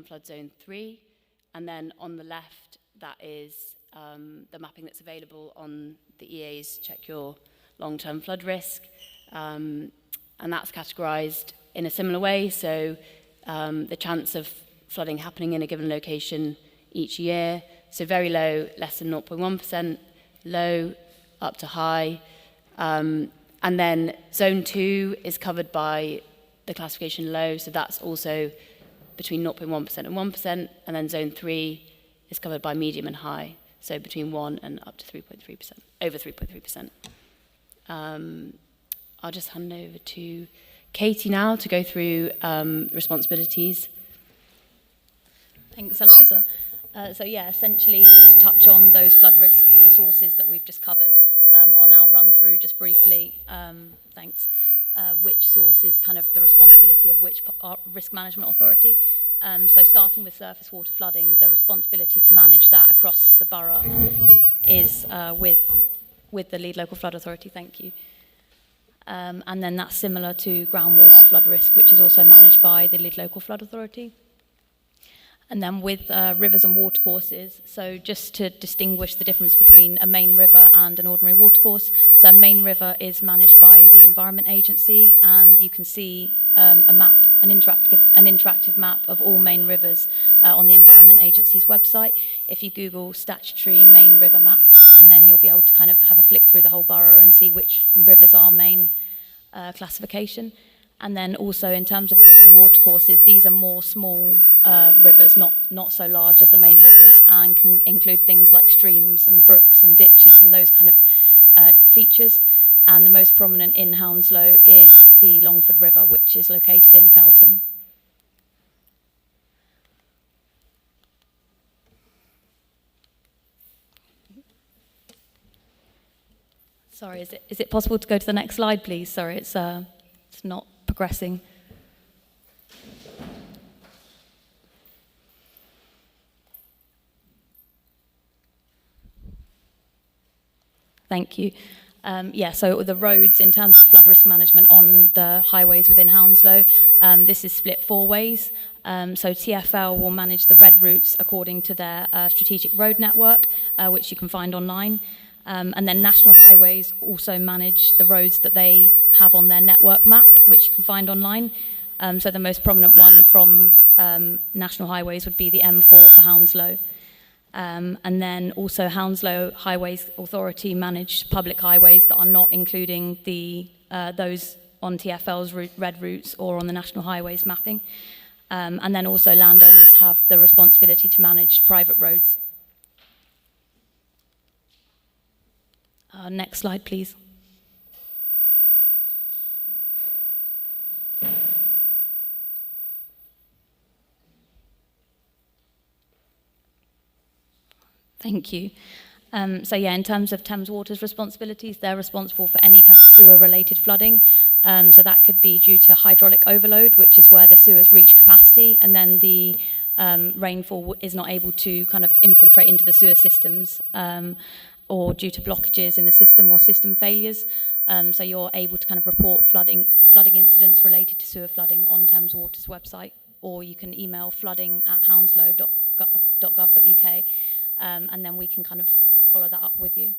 and flood zone 3. And then on the left, that is the mapping that's available on the EA's Check Your Long-Term Flood Risk. And that's categorized in a similar way. So the chance of flooding happening in a given location each year. So very low, less than 0.1%, low, up to high. And then zone 2 is covered by the classification low, so that's also between 0.1% and 1%. And then zone 3 is covered by medium and high, so between 1 and up to 3.3%, over 3.3%. I'll just hand over to Katie now to go through responsibilities. Thanks, Eliza. Essentially, just to touch on those flood risk sources that we've just covered. I'll now run through just briefly, which source is kind of the responsibility of which risk management authority. So starting with surface water flooding, the responsibility to manage that across the borough is with the lead local flood authority. Thank you. And then that's similar to groundwater flood risk, which is also managed by the lead local flood authority. And then with rivers and watercourses, so just to distinguish the difference between a main river and an ordinary watercourse. So a main river is managed by the Environment Agency, and you can see a map, an interactive map of all main rivers on the Environment Agency's website. If you Google statutory main river map, and then you'll be able to kind of have a flick through the whole borough and see which rivers are main classification. And then also in terms of ordinary watercourses, these are more small rivers, not so large as the main rivers, and can include things like streams and brooks and ditches and those kind of features. And the most prominent in Hounslow is the Longford River, which is located in Feltham. Sorry, is it possible to go to the next slide, please? Sorry, it's not progressing. Thank you. So the roads, in terms of flood risk management on the highways within Hounslow, this is split 4 ways. So TfL will manage the red routes according to their strategic road network, which you can find online. And then National Highways also manage the roads that they have on their network map, which you can find online. So the most prominent one from National Highways would be the M4 for Hounslow. And then also Hounslow Highways Authority manage public highways that are not including those on TfL's red routes or on the National Highways mapping. And then also landowners have the responsibility to manage private roads. Next slide, please. Thank you. In terms of Thames Water's responsibilities, they're responsible for any kind of sewer-related flooding. So that could be due to hydraulic overload, which is where the sewers reach capacity, and then the rainfall is not able to kind of infiltrate into the sewer systems, or due to blockages in the system or system failures. So you're able to kind of report flooding incidents related to sewer flooding on Thames Water's website, or you can email flooding@hounslow.gov.uk, and then we can kind of follow that up with you.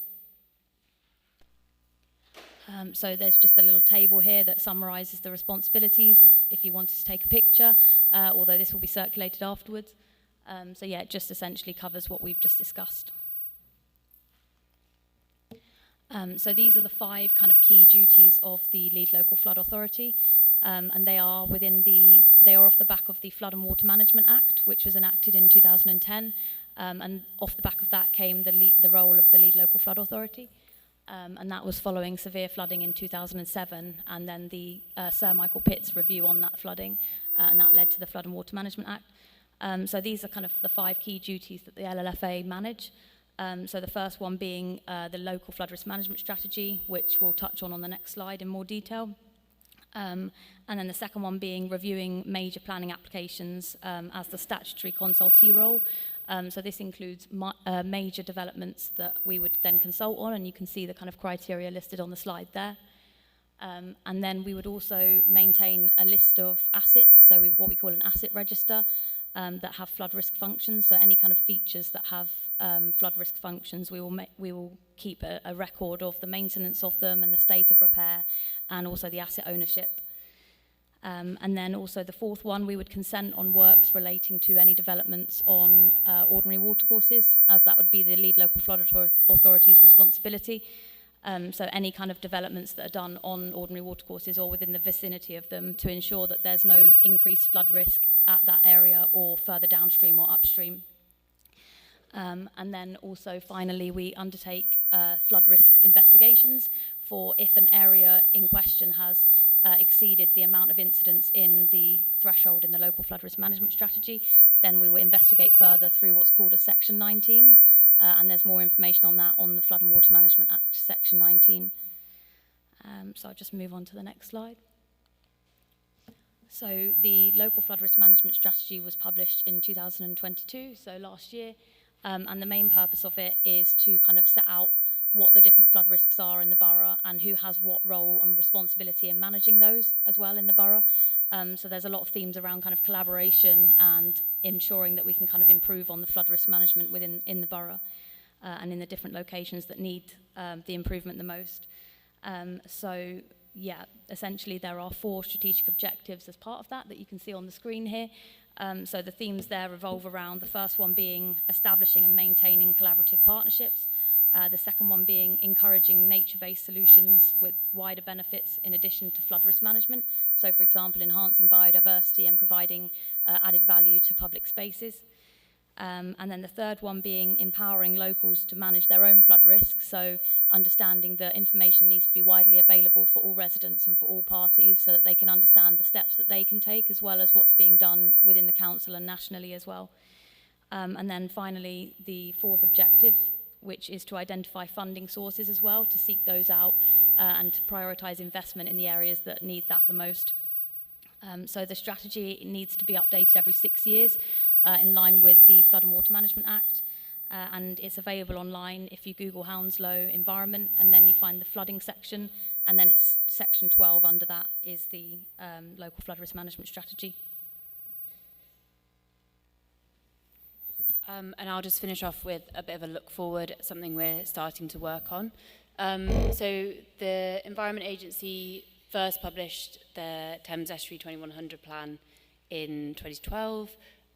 So there's just a little table here that summarises the responsibilities if you wanted to take a picture, although this will be circulated afterwards. It just essentially covers what we've just discussed. So these are the 5 kind of key duties of the lead local flood authority, and they are off the back of the Flood and Water Management Act, which was enacted in 2010, and off the back of that came the role of the lead local flood authority, and that was following severe flooding in 2007, and then the Sir Michael Pitt's review on that flooding, and that led to the Flood and Water Management Act. So these are kind of the 5 key duties that the LLFA manage. So the first one being the local flood risk management strategy, which we'll touch on the next slide in more detail. And then the second one being reviewing major planning applications as the statutory consultee role. So this includes major developments that we would then consult on, and you can see the kind of criteria listed on the slide there. And then we would also maintain a list of assets, so what we call an asset register, that have flood risk functions. So any kind of features that have flood risk functions, we will keep a record of the maintenance of them and the state of repair, and also the asset ownership. And then also the fourth one, we would consent on works relating to any developments on ordinary watercourses, as that would be the lead local flood authority's responsibility. So any kind of developments that are done on ordinary watercourses or within the vicinity of them, to ensure that there's no increased flood risk at that area or further downstream or upstream. And then also finally we undertake flood risk investigations for if an area in question has exceeded the amount of incidents in the threshold in the local flood risk management strategy, then we will investigate further through what's called a Section 19, and there's more information on that on the Flood and Water Management Act, Section 19. So I'll just move on to the next slide. So the local flood risk management strategy was published in 2022, so last year, and the main purpose of it is to kind of set out what the different flood risks are in the borough and who has what role and responsibility in managing those as well in the borough. So there's a lot of themes around kind of collaboration and ensuring that we can kind of improve on the flood risk management in the borough and in the different locations that need the improvement the most. So yeah, essentially there are 4 strategic objectives as part of that you can see on the screen here. So the themes there revolve around the first one being establishing and maintaining collaborative partnerships, the second one being encouraging nature-based solutions with wider benefits in addition to flood risk management. So for example, enhancing biodiversity and providing added value to public spaces. And then the third one being empowering locals to manage their own flood risk, so understanding that information needs to be widely available for all residents and for all parties so that they can understand the steps that they can take as well as what's being done within the council and nationally as well. And then finally, the fourth objective, which is to identify funding sources as well, to seek those out and to prioritise investment in the areas that need that the most. So the strategy needs to be updated every 6 years in line with the Flood and Water Management Act, and it's available online if you Google Hounslow Environment, and then you find the flooding section, and then it's section 12 under that is the local flood risk management strategy. And I'll just finish off with a bit of a look forward, something we're starting to work on. So the Environment Agency first published their Thames Estuary 2100 plan in 2012,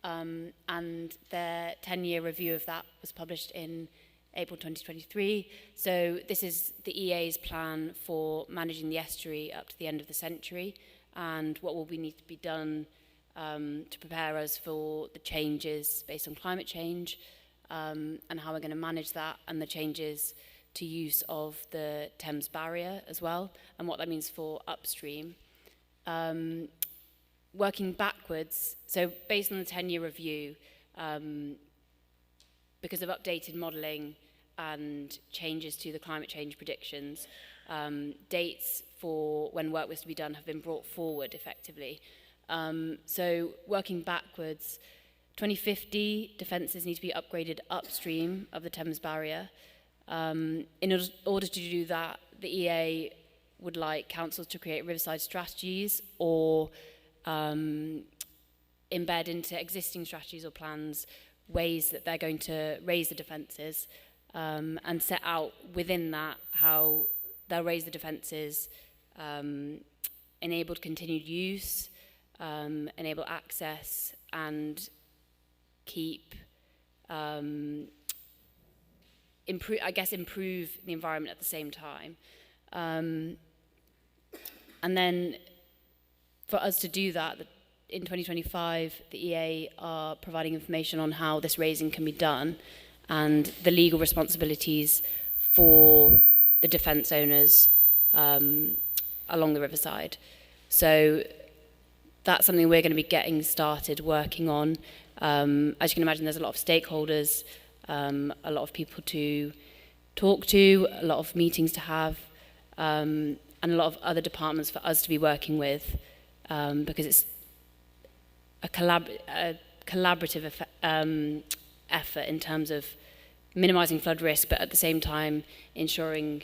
and their 10-year review of that was published in April 2023. So this is the EA's plan for managing the estuary up to the end of the century and what will need to be done to prepare us for the changes based on climate change and how we're going to manage that and the changes to use of the Thames barrier as well and what that means for upstream. Working backwards, so based on the 10-year review, because of updated modelling and changes to the climate change predictions, dates for when work was to be done have been brought forward effectively. So working backwards, 2050 defences need to be upgraded upstream of the Thames barrier. In order to do that, the EA would like councils to create riverside strategies or embed into existing strategies or plans ways that they're going to raise the defences and set out within that how they'll raise the defences, enable continued use, enable access and keep, improve the environment at the same time. And then for us to do that, in 2025, the EA are providing information on how this raising can be done and the legal responsibilities for the defence owners along the riverside. So that's something we're going to be getting started working on. As you can imagine, there's a lot of stakeholders, a lot of people to talk to, a lot of meetings to have, and a lot of other departments for us to be working with, because it's a collaborative effort in terms of minimising flood risk, but at the same time ensuring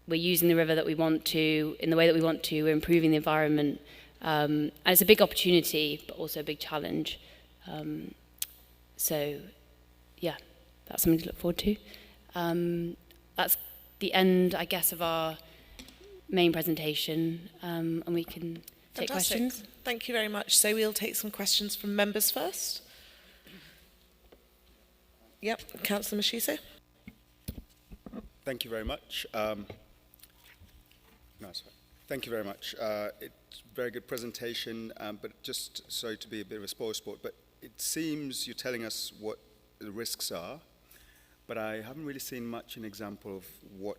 we're using the river that we want to, in the way that we want to, we're improving the environment. And it's a big opportunity, but also a big challenge. So, yeah, that's something to look forward to. That's the end, I guess, of our main presentation, and we can take questions. Thank you very much. So we'll take some questions from members first. Yep, Councillor Mashise. Thank you very much. Thank you very much. It's a very good presentation, but just sorry to be a bit of a spoilsport, but it seems you're telling us what the risks are, but I haven't really seen much an example of what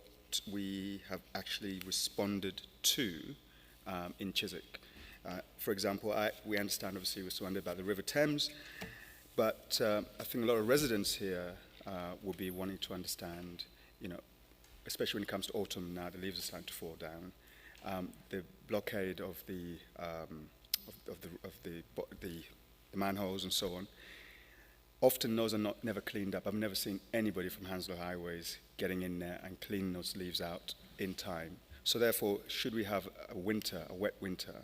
we have actually responded to in Chiswick. For example, we understand obviously we're surrounded by the River Thames, but I think a lot of residents here will be wanting to understand, especially when it comes to autumn now, the leaves are starting to fall down. The blockade of the manholes and so on. Often those are never cleaned up. I've never seen anybody from Hounslow Highways getting in there and cleaning those leaves out in time. So therefore, should we have a wet winter,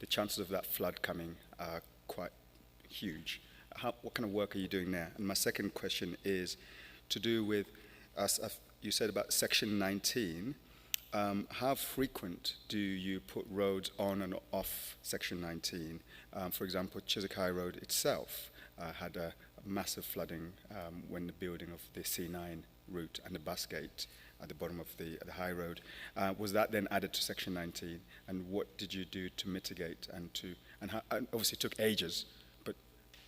the chances of that flood coming are quite huge. What kind of work are you doing there? And my second question is to do with, as you said about Section 19, how frequent do you put roads on and off Section 19? For example, Chiswick High Road itself had a massive flooding when the building of the C9 route and the bus gate at the bottom of the high road. Was that then added to Section 19? And what did you do to mitigate and obviously it took ages, but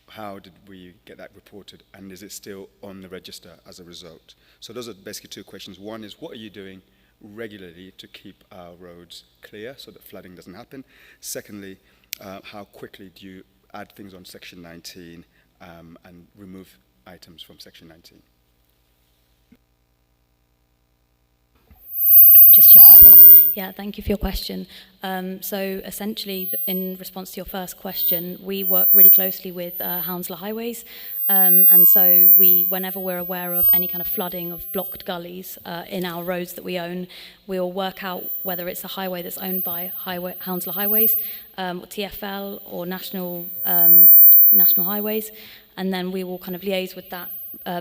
how did we get that reported? And is it still on the register as a result? So those are basically two questions. One is, what are you doing regularly to keep our roads clear so that flooding doesn't happen? Secondly, how quickly do you add things on Section 19 and remove items from Section 19? Just check this works. Yeah, thank you for your question. So essentially, in response to your first question, we work really closely with Hounslow Highways. And so whenever we're aware of any kind of flooding of blocked gullies in our roads that we own, we'll work out whether it's a highway that's owned by Hounslow Highways, or TfL, or National Highways, and then we will kind of liaise with that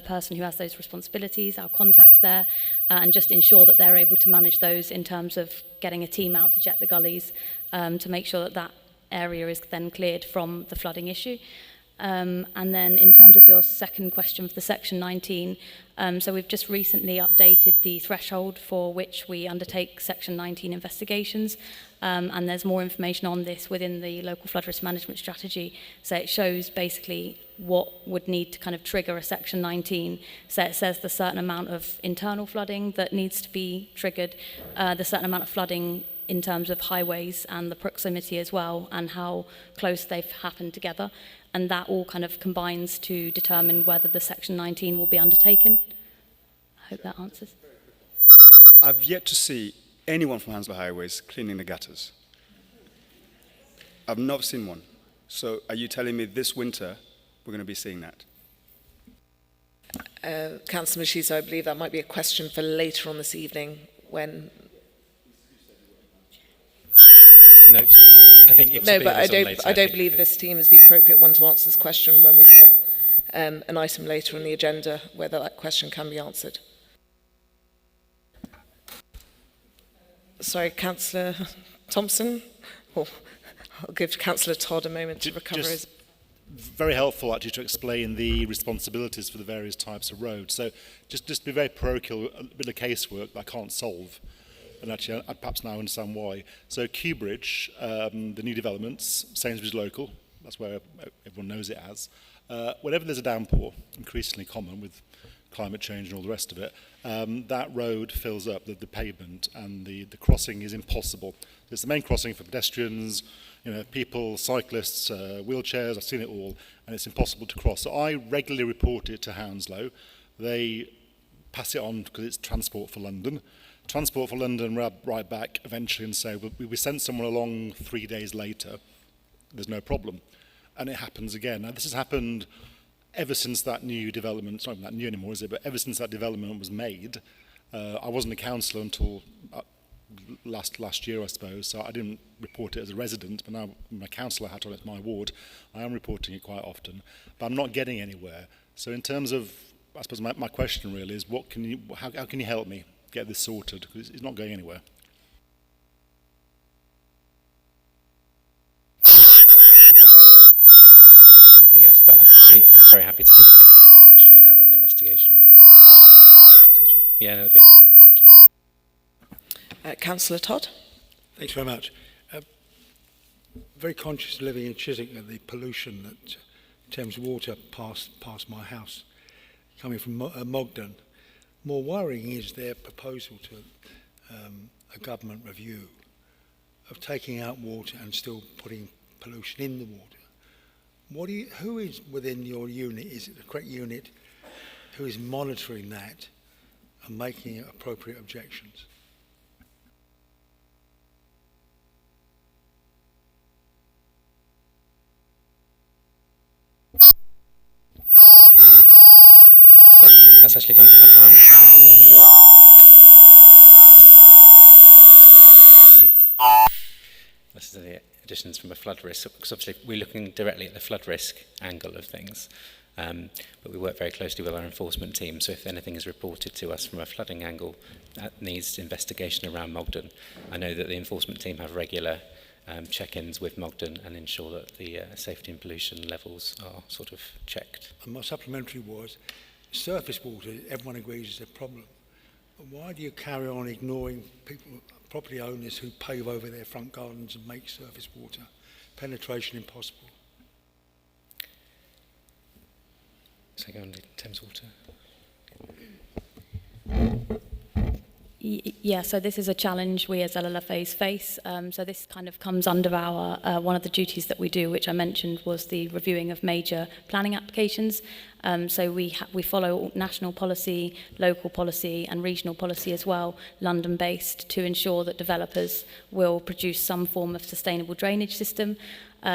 person who has those responsibilities, our contacts there, and just ensure that they're able to manage those in terms of getting a team out to jet the gullies to make sure that that area is then cleared from the flooding issue. And then in terms of your second question for the Section 19, so we've just recently updated the threshold for which we undertake Section 19 investigations, and there's more information on this within the local flood risk management strategy. So it shows basically what would need to kind of trigger a Section 19. So it says the certain amount of internal flooding that needs to be triggered, the certain amount of flooding in terms of highways and the proximity as well, and how close they've happened together. And that all kind of combines to determine whether the Section 19 will be undertaken. I hope that answers. I've yet to see anyone from Hounslow Highways cleaning the gutters. I've not seen one. So are you telling me this winter we're going to be seeing that? Councillor Mashizo, I believe that might be a question for later on this evening when... No, I think if No, but I later, don't believe this team is the appropriate one to answer this question when we've got an item later on the agenda whether that question can be answered. Sorry, Councillor Thompson? Or I'll give Councillor Todd a moment to recover his... Very helpful actually to explain the responsibilities for the various types of roads. So just to be very parochial, a bit of casework that I can't solve. And actually, I perhaps now understand why. So Kew-Bridge, the new developments, Sainsbury's Local, that's where everyone knows it as. Whenever there's a downpour, increasingly common with climate change and all the rest of it, that road fills up the pavement and the crossing is impossible. It's the main crossing for pedestrians, people, cyclists, wheelchairs, I've seen it all, and it's impossible to cross. So I regularly report it to Hounslow. They pass it on because it's Transport for London. Transport for London right back eventually and say, well, we sent someone along 3 days later, there's no problem. And it happens again. Now this has happened ever since that new development, it's not even that new anymore, is it? But ever since that development was made. I wasn't a councillor until last year, I suppose, so I didn't report it as a resident, but now my councillor hat on it, my ward, I am reporting it quite often, but I'm not getting anywhere. So in terms of, I suppose my question really is, how can you help me get this sorted, because it's not going anywhere. Anything else, but I'm very happy to take that offline actually and have an investigation with etc. Yeah, no, it'd be helpful. Thank you. Councillor Todd? Thanks very much. Very conscious of living in Chiswick of the pollution that Thames water past my house, coming from Mogden. More worrying is their proposal to a government review of taking out water and still putting pollution in the water. Who is within your unit, is it the correct unit, who is monitoring that and making appropriate objections? So that's actually done by our environmental enforcement team. This is the additions from a flood risk, because obviously we're looking directly at the flood risk angle of things, but we work very closely with our enforcement team, so if anything is reported to us from a flooding angle, that needs investigation around Mogden. I know that the enforcement team have regular check-ins with Mogden and ensure that the safety and pollution levels are sort of checked. And my supplementary was, surface water, everyone agrees is a problem. But why do you carry on ignoring people, property owners who pave over their front gardens and make surface water penetration impossible? So go on to Thames Water. Yeah, so this is a challenge we as LLFAs face. So this kind of comes under our one of the duties that we do, which I mentioned was the reviewing of major planning applications. So we follow national policy, local policy and regional policy as well, London-based, to ensure that developers will produce some form of sustainable drainage system.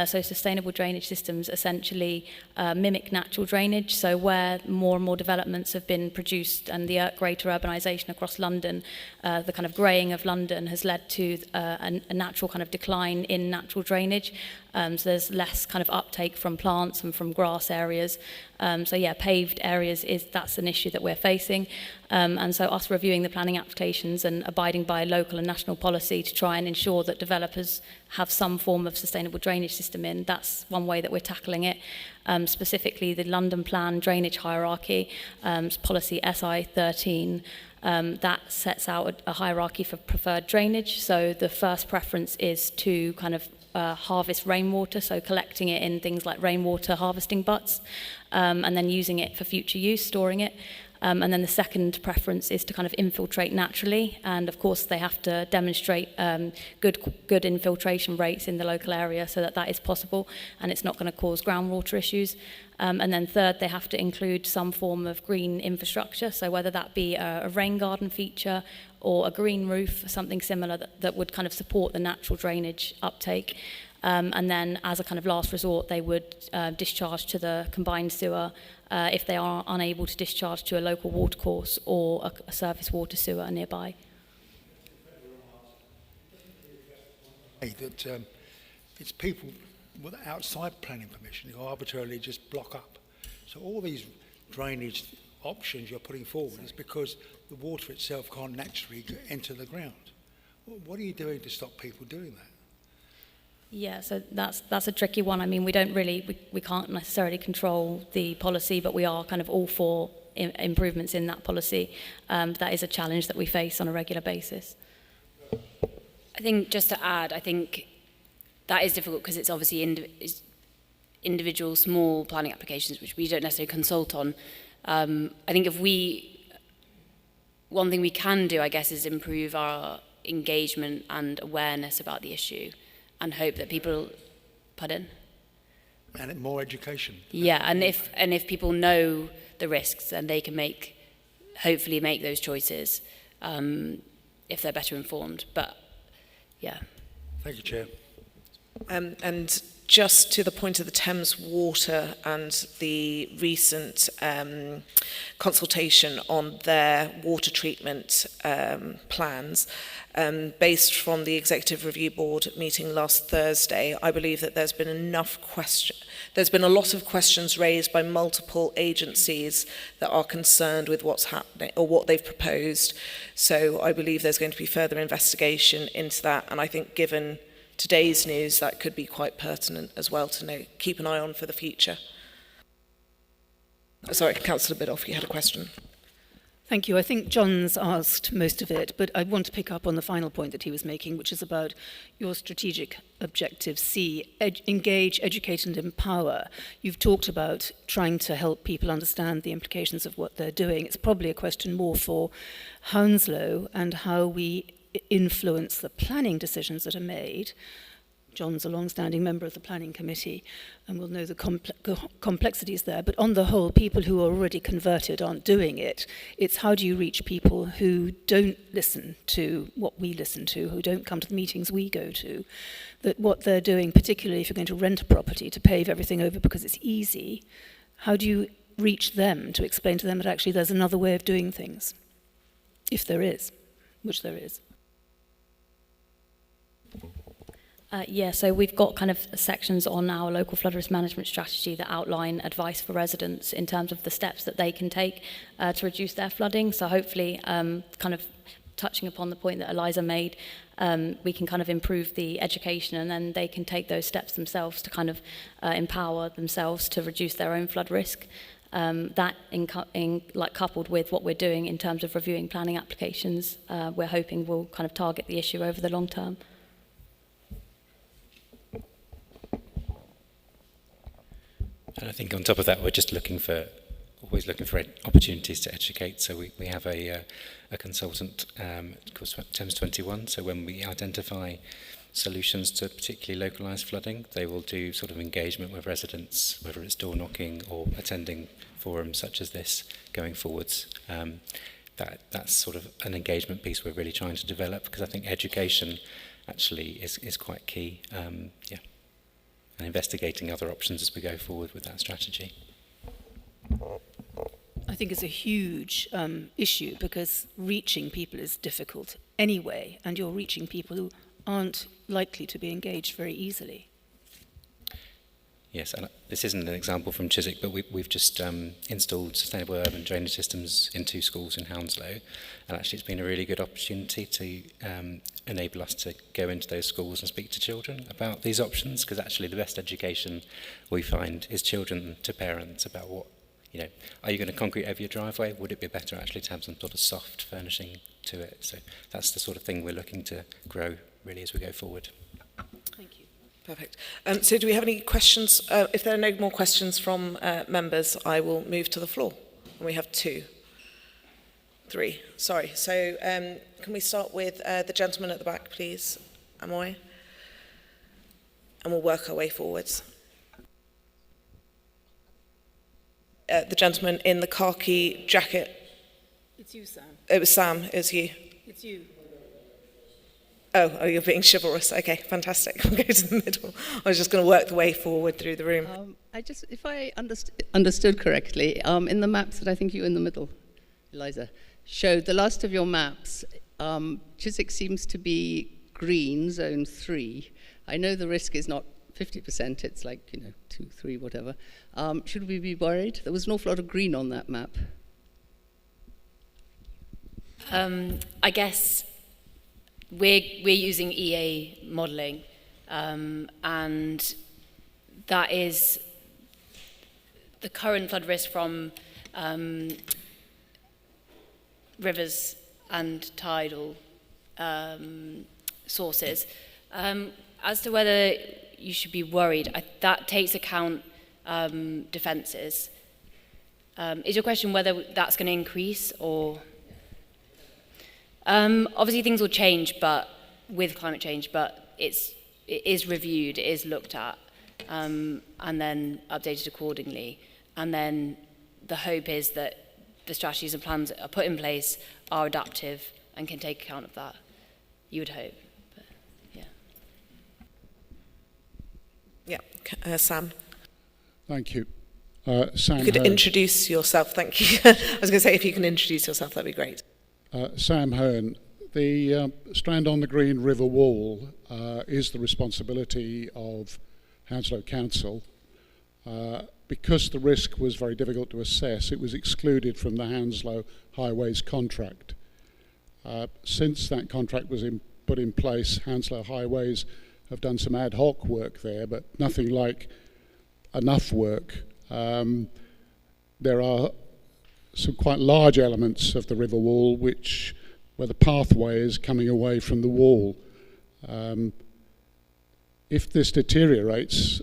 So sustainable drainage systems essentially mimic natural drainage. So where more and more developments have been produced and the greater urbanisation across London, the kind of greying of London has led to a natural kind of decline in natural drainage. So there's less kind of uptake from plants and from grass areas. So yeah, paved areas, that's an issue that we're facing. And so us reviewing the planning applications and abiding by local and national policy to try and ensure that developers have some form of sustainable drainage system in, that's one way that we're tackling it. Specifically the London Plan drainage hierarchy, policy SI 13, that sets out a hierarchy for preferred drainage. So the first preference is to kind of harvest rainwater, so collecting it in things like rainwater harvesting butts, and then using it for future use, storing it. And then the second preference is to kind of infiltrate naturally, and of course they have to demonstrate good infiltration rates in the local area so that is possible and it's not going to cause groundwater issues. And then third, they have to include some form of green infrastructure, so whether that be a rain garden feature or a green roof, something similar that would kind of support the natural drainage uptake. And then as a kind of last resort, they would discharge to the combined sewer if they are unable to discharge to a local watercourse or a surface water sewer nearby. That it's people with outside planning permission who arbitrarily just block up. So all these drainage options you're putting forward is because the water itself can't naturally enter the ground. What are you doing to stop people doing that? Yeah, so that's a tricky one. I mean, we can't necessarily control the policy, but we are kind of all for improvements in that policy. That is a challenge that we face on a regular basis. I think just to add, I think that is difficult because it's obviously individual small planning applications which we don't necessarily consult on. I think one thing we can do, I guess, is improve our engagement and awareness about the issue and hope that people, pardon? And more education. Yeah, and if people know the risks, then they can hopefully make those choices if they're better informed. But yeah. Thank you, Chair. And just to the point of the Thames Water and the recent consultation on their water treatment plans, based from the Executive Review Board meeting last Thursday, I believe that there's been a lot of questions raised by multiple agencies that are concerned with what's happening or what they've proposed. So I believe there's going to be further investigation into that, and I think given today's news, that could be quite pertinent as well to keep an eye on for the future. Sorry, Councillor Biddulph, you had a question. Thank you. I think John's asked most of it, but I want to pick up on the final point that he was making, which is about your strategic objective C, engage, educate and empower. You've talked about trying to help people understand the implications of what they're doing. It's probably a question more for Hounslow and how we influence the planning decisions that are made. John's a long-standing member of the planning committee and will know the complexities there. But on the whole, people who are already converted aren't doing it. It's how do you reach people who don't listen to what we listen to, who don't come to the meetings we go to, that what they're doing, particularly if you're going to rent a property to pave everything over because it's easy, how do you reach them to explain to them that actually there's another way of doing things, if there is, which there is? So we've got kind of sections on our local flood risk management strategy that outline advice for residents in terms of the steps that they can take to reduce their flooding. So hopefully, kind of touching upon the point that Eliza made, we can kind of improve the education, and then they can take those steps themselves to kind of empower themselves to reduce their own flood risk. That coupled with what we're doing in terms of reviewing planning applications, we're hoping will kind of target the issue over the long term. And I think on top of that, we're just always looking for opportunities to educate. So we have a consultant called Thames 21. So when we identify solutions to particularly localised flooding, they will do sort of engagement with residents, whether it's door knocking or attending forums such as this going forwards. That's sort of an engagement piece we're really trying to develop, because I think education actually is quite key. And investigating other options as we go forward with that strategy. I think it's a huge issue, because reaching people is difficult anyway, and you're reaching people who aren't likely to be engaged very easily. Yes, and this isn't an example from Chiswick, but we've just installed sustainable urban drainage systems in 2 schools in Hounslow, and actually it's been a really good opportunity to enable us to go into those schools and speak to children about these options, because actually the best education we find is children to parents about what, are you going to concrete over your driveway? Would it be better actually to have some sort of soft furnishing to it? So that's the sort of thing we're looking to grow really as we go forward. Thank you. Perfect. So do we have any questions? If there are no more questions from members, I will move to the floor. And we have 2. 3. Sorry. So can we start with the gentleman at the back, please, Amoy? And we'll work our way forwards. The gentleman in the khaki jacket. It's you, Sam. It was Sam. It was you. It's you. Oh, you're being chivalrous. Okay, fantastic. We'll go to the middle. I was just going to work the way forward through the room. If I understood correctly, in the maps that I think you in the middle, Eliza, showed the last of your maps, Chiswick seems to be green, zone 3. I know the risk is not 50%, it's like, 2, 3, whatever. Should we be worried? There was an awful lot of green on that map. I guess we're using EA modelling, and that is the current flood risk from rivers and tidal sources. As to whether you should be worried, that takes account defences. Is your question whether that's going to increase or? Obviously things will change, but with climate change, but it is reviewed, it is looked at, and then updated accordingly. And then the hope is that the strategies and plans that are put in place are adaptive and can take account of that. You would hope, but yeah. Yeah, Sam. Thank you. Sam You could Hearn. introduce yourself, thank you. I was going to say, if you can introduce yourself, that'd be great. Sam Hearn. The Strand on the Green River Wall is the responsibility of Hounslow Council. Because the risk was very difficult to assess, it was excluded from the Hounslow Highways contract. Since that contract was put in place, Hounslow Highways have done some ad hoc work there, but nothing like enough work. There are some quite large elements of the river wall where the pathway is coming away from the wall. If this deteriorates,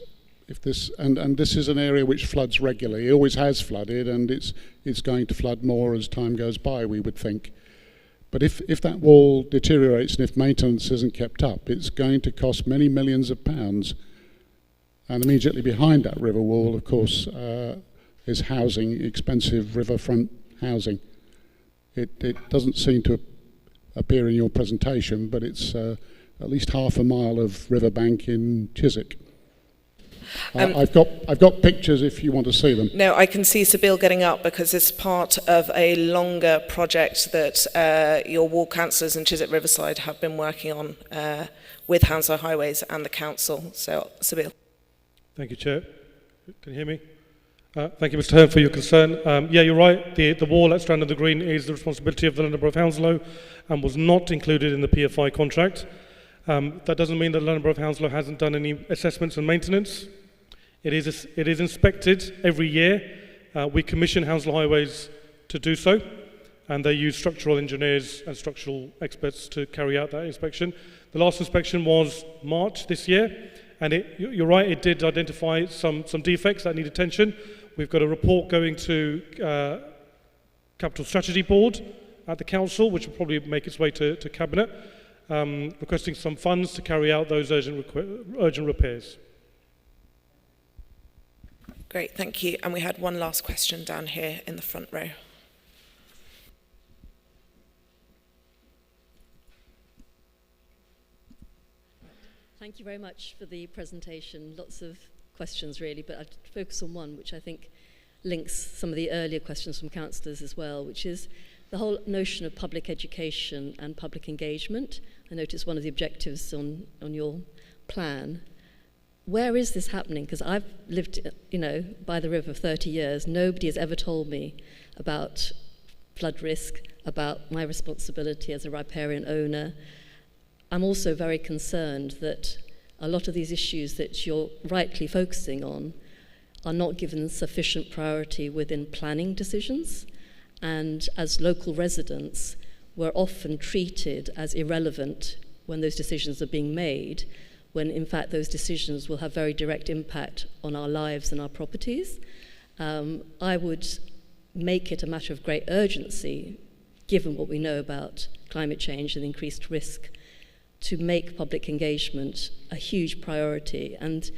and this is an area which floods regularly, it always has flooded, and it's going to flood more as time goes by, we would think. But if that wall deteriorates and if maintenance isn't kept up, it's going to cost many millions of pounds. And immediately behind that river wall, of course, is housing, expensive riverfront housing. It doesn't seem to appear in your presentation, but it's at least half a mile of riverbank in Chiswick. I've got pictures if you want to see them. No, I can see Sabine getting up because it's part of a longer project that your ward councillors in Chiswick Riverside have been working on with Hounslow Highways and the council. So, Sabine. Thank you, Chair. Can you hear me? Thank you, Mr. Hearn, for your concern. Yeah, you're right. The wall at Strand on the Green is the responsibility of the London Borough of Hounslow and was not included in the PFI contract. That doesn't mean that the London Borough of Hounslow hasn't done any assessments and maintenance. It is inspected every year. We commission Hounslow Highways to do so, and they use structural engineers and structural experts to carry out that inspection. The last inspection was March this year, and you're right, it did identify some defects that need attention. We've got a report going to Capital Strategy Board at the council, which will probably make its way to Cabinet, requesting some funds to carry out those urgent repairs. Great, thank you. And we had one last question down here in the front row. Thank you very much for the presentation. Lots of questions really, but I'd focus on one which I think links some of the earlier questions from councillors as well, which is the whole notion of public education and public engagement. I noticed one of the objectives on your plan. Where is this happening? Because I've lived, by the river for 30 years. Nobody has ever told me about flood risk, about my responsibility as a riparian owner. I'm also very concerned that a lot of these issues that you're rightly focusing on are not given sufficient priority within planning decisions. And as local residents, we're often treated as irrelevant when those decisions are being made, when in fact those decisions will have very direct impact on our lives and our properties. I would make it a matter of great urgency, given what we know about climate change and increased risk, to make public engagement a huge priority. And,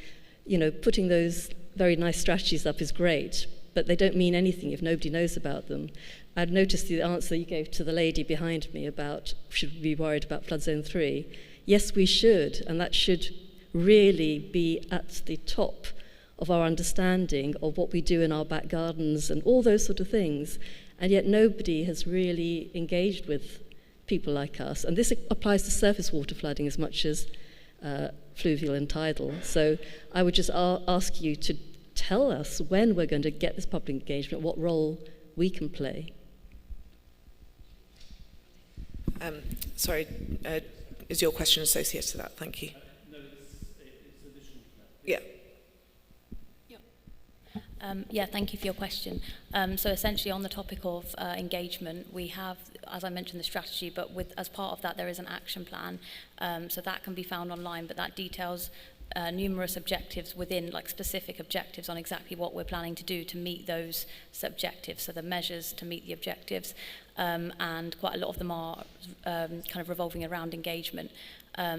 putting those very nice strategies up is great, but they don't mean anything if nobody knows about them. I'd noticed the answer you gave to the lady behind me about should we be worried about flood zone 3. Yes, we should, and that should really be at the top of our understanding of what we do in our back gardens and all those sort of things. And yet nobody has really engaged with people like us. And this applies to surface water flooding as much as fluvial and tidal. So I would just ask you to tell us when we're going to get this public engagement, what role we can play. Is your question associated to that? Thank you. No, it's additional to that. Yeah. Yeah, thank you for your question. So essentially on the topic of engagement, we have, as I mentioned, the strategy, but as part of that there is an action plan. So that can be found online, but that details numerous objectives within, specific objectives on exactly what we're planning to do to meet those objectives, so the measures to meet the objectives, and quite a lot of them are kind of revolving around engagement.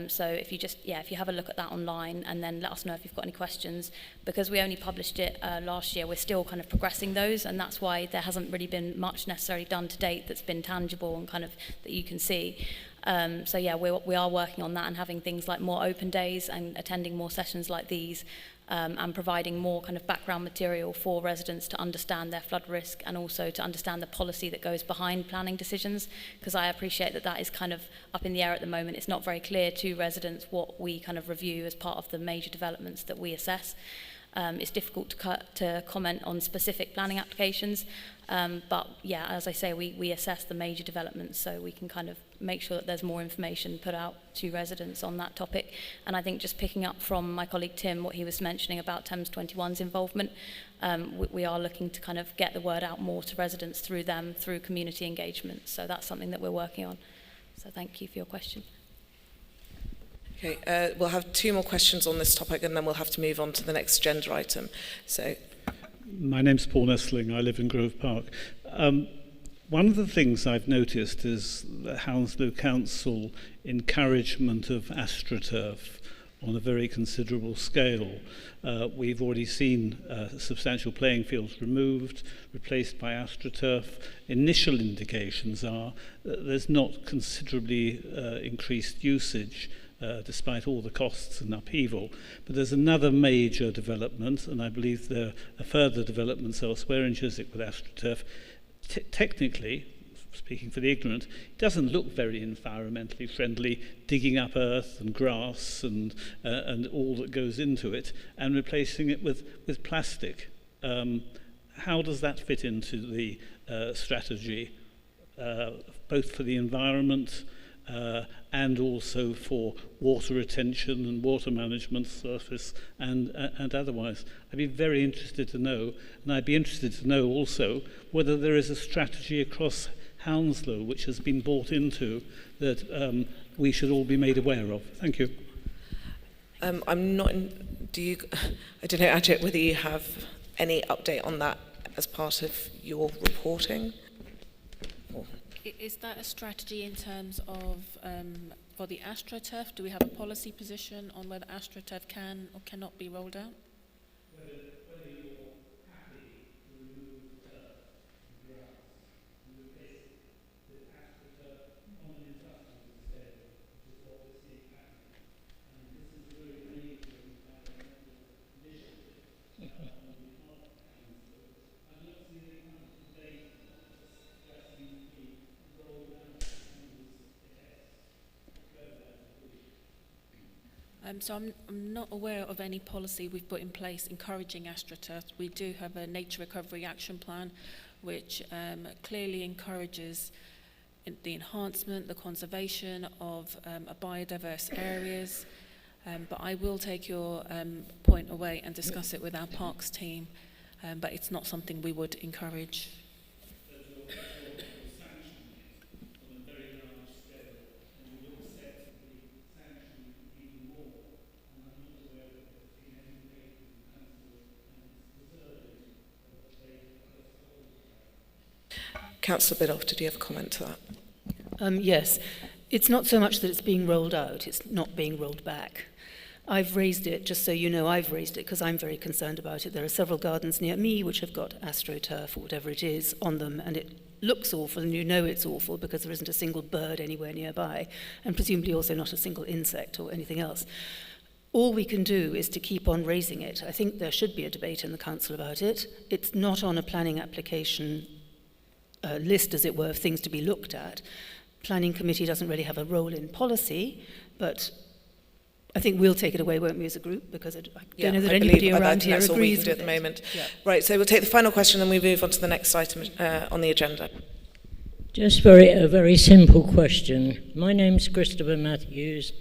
So if you have a look at that online and then let us know if you've got any questions, because we only published it last year, we're still kind of progressing those, and that's why there hasn't really been much necessarily done to date that's been tangible and kind of that you can see. So yeah, we are working on that and having things like more open days and attending more sessions like these, and providing more kind of background material for residents to understand their flood risk and also to understand the policy that goes behind planning decisions, because I appreciate that is kind of up in the air at the moment. It's not very clear to residents what we kind of review as part of the major developments that we assess. It's difficult to comment on specific planning applications, but yeah, as I say, we assess the major developments, so we can kind of make sure that there's more information put out to residents on that topic. And I think just picking up from my colleague Tim, what he was mentioning about Thames 21's involvement, we are looking to kind of get the word out more to residents through community engagement. So that's something that we're working on. So thank you for your question. Okay, we'll have 2 more questions on this topic and then we'll have to move on to the next agenda item. So, my name's Paul Nestling. I live in Grove Park. One One of the things I've noticed is the Hounslow Council encouragement of AstroTurf on a very considerable scale. We've already seen substantial playing fields removed, replaced by AstroTurf. Initial indications are that there's not considerably increased usage despite all the costs and upheaval. But there's another major development, and I believe there are further developments elsewhere in Chiswick with AstroTurf. Technically, speaking for the ignorant, it doesn't look very environmentally friendly, digging up earth and grass and all that goes into it, and replacing it with plastic. How does that fit into the strategy, both for the environment and also for water retention and water management, surface and otherwise? I'd be very interested to know, and I'd be interested to know also whether there is a strategy across Hounslow which has been bought into that we should all be made aware of. Thank you. I'm not. I don't know, Ajit, whether you have any update on that as part of your reporting. Is that a strategy in terms of for the AstroTurf? Do we have a policy position on whether AstroTurf can or cannot be rolled out? So I'm not aware of any policy we've put in place encouraging AstroTurf. We do have a Nature Recovery Action Plan, which clearly encourages the enhancement, the conservation of biodiverse areas. But I will take your point away and discuss it with our parks team. But it's not something we would encourage. Councillor Biddulph, did you have a comment to that? Yes. It's not so much that it's being rolled out, it's not being rolled back. I've raised it, just so you know, I've raised it because I'm very concerned about it. There are several gardens near me which have got AstroTurf or whatever it is on them, and it looks awful, and you know it's awful because there isn't a single bird anywhere nearby, and presumably also not a single insect or anything else. All we can do is to keep on raising it. I think there should be a debate in the council about it. It's not on a planning application list, as it were, of things to be looked at. Planning committee doesn't really have a role in policy, but I think we'll take it away, won't we, as a group? Because I don't know that anybody around here that's agrees all we can do with at the it. moment. Yeah. Right, so we'll take the final question and we move on to the next item on the agenda. Just a very simple question. My name's Christopher Matthews.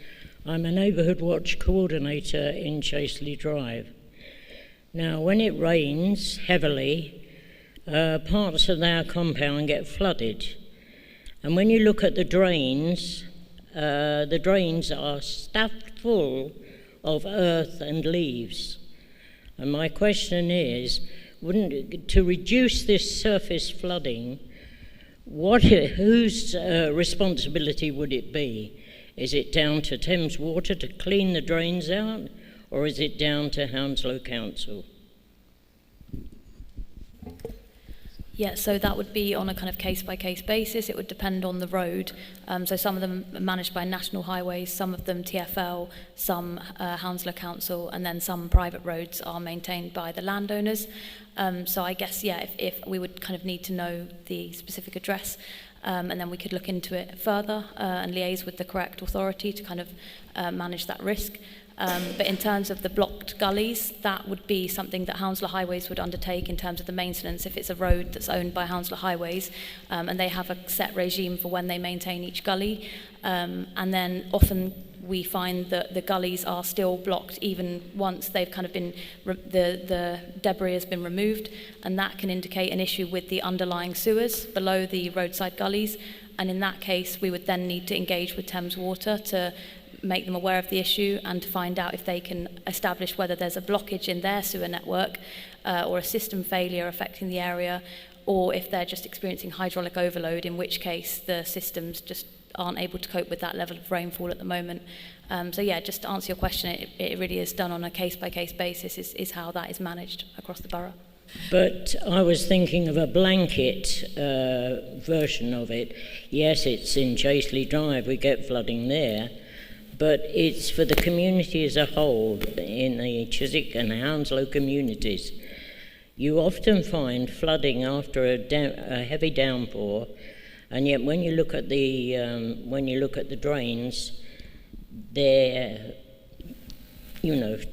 I'm a Neighbourhood Watch Coordinator in Chaseley Drive. Now, when it rains heavily, parts of our compound get flooded. And when you look at the drains are stuffed full of earth and leaves. And my question is, to reduce this surface flooding, whose responsibility would it be? Is it down to Thames Water to clean the drains out, or is it down to Hounslow Council? Yeah, so that would be on a kind of case-by-case basis. It would depend on the road. So some of them are managed by National Highways, some of them TfL, some Hounslow Council, and then some private roads are maintained by the landowners. So I guess, yeah, if we would kind of need to know the specific address, and then we could look into it further and liaise with the correct authority to kind of manage that risk. But in terms of the blocked gullies, that would be something that Hounslow Highways would undertake in terms of the maintenance if it's a road that's owned by Hounslow Highways, and they have a set regime for when they maintain each gully. And then often we find that the gullies are still blocked even once they've kind of been, the debris has been removed, and that can indicate an issue with the underlying sewers below the roadside gullies. And in that case, we would then need to engage with Thames Water to make them aware of the issue and to find out if they can establish whether there's a blockage in their sewer network or a system failure affecting the area, or if they're just experiencing hydraulic overload, in which case the systems just aren't able to cope with that level of rainfall at the moment. So yeah, just to answer your question, it really is done on a case-by-case basis is how that is managed across the borough. But I was thinking of a blanket version of it. Yes, it's in Chasely Drive, we get flooding there, but it's for the community as a whole, in the Chiswick and Hounslow communities. You often find flooding after a heavy downpour, and yet when you look at the drains, they're,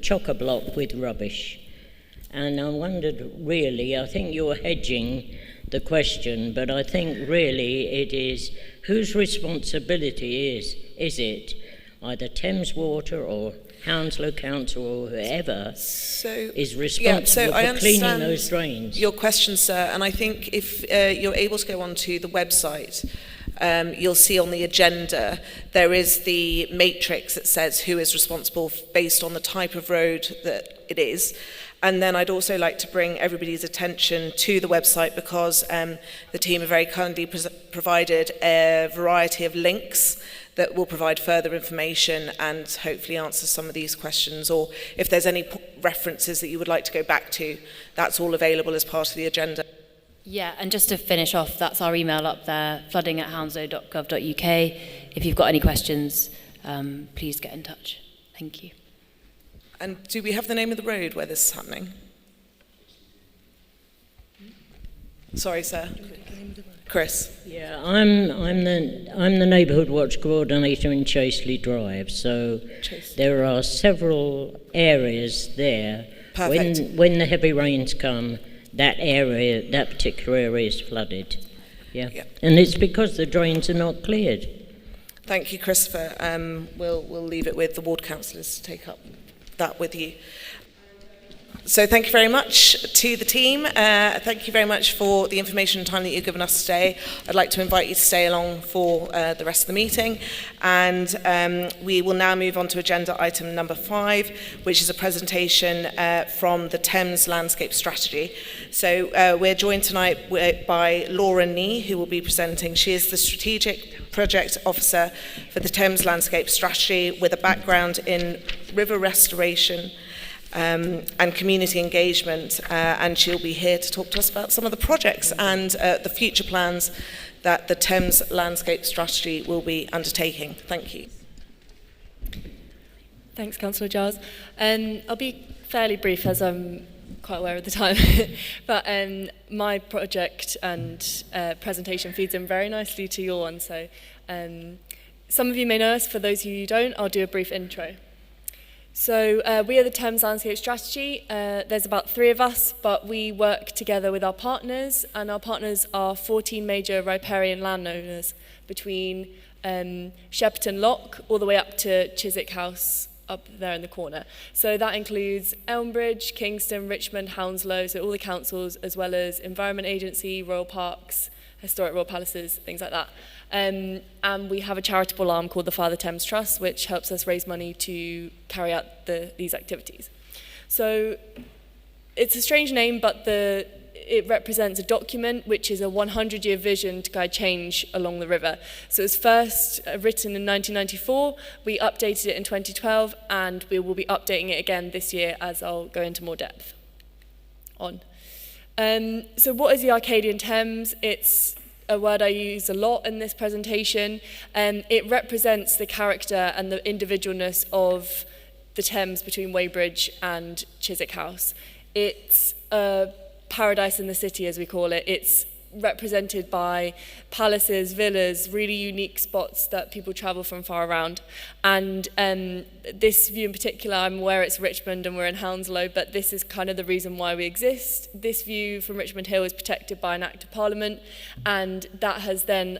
chock-a-block with rubbish. And I wondered, really, I think you're hedging the question, but I think really it is whose responsibility is it, either Thames Water or Hounslow Council or whoever is responsible for cleaning those drains? Your question, sir, and I think if you're able to go onto the website, you'll see on the agenda there is the matrix that says who is responsible based on the type of road that it is. And then I'd also like to bring everybody's attention to the website, because the team have very kindly provided a variety of links that will provide further information and hopefully answer some of these questions, or if there's any references that you would like to go back to, that's all available as part of the agenda. Yeah, and just to finish off, that's our email up there, flooding@hounslow.gov.uk. If you've got any questions, please get in touch. Thank you. And do we have the name of the road where this is happening? Sorry, sir. Chris. Yeah, I'm the Neighbourhood Watch Coordinator in Chasely Drive, so there are several areas there. Perfect. When the heavy rains come, that particular area is flooded. Yeah. And it's because the drains are not cleared. Thank you, Christopher. We'll leave it with the ward councillors to take up that with you. So thank you very much to the team. Thank you very much for the information and time that you've given us today. I'd like to invite you to stay along for the rest of the meeting. And we will now move on to agenda item number 5, which is a presentation from the Thames Landscape Strategy. So we're joined tonight by Laura Nee, who will be presenting. She is the Strategic Project Officer for the Thames Landscape Strategy, with a background in river restoration and community engagement, and she'll be here to talk to us about some of the projects and the future plans that the Thames Landscape Strategy will be undertaking. Thank you. Thanks, Councillor Giles. I'll be fairly brief as I'm quite aware of the time, but my project and presentation feeds in very nicely to your one, so some of you may know us. For those of you who don't, I'll do a brief intro. So we are the Thames Landscape Strategy. There's about 3 of us, but we work together with our partners, and our partners are 14 major riparian landowners between Shepperton Lock all the way up to Chiswick House up there in the corner. So that includes Elmbridge, Kingston, Richmond, Hounslow, so all the councils, as well as Environment Agency, Royal Parks, Historic Royal Palaces, things like that. And we have a charitable arm called the Father Thames Trust, which helps us raise money to carry out these activities. So it's a strange name, but it represents a document which is a 100-year vision to guide change along the river. So it was first written in 1994, we updated it in 2012, and we will be updating it again this year, as I'll go into more depth on. So what is the Arcadian Thames? It's a word I use a lot in this presentation. It represents the character and the individualness of the Thames between Weybridge and Chiswick House. It's a paradise in the city, as we call it. It's represented by palaces, villas, really unique spots that people travel from far around. And this view in particular, I'm aware it's Richmond and we're in Hounslow, but this is kind of the reason why we exist. This view from Richmond Hill is protected by an Act of Parliament, and that has then,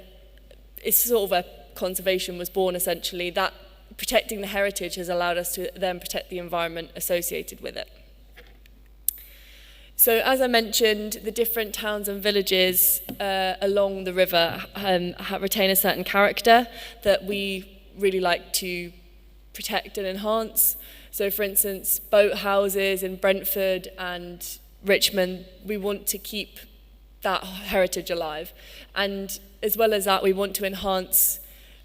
it's sort of a conservation was born essentially. That protecting the heritage has allowed us to then protect the environment associated with it. So as I mentioned, the different towns and villages along the river retain a certain character that we really like to protect and enhance. So for instance, boat houses in Brentford and Richmond, we want to keep that heritage alive. And as well as that, we want to enhance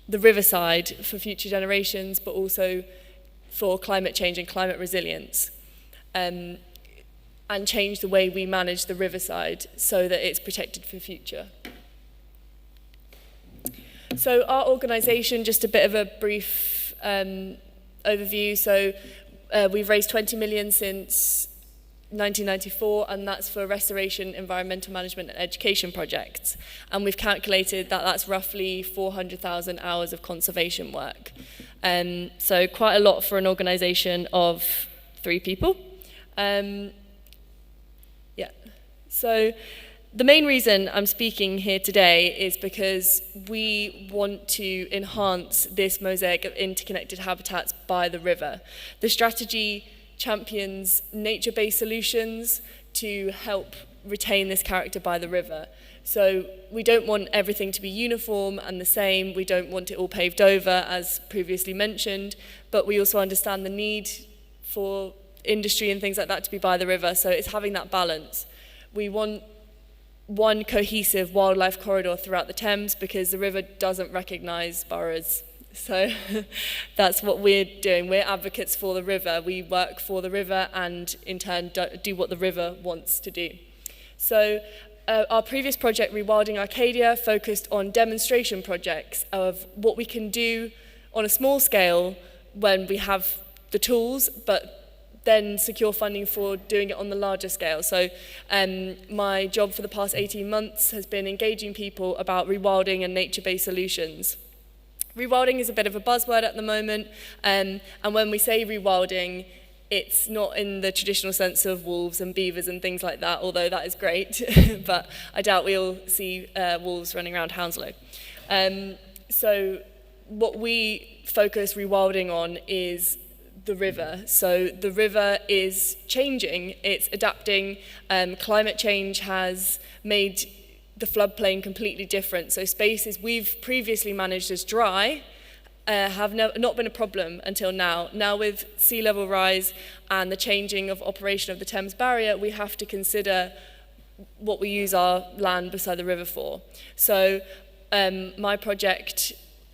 the riverside for future generations, but also for climate change and climate resilience, and change the way we manage the riverside so that it's protected for future. So our organisation, just a bit of a brief overview. So we've raised 20 million since 1994, and that's for restoration, environmental management and education projects. And we've calculated that that's roughly 400,000 hours of conservation work. So quite a lot for an organisation of 3 people. So the main reason I'm speaking here today is because we want to enhance this mosaic of interconnected habitats by the river. The strategy champions nature-based solutions to help retain this character by the river. So we don't want everything to be uniform and the same. We don't want it all paved over, as previously mentioned, but we also understand the need for industry and things like that to be by the river, so it's having that balance. We want one cohesive wildlife corridor throughout the Thames because the river doesn't recognise boroughs. So that's what we're doing. We're advocates for the river. We work for the river and in turn do what the river wants to do. So our previous project, Rewilding Arcadia, focused on demonstration projects of what we can do on a small scale when we have the tools, but then secure funding for doing it on the larger scale. So my job for the past 18 months has been engaging people about rewilding and nature-based solutions. Rewilding is a bit of a buzzword at the moment, and when we say rewilding, it's not in the traditional sense of wolves and beavers and things like that, although that is great, but I doubt we'll see wolves running around Hounslow. So what we focus rewilding on is the river. So the river is changing, it's adapting. Climate change has made the floodplain completely different. So spaces we've previously managed as dry have not been a problem until now. Now with sea level rise and the changing of operation of the Thames barrier, we have to consider what we use our land beside the river for. So my project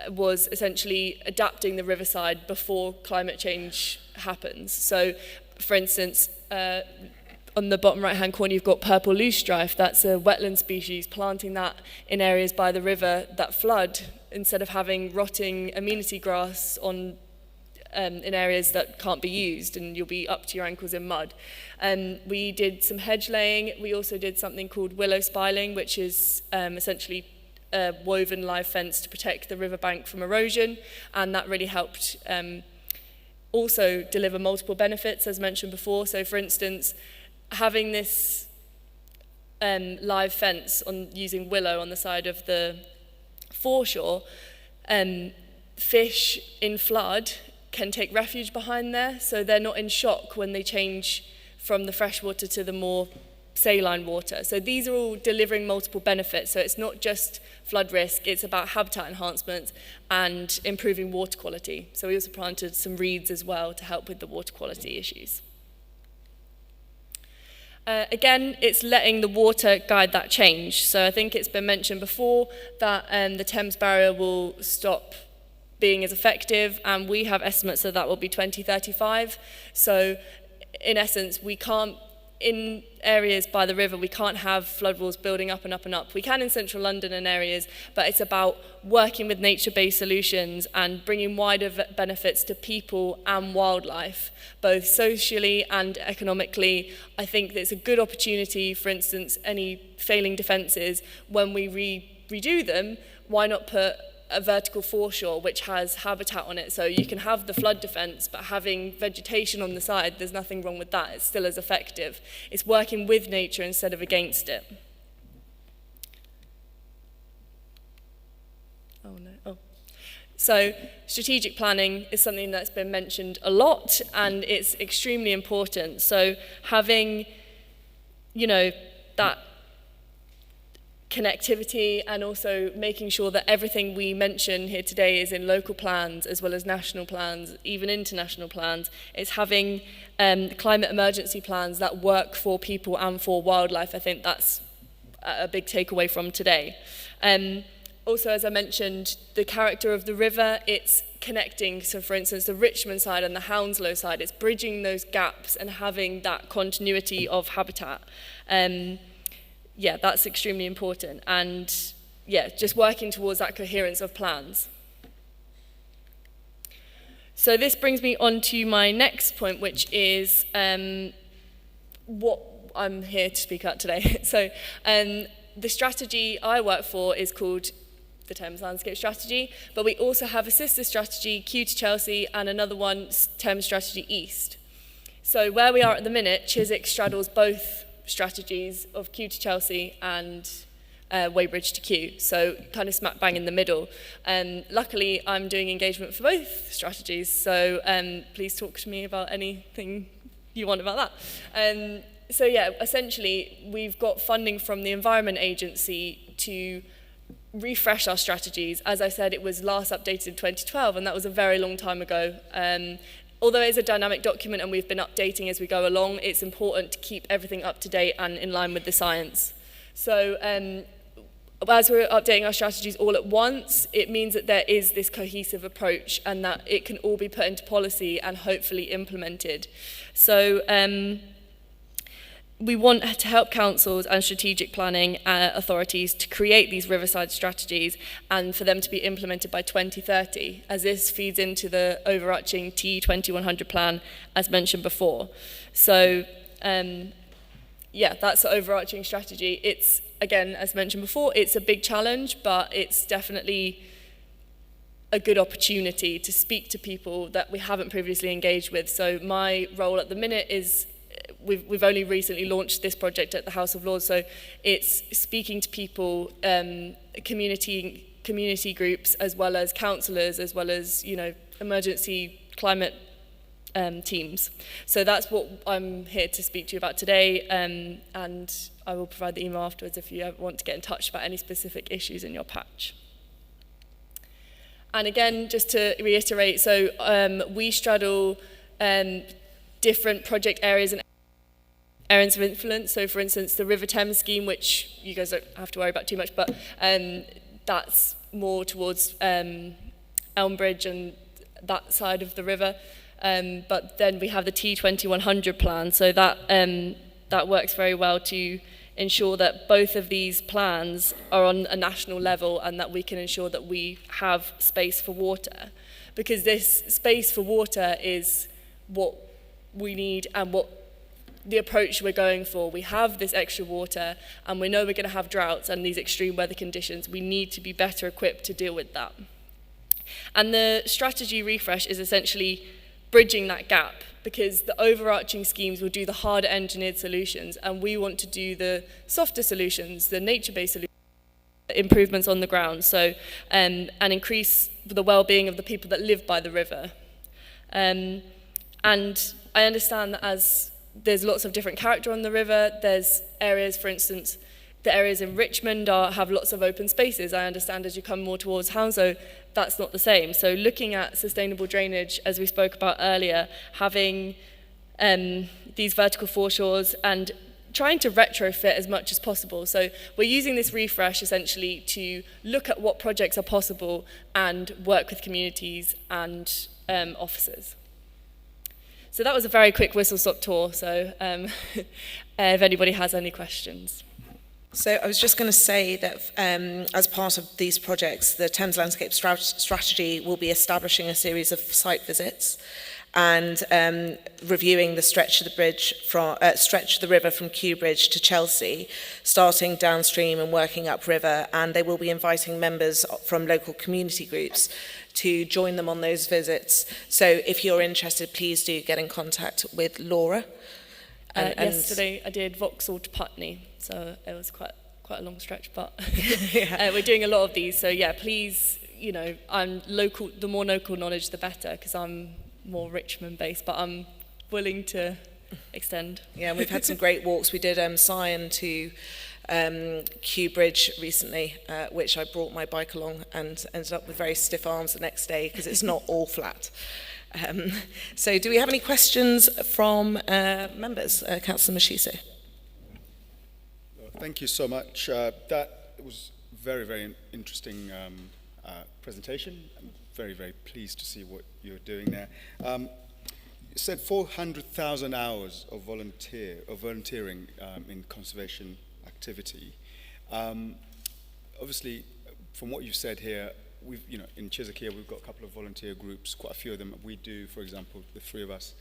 was essentially adapting the riverside before climate change happens. So, for instance, on the bottom right-hand corner, you've got purple loosestrife. That's a wetland species, planting that in areas by the river that flood, instead of having rotting amenity grass on in areas that can't be used, and you'll be up to your ankles in mud. We did some hedge laying. We also did something called willow spiling, which is essentially a woven live fence to protect the riverbank from erosion, and that really helped also deliver multiple benefits, as mentioned before. So, for instance, having this live fence on using willow on the side of the foreshore, fish in flood can take refuge behind there, so they're not in shock when they change from the freshwater to the more saline water. So these are all delivering multiple benefits. So it's not just flood risk, it's about habitat enhancement and improving water quality. So we also planted some reeds as well to help with the water quality issues. Again, it's letting the water guide that change. So I think it's been mentioned before that the Thames barrier will stop being as effective, and we have estimates that will be 2035. So in essence, we can't, in areas by the river, we can't have flood walls building up and up and up. We can in central London and areas, but it's about working with nature-based solutions and bringing wider benefits to people and wildlife, both socially and economically. I think it's a good opportunity, for instance, any failing defences, when we redo them, why not put a vertical foreshore which has habitat on it, so you can have the flood defence but having vegetation on the side. There's nothing wrong with that, it's still as effective. It's working with nature instead of against it. So strategic planning is something that's been mentioned a lot, and it's extremely important. So having, that connectivity, and also making sure that everything we mention here today is in local plans as well as national plans, even international plans. It's having climate emergency plans that work for people and for wildlife. I think that's a big takeaway from today. Also, as I mentioned, the character of the river, it's connecting, so for instance, the Richmond side and the Hounslow side, it's bridging those gaps and having that continuity of habitat. Yeah, that's extremely important. And yeah, just working towards that coherence of plans. So this brings me on to my next point, which is what I'm here to speak about today. So the strategy I work for is called the Thames Landscape Strategy, but we also have a sister strategy, Kew to Chelsea, and another one, Thames Strategy East. So where we are at the minute, Chiswick straddles both strategies of Kew to Chelsea and Weybridge to Kew, so kind of smack bang in the middle. Luckily, I'm doing engagement for both strategies, so please talk to me about anything you want about that. So yeah, essentially, we've got funding from the Environment Agency to refresh our strategies. As I said, it was last updated in 2012, and that was a very long time ago. Although it is a dynamic document and we've been updating as we go along, it's important to keep everything up to date and in line with the science. So as we're updating our strategies all at once, it means that there is this cohesive approach and that it can all be put into policy and hopefully implemented. So we want to help councils and strategic planning authorities to create these riverside strategies and for them to be implemented by 2030, as this feeds into the overarching T2100 plan, as mentioned before. So, yeah, that's the overarching strategy. It's, again, as mentioned before, it's a big challenge, but it's definitely a good opportunity to speak to people that we haven't previously engaged with. So my role at the minute is we've only recently launched this project at the House of Lords, so it's speaking to people, community groups, as well as councillors, as well as, you know, emergency climate teams. So that's what I'm here to speak to you about today, and I will provide the email afterwards if you want to get in touch about any specific issues in your patch. And again, just to reiterate, so we straddle different project areas and areas of influence. So for instance, the River Thames scheme, which you guys don't have to worry about too much, but that's more towards Elmbridge and that side of the river. But then we have the T2100 plan, so that works very well to ensure that both of these plans are on a national level and that we can ensure that we have space for water. Because this space for water is what we need and what the approach we're going for. We have this extra water and we know we're going to have droughts and these extreme weather conditions. We need to be better equipped to deal with that. And the strategy refresh is essentially bridging that gap, because the overarching schemes will do the harder engineered solutions and we want to do the softer solutions, the nature-based solutions, improvements on the ground, so and increase the well-being of the people that live by the river. And I understand that as there's lots of different character on the river, there's areas, for instance, the areas in Richmond have lots of open spaces. I understand as you come more towards Hounslow, that's not the same. So looking at sustainable drainage, as we spoke about earlier, having these vertical foreshores and trying to retrofit as much as possible. So we're using this refresh essentially to look at what projects are possible and work with communities and officers. So that was a very quick whistle-stop tour, so if anybody has any questions. So I was just going to say that as part of these projects, the Thames Landscape Strategy will be establishing a series of site visits and reviewing the stretch of the river from Kew Bridge to Chelsea, starting downstream and working upriver, and they will be inviting members from local community groups to join them on those visits. So if you're interested, please do get in contact with Laura. Yesterday I did Vauxhall to Putney, so it was quite a long stretch, but we're doing a lot of these. So yeah, please, you know, I'm local. The more local knowledge, the better, because I'm more Richmond based, but I'm willing to extend. Yeah, we've had some great walks. We did Sion to Kew Bridge recently, which I brought my bike along and ended up with very stiff arms the next day because it's not all flat. So do we have any questions from members? Councillor Mashiso. Thank you so much. That was very, very interesting presentation. I'm very, very pleased to see what you're doing there. You said 400,000 hours of volunteering in conservation activity. Obviously, from what you've said here, in Chiswick here, we've got a couple of volunteer groups, quite a few of them. We do, for example, the three of us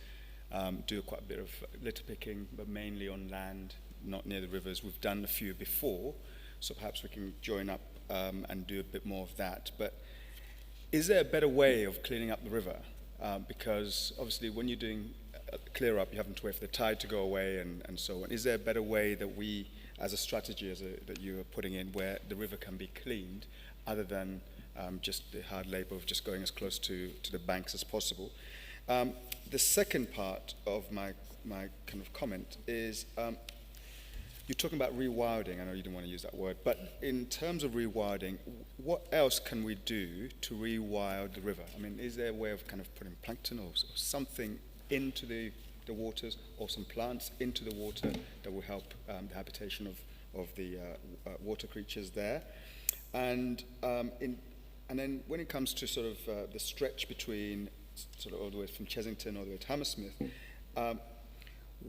do quite a bit of litter picking, but mainly on land, not near the rivers. We've done a few before, so perhaps we can join up and do a bit more of that. But is there a better way of cleaning up the river? Because obviously when you're doing clear up, you have to wait for the tide to go away and so on. Is there a better way that we, as a strategy that you are putting in, where the river can be cleaned, other than just the hard labor of just going as close to the banks as possible? The second part of my kind of comment is, you're talking about rewilding. I know you didn't want to use that word, but in terms of rewilding, what else can we do to rewild the river? I mean, is there a way of kind of putting plankton or something into the waters, or some plants into the water that will help the habitation of the water creatures there? And then when it comes to sort of the stretch between sort of all the way from Chesington all the way to Hammersmith,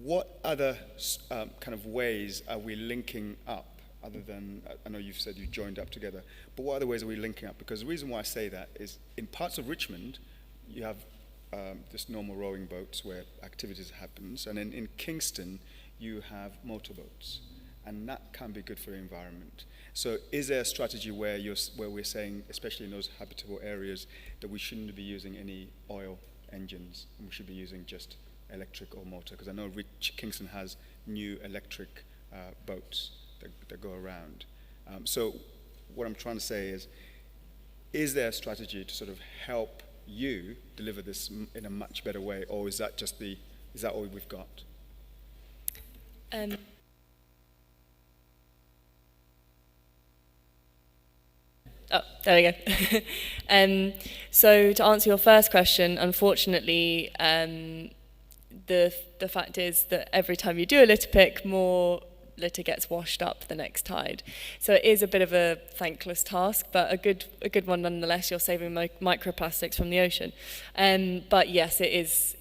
what other kind of ways are we linking up, other than, I know you've said you joined up together, but what other ways are we linking up? Because the reason why I say that is, in parts of Richmond, you have just normal rowing boats where activities happens, and then in Kingston, you have motorboats, and that can be good for the environment. So is there a strategy where we're saying, especially in those habitable areas, that we shouldn't be using any oil engines, and we should be using just electric or motor? Because I know Kingston has new electric boats that go around. So what I'm trying to say is there a strategy to sort of help you deliver this in a much better way, or is that all we've got? Oh, there we go. So to answer your first question, unfortunately, the fact is that every time you do a litter pick, more litter gets washed up the next tide. So it is a bit of a thankless task, but a good one nonetheless. You're saving microplastics from the ocean. But yes, it is.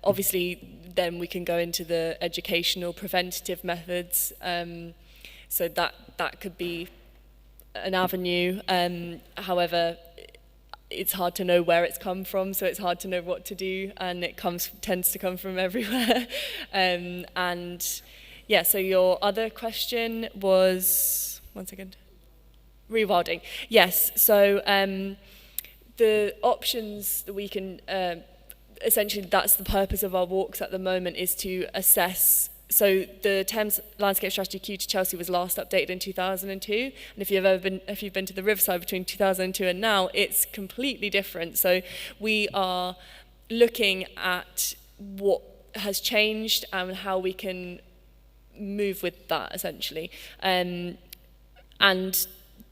Obviously, then we can go into the educational preventative methods. So that could be an avenue. However, it's hard to know where it's come from, so it's hard to know what to do, and it tends to come from everywhere. And yeah, so your other question was, one second, rewilding. Yes, so the options that we can, essentially that's the purpose of our walks at the moment, is to assess. So the Thames Landscape Strategy Queue to Chelsea was last updated in 2002, and if you've been to the Riverside between 2002 and now, it's completely different. So we are looking at what has changed and how we can move with that, essentially. And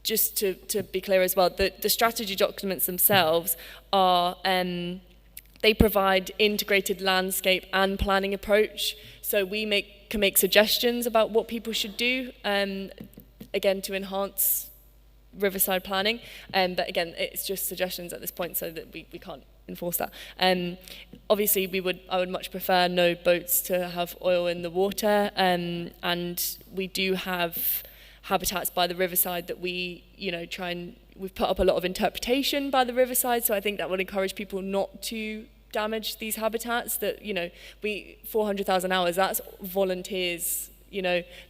just to be clear as well, the strategy documents themselves are they provide integrated landscape and planning approach. So we can make suggestions about what people should do, again, to enhance riverside planning. But again, it's just suggestions at this point, so that we can't enforce that. Obviously, I would much prefer no boats to have oil in the water, and we do have habitats by the riverside that we we've put up a lot of interpretation by the riverside, so I think that would encourage people not to damage these habitats. That 400,000 hours, that's volunteers,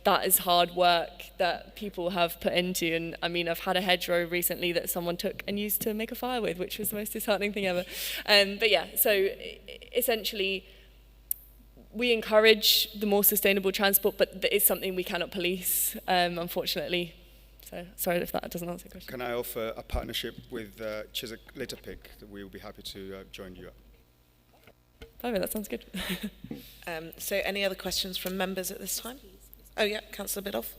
that is hard work that people have put into. And I mean, I've had a hedgerow recently that someone took and used to make a fire with, which was the most disheartening thing ever. But yeah, so essentially we encourage the more sustainable transport, but it's something we cannot police, unfortunately. So sorry if that doesn't answer the question. Can I offer a partnership with Chiswick Litter Pick, that we will be happy to join you up? Perfect, that sounds good. So any other questions from members at this time? Oh yeah, Councillor Biddulph.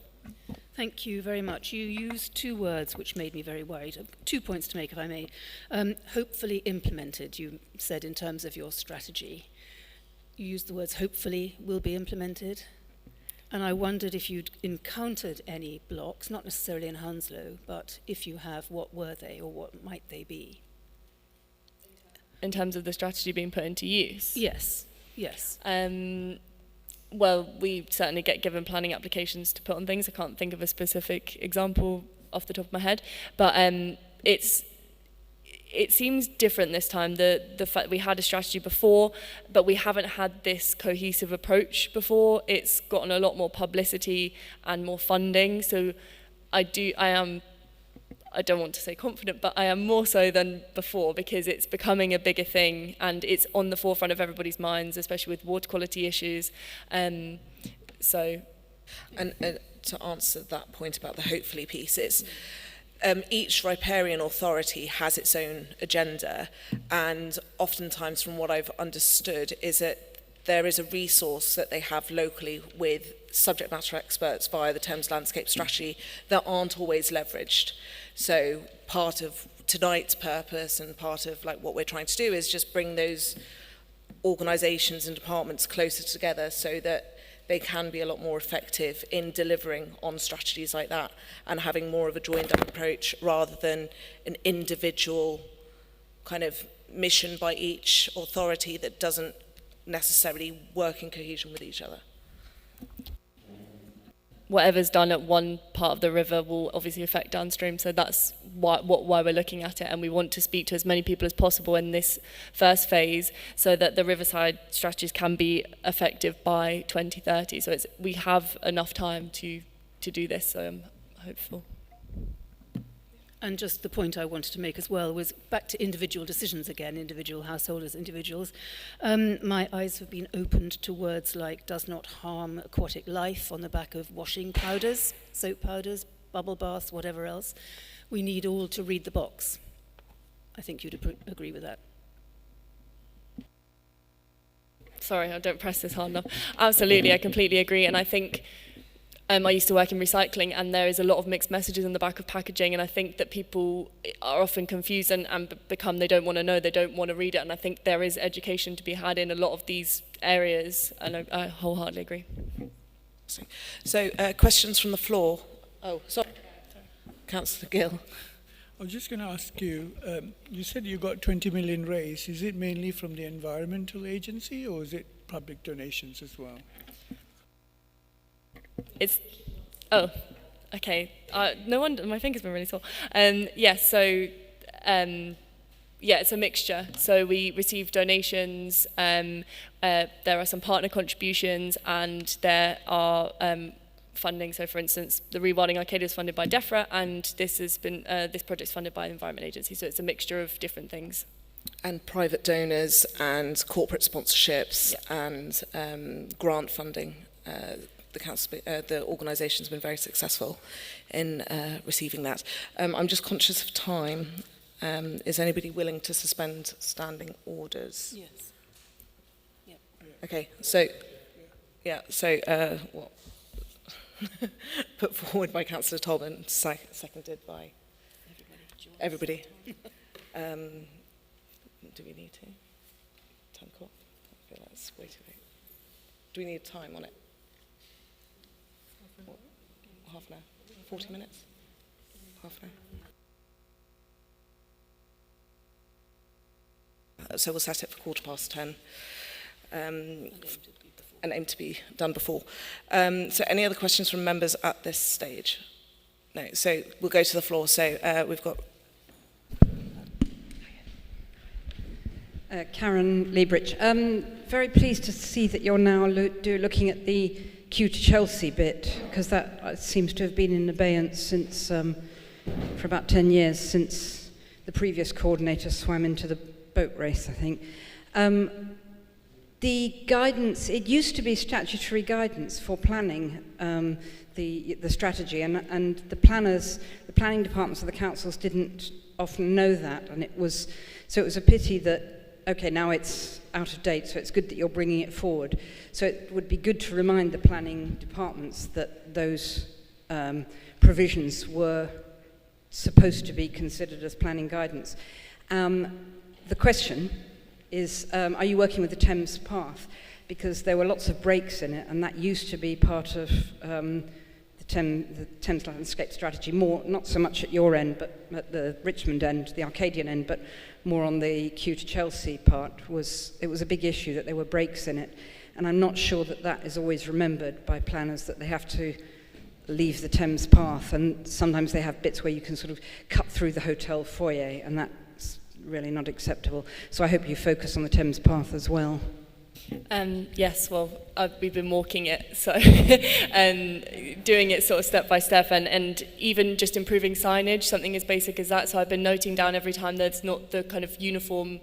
Thank you very much. You used two words which made me very worried. 2 points to make, if I may. Hopefully implemented, you said, in terms of your strategy. You used the words hopefully will be implemented. And I wondered if you'd encountered any blocks, not necessarily in Hounslow, but if you have, what were they or what might they be? In terms of the strategy being put into use? Yes, yes. Well, we certainly get given planning applications to put on things. I can't think of a specific example off the top of my head, but it seems different this time. The fact we had a strategy before, but we haven't had this cohesive approach before. It's gotten a lot more publicity and more funding. So I don't want to say confident, but I am more so than before, because it's becoming a bigger thing and it's on the forefront of everybody's minds, especially with water quality issues. And to answer that point about the hopefully piece, it's each riparian authority has its own agenda, and oftentimes from what I've understood is that there is a resource that they have locally with subject matter experts via the Thames Landscape Strategy that aren't always leveraged. So part of tonight's purpose and part of like what we're trying to do is just bring those organisations and departments closer together so that they can be a lot more effective in delivering on strategies like that and having more of a joined up approach rather than an individual kind of mission by each authority that doesn't necessarily work in cohesion with each other. Whatever's done at one part of the river will obviously affect downstream, so that's why we're looking at it, and we want to speak to as many people as possible in this first phase so that the riverside strategies can be effective by 2030. So we have enough time to do this, so I'm hopeful. And just the point I wanted to make as well was back to individual decisions again, individual householders, individuals. My eyes have been opened to words like does not harm aquatic life on the back of washing powders, soap powders, bubble baths, whatever else. We need all to read the box. I think you'd agree with that. Sorry, I don't press this hard enough. Absolutely, I completely agree, and I think I used to work in recycling, and there is a lot of mixed messages in the back of packaging, and I think that people are often confused and become, they don't want to know, they don't want to read it, and I think there is education to be had in a lot of these areas, and I wholeheartedly agree. So, questions from the floor? Oh, sorry. Councillor Gill. I was just going to ask you, you said you got 20 million raised. Is it mainly from the environmental agency, or is it public donations as well? Okay. No wonder my finger's been really sore. Yes, so it's a mixture. So we receive donations. There are some partner contributions, and there are funding. So, for instance, the rewilding Arcadia is funded by DEFRA, and this project's funded by the Environment Agency. So it's a mixture of different things. And private donors and corporate sponsorships and grant funding. The organisation's been very successful in receiving that. I'm just conscious of time. Is anybody willing to suspend standing orders? Yes. Yep. Okay, so what? Put forward by Councillor Tolman, seconded by everybody. Do we need to? 10 o'clock? I feel that's way too late. Do we need time on it? What? Half an hour? 40 minutes? Half an hour? So we'll set it for 10:15. And aim to be done before. So any other questions from members at this stage? No, so we'll go to the floor. So we've got... Karen Liebrich. Very pleased to see that you're now looking at the Kew to Chelsea bit, because that seems to have been in abeyance since, for about 10 years, since the previous coordinator swam into the boat race, I think. The guidance, it used to be statutory guidance for planning the strategy, and the planning departments of the councils didn't often know that, and it was a pity that, okay, now it's out of date, so it's good that you're bringing it forward. So it would be good to remind the planning departments that those provisions were supposed to be considered as planning guidance. The question is, are you working with the Thames Path? because there were lots of breaks in it, and that used to be part of the Thames Landscape Strategy, more, not so much at your end, but at the Richmond end, the Arcadian end, but more on the Kew to Chelsea part. It was a big issue that there were breaks in it, and I'm not sure that that is always remembered by planners, that they have to leave the Thames path, and sometimes they have bits where you can sort of cut through the hotel foyer, and that's really not acceptable. So I hope you focus on the Thames path as well. Yes, well, we've been walking it, so and doing it sort of step by step, and even just improving signage, something as basic as that. So I've been noting down every time there's not the kind of uniform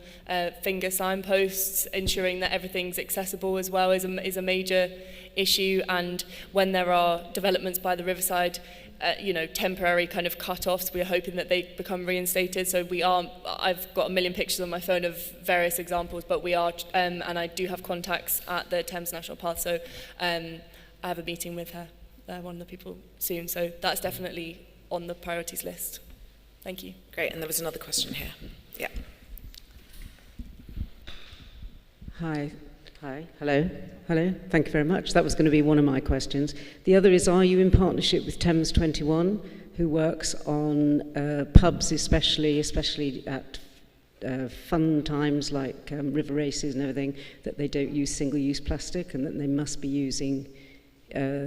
finger signposts, ensuring that everything's accessible as well is a major issue. And when there are developments by the riverside, temporary kind of cut-offs, we're hoping that they become reinstated. So I've got a million pictures on my phone of various examples, but we are, and I do have contacts at the Thames National Path, so I have a meeting with her, one of the people, soon. So that's definitely on the priorities list. Thank you. Great, and there was another question here. Yeah. Hi. Hello. Thank you very much. That was going to be one of my questions. The other is, are you in partnership with Thames 21, who works on pubs, especially at fun times like river races and everything, that they don't use single-use plastic and that they must be using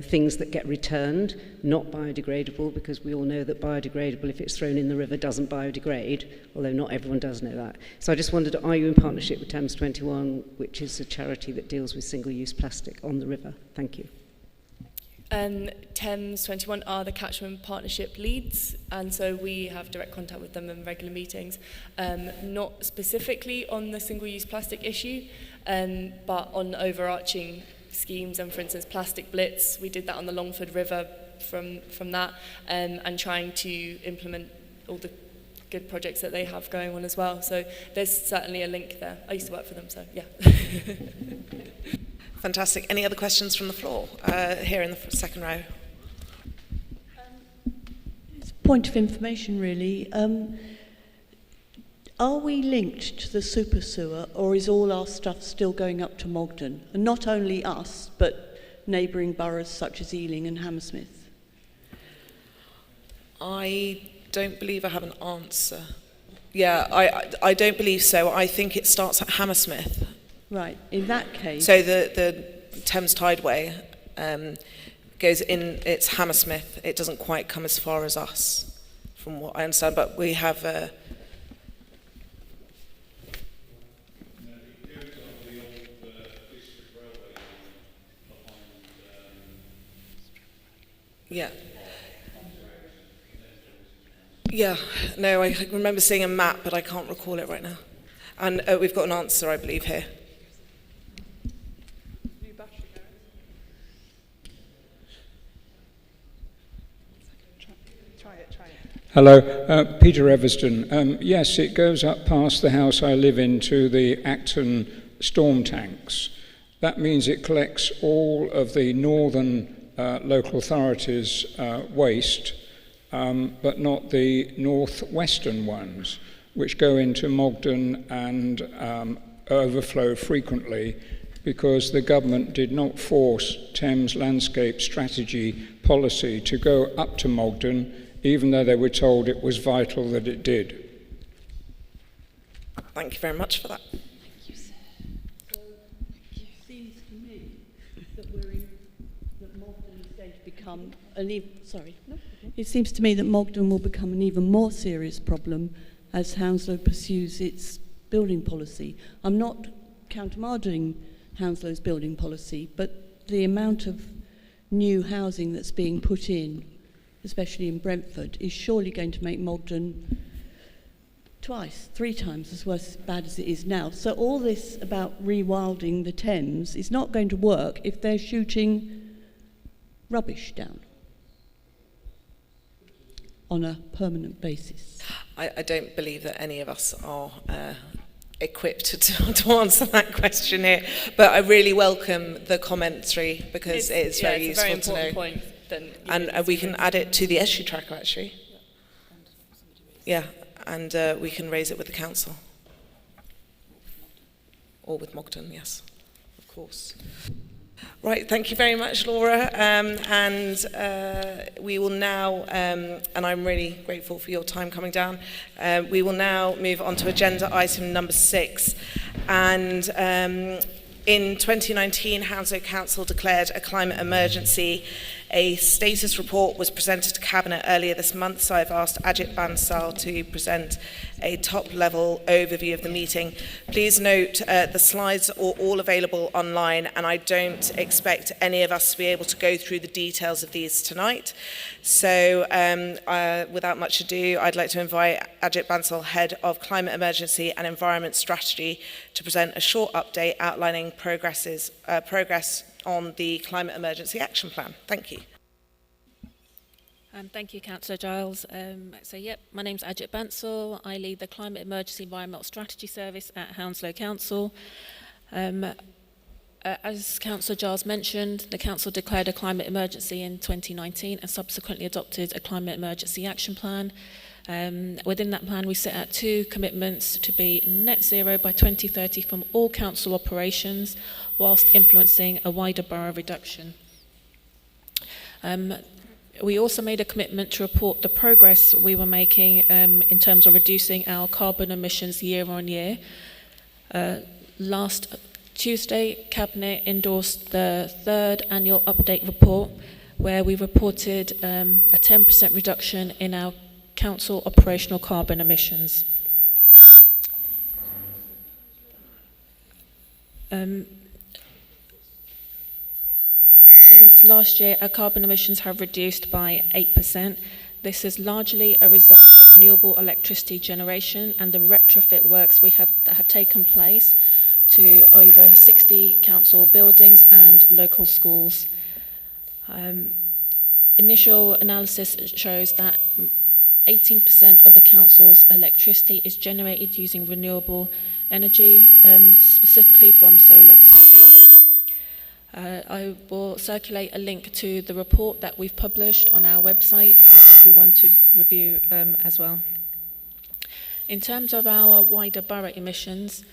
things that get returned, not biodegradable, because we all know that biodegradable, if it's thrown in the river, doesn't biodegrade, although not everyone does know that. So I just wondered, are you in partnership with Thames 21, which is a charity that deals with single-use plastic on the river? Thank you. Thames 21 are the catchment partnership leads, and so we have direct contact with them in regular meetings, not specifically on the single-use plastic issue, but on overarching schemes. And for instance, Plastic Blitz, we did that on the Longford River from that, and trying to implement all the good projects that they have going on as well. So there's certainly a link there. I used to work for them, so yeah. Fantastic. Any other questions from the floor? Here in the second row. It's a point of information, really. Are we linked to the super sewer, or is all our stuff still going up to Mogden? And not only us, but neighbouring boroughs such as Ealing and Hammersmith? I don't believe I have an answer. Yeah, I don't believe so. I think it starts at Hammersmith. Right, in that case... So the Thames Tideway goes in, it's Hammersmith. It doesn't quite come as far as us, from what I understand, but we have... Yeah, no, I remember seeing a map, but I can't recall it right now. And we've got an answer, I believe, here. Hello, Peter Everston. Yes, it goes up past the house I live in to the Acton storm tanks. That means it collects all of the northern local authorities' waste, but not the northwestern ones, which go into Mogden and overflow frequently because the government did not force Thames Landscape Strategy policy to go up to Mogden, even though they were told it was vital that it did. Thank you very much for that. It seems to me that Mogden will become an even more serious problem as Hounslow pursues its building policy. I'm not countermanding Hounslow's building policy, but the amount of new housing that's being put in, especially in Brentford, is surely going to make Mogden twice, 3 times as bad as it is now. So all this about rewilding the Thames is not going to work if they're shooting rubbish down on a permanent basis. I don't believe that any of us are equipped to answer that question here, but I really welcome the commentary because it's very useful it's a very to important know. Point And we can add it to the issue tracker, actually. Yeah, and we can raise it with the council. Or with Mogden, yes, of course. course. Right, thank you very much, Laura. We will now, and I'm really grateful for your time coming down, we will now move on to agenda item number 6. And in 2019, Hounslow Council declared a climate emergency. A status report was presented to Cabinet earlier this month, so I've asked Ajit Bansal to present a top-level overview of the meeting. Please note the slides are all available online, and I don't expect any of us to be able to go through the details of these tonight. So without much ado, I'd like to invite Ajit Bansal, Head of Climate Emergency and Environment Strategy, to present a short update outlining progress on the Climate Emergency Action Plan. Thank you. Thank you, Councillor Giles. My name's Ajit Bansal. I lead the Climate Emergency Environmental Strategy Service at Hounslow Council. As Councillor Giles mentioned, the Council declared a climate emergency in 2019 and subsequently adopted a Climate Emergency Action Plan. Within that plan, we set out 2 commitments to be net zero by 2030 from all council operations, whilst influencing a wider borough reduction. We also made a commitment to report the progress we were making in terms of reducing our carbon emissions year on year. Last Tuesday, Cabinet endorsed the 3rd annual update report, where we reported a 10% reduction in our council operational carbon emissions. Since last year, our carbon emissions have reduced by 8%. This is largely a result of renewable electricity generation and the retrofit works that have taken place to over 60 council buildings and local schools. Initial analysis shows that 18% of the council's electricity is generated using renewable energy, specifically from solar PV. I will circulate a link to the report that we've published on our website for everyone to review as well. In terms of our wider borough emissions,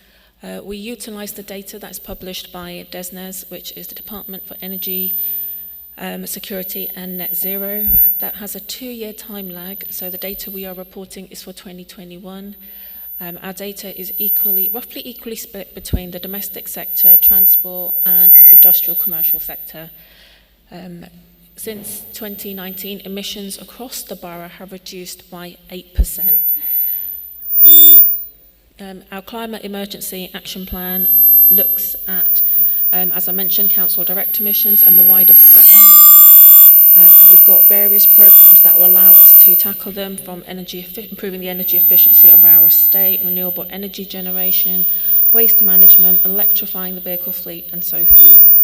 we utilise the data that's published by DESNZ, which is the Department for Energy, Security and Net Zero. That has a 2-year time lag, so the data we are reporting is for 2021. Our data is roughly equally split between the domestic sector, transport, and the industrial commercial sector. Since 2019, emissions across the borough have reduced by 8%. Our Climate Emergency Action Plan looks at, as I mentioned, council direct emissions and the wider borough. And we've got various programs that will allow us to tackle them, from improving the energy efficiency of our estate, renewable energy generation, waste management, electrifying the vehicle fleet, and so forth.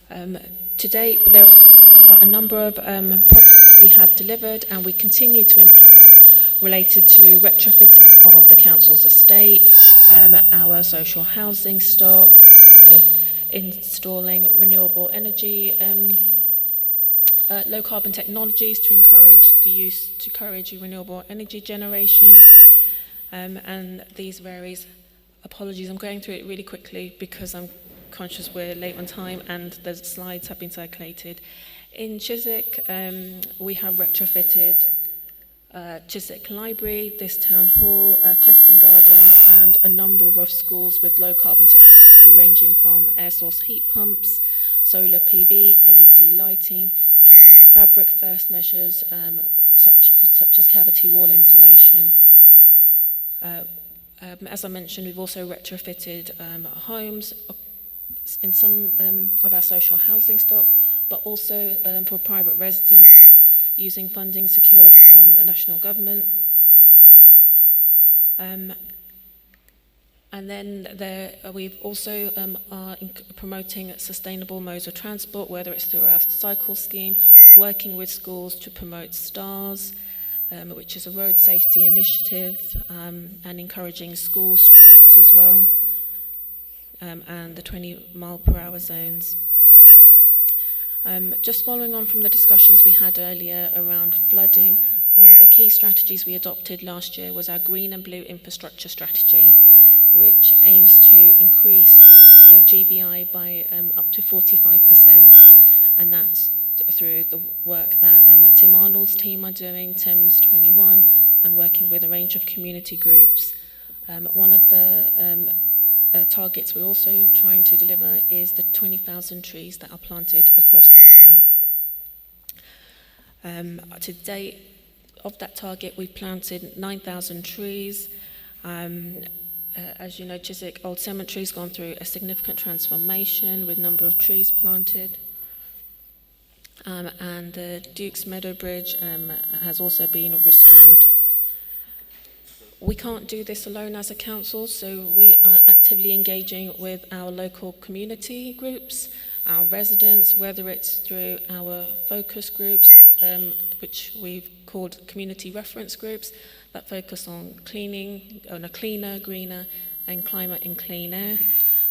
To date, there are a number of projects we have delivered and we continue to implement related to retrofitting of the council's estate, our social housing stock, installing renewable energy, low carbon technologies to encourage renewable energy generation, and these varies. Apologies, I'm going through it really quickly because I'm conscious we're late on time and the slides have been circulated. In Chiswick, we have retrofitted Chiswick Library, this town hall, Clifton Gardens, and a number of schools with low carbon technology ranging from air source heat pumps, solar PV, LED lighting, carrying out fabric first measures such as cavity wall insulation. As I mentioned, we've also retrofitted homes in some of our social housing stock, but also for private residents, using funding secured from the national government. And then we've also are promoting sustainable modes of transport, whether it's through our cycle scheme, working with schools to promote STARS, which is a road safety initiative, and encouraging school streets as well, and the 20-mile-per-hour zones. Just following on from the discussions we had earlier around flooding, one of the key strategies we adopted last year was our green and blue infrastructure strategy, which aims to increase GBI by up to 45%, and that's through the work that Tim Arnold's team are doing, Thames 21, and working with a range of community groups. One of the targets we're also trying to deliver is the 20,000 trees that are planted across the borough. To date, of that target, we've planted 9,000 trees. As you know, Chiswick Old Cemetery's gone through a significant transformation with number of trees planted. And the Duke's Meadow Bridge has also been restored. We can't do this alone as a council, so we are actively engaging with our local community groups, our residents, whether it's through our focus groups, which we've called community reference groups, that focus on cleaning, on a cleaner, greener, and climate and clean air.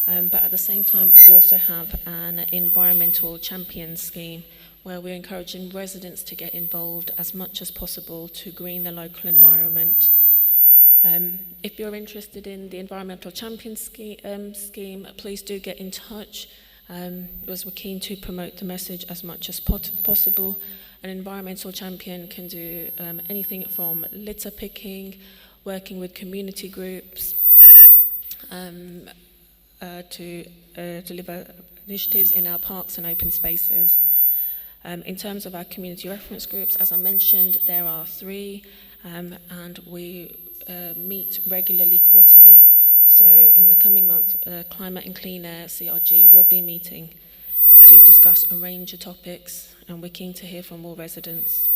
But at the same time, we also have an environmental champion scheme where we're encouraging residents to get involved as much as possible to green the local environment. If you're interested in the environmental champion scheme, please do get in touch, because we're keen to promote the message as much as possible. An environmental champion can do anything from litter picking, working with community groups, to deliver initiatives in our parks and open spaces. In terms of our community reference groups, as I mentioned, there are 3, and we meet regularly quarterly. So in the coming month, Climate and Clean Air, CRG, will be meeting to discuss a range of topics, and we're keen to hear from all residents.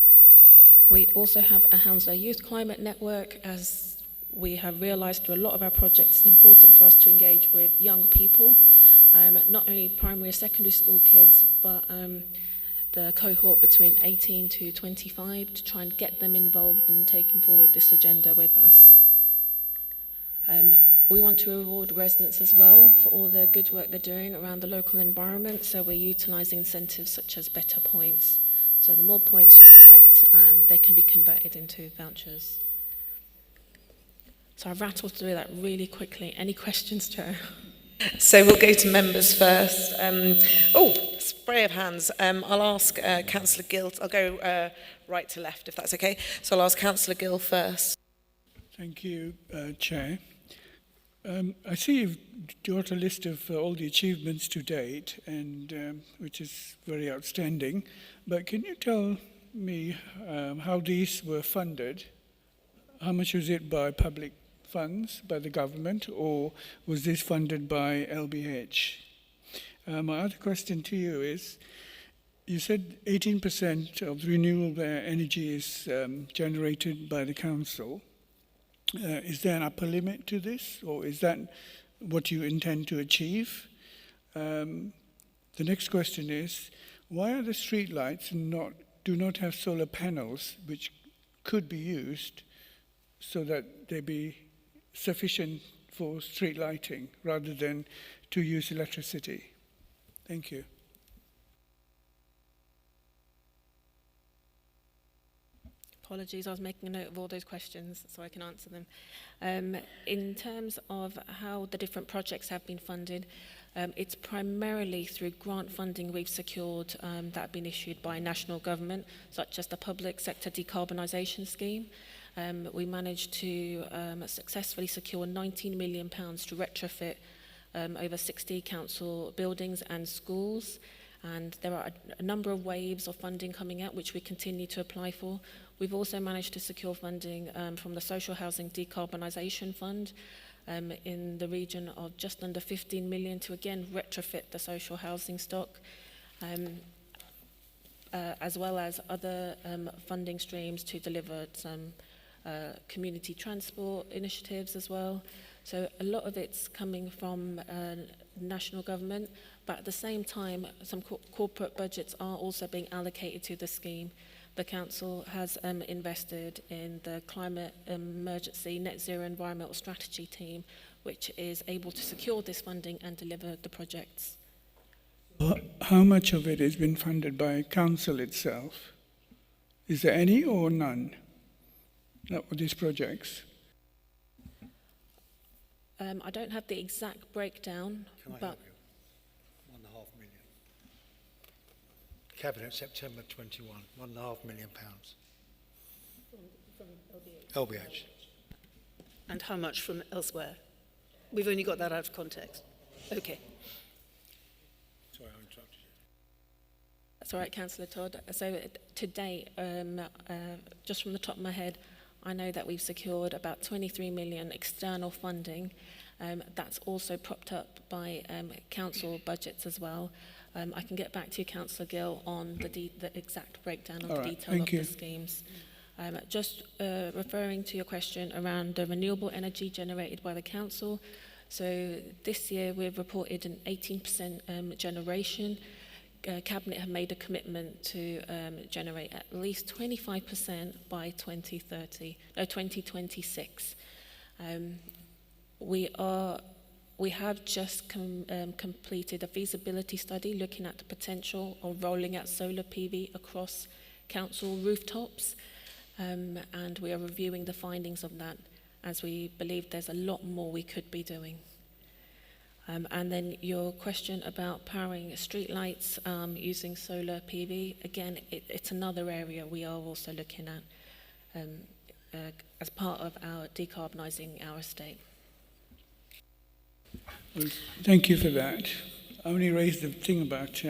We also have a Hounslow Youth Climate Network. As we have realised through a lot of our projects, it's important for us to engage with young people, not only primary or secondary school kids, but the cohort between 18 to 25, to try and get them involved in taking forward this agenda with us. We want to reward residents as well for all the good work they're doing around the local environment, so we're utilising incentives such as better points. So the more points you collect, they can be converted into vouchers. So I've rattled through that really quickly. Any questions, Joe? So we'll go to members first. Spray of hands. I'll ask Councillor Gill. I'll go right to left, if that's okay. So I'll ask Councillor Gill first. Thank you, Chair. I see you've got a list of all the achievements to date, and which is very outstanding. But can you tell me how these were funded? How much was it by public funds, by the government, or was this funded by LBH? My other question to you is, you said 18% of renewable energy is generated by the council. Is there an upper limit to this, or is that what you intend to achieve? The next question is, why are the street lights do not have solar panels which could be used so that they be sufficient for street lighting rather than to use electricity? Thank you. Apologies, I was making a note of all those questions so I can answer them. In terms of how the different projects have been funded, it's primarily through grant funding we've secured that have been issued by national government, such as the Public Sector Decarbonisation Scheme. We managed to successfully secure £19 million to retrofit over 60 council buildings and schools. And there are a number of waves of funding coming out, which we continue to apply for. We've also managed to secure funding from the Social Housing Decarbonisation Fund in the region of just under 15 million to again retrofit the social housing stock, as well as other funding streams to deliver some community transport initiatives as well. So a lot of it's coming from national government, but at the same time, some corporate budgets are also being allocated to the scheme. The council has invested in the Climate Emergency Net Zero Environmental Strategy team, which is able to secure this funding and deliver the projects. How much of it has been funded by council itself? Is there any or none of these projects? I don't have the exact breakdown, Can I but help you? 1.5 million. Cabinet September 21, £1.5 million. From LBH. And how much from elsewhere? We've only got that out of context. Okay. Sorry, I interrupted you. that's all right, Councillor Todd. So to date, just from the top of my head, I know that we've secured about 23 million external funding. That's also propped up by council budgets as well. I can get back to you, Councillor Gill, on the exact breakdown of the detail of the schemes. Just referring to your question around the renewable energy generated by the council. So this year we've reported an 18% generation. Cabinet have made a commitment to generate at least 25% by 2026. We have just completed a feasibility study looking at the potential of rolling out solar PV across council rooftops, and we are reviewing the findings of that, as we believe there's a lot more we could be doing. And then your question about powering streetlights using solar PV, again, it's another area we are also looking at as part of our decarbonising our estate. Well, thank you for that. I only raised the thing about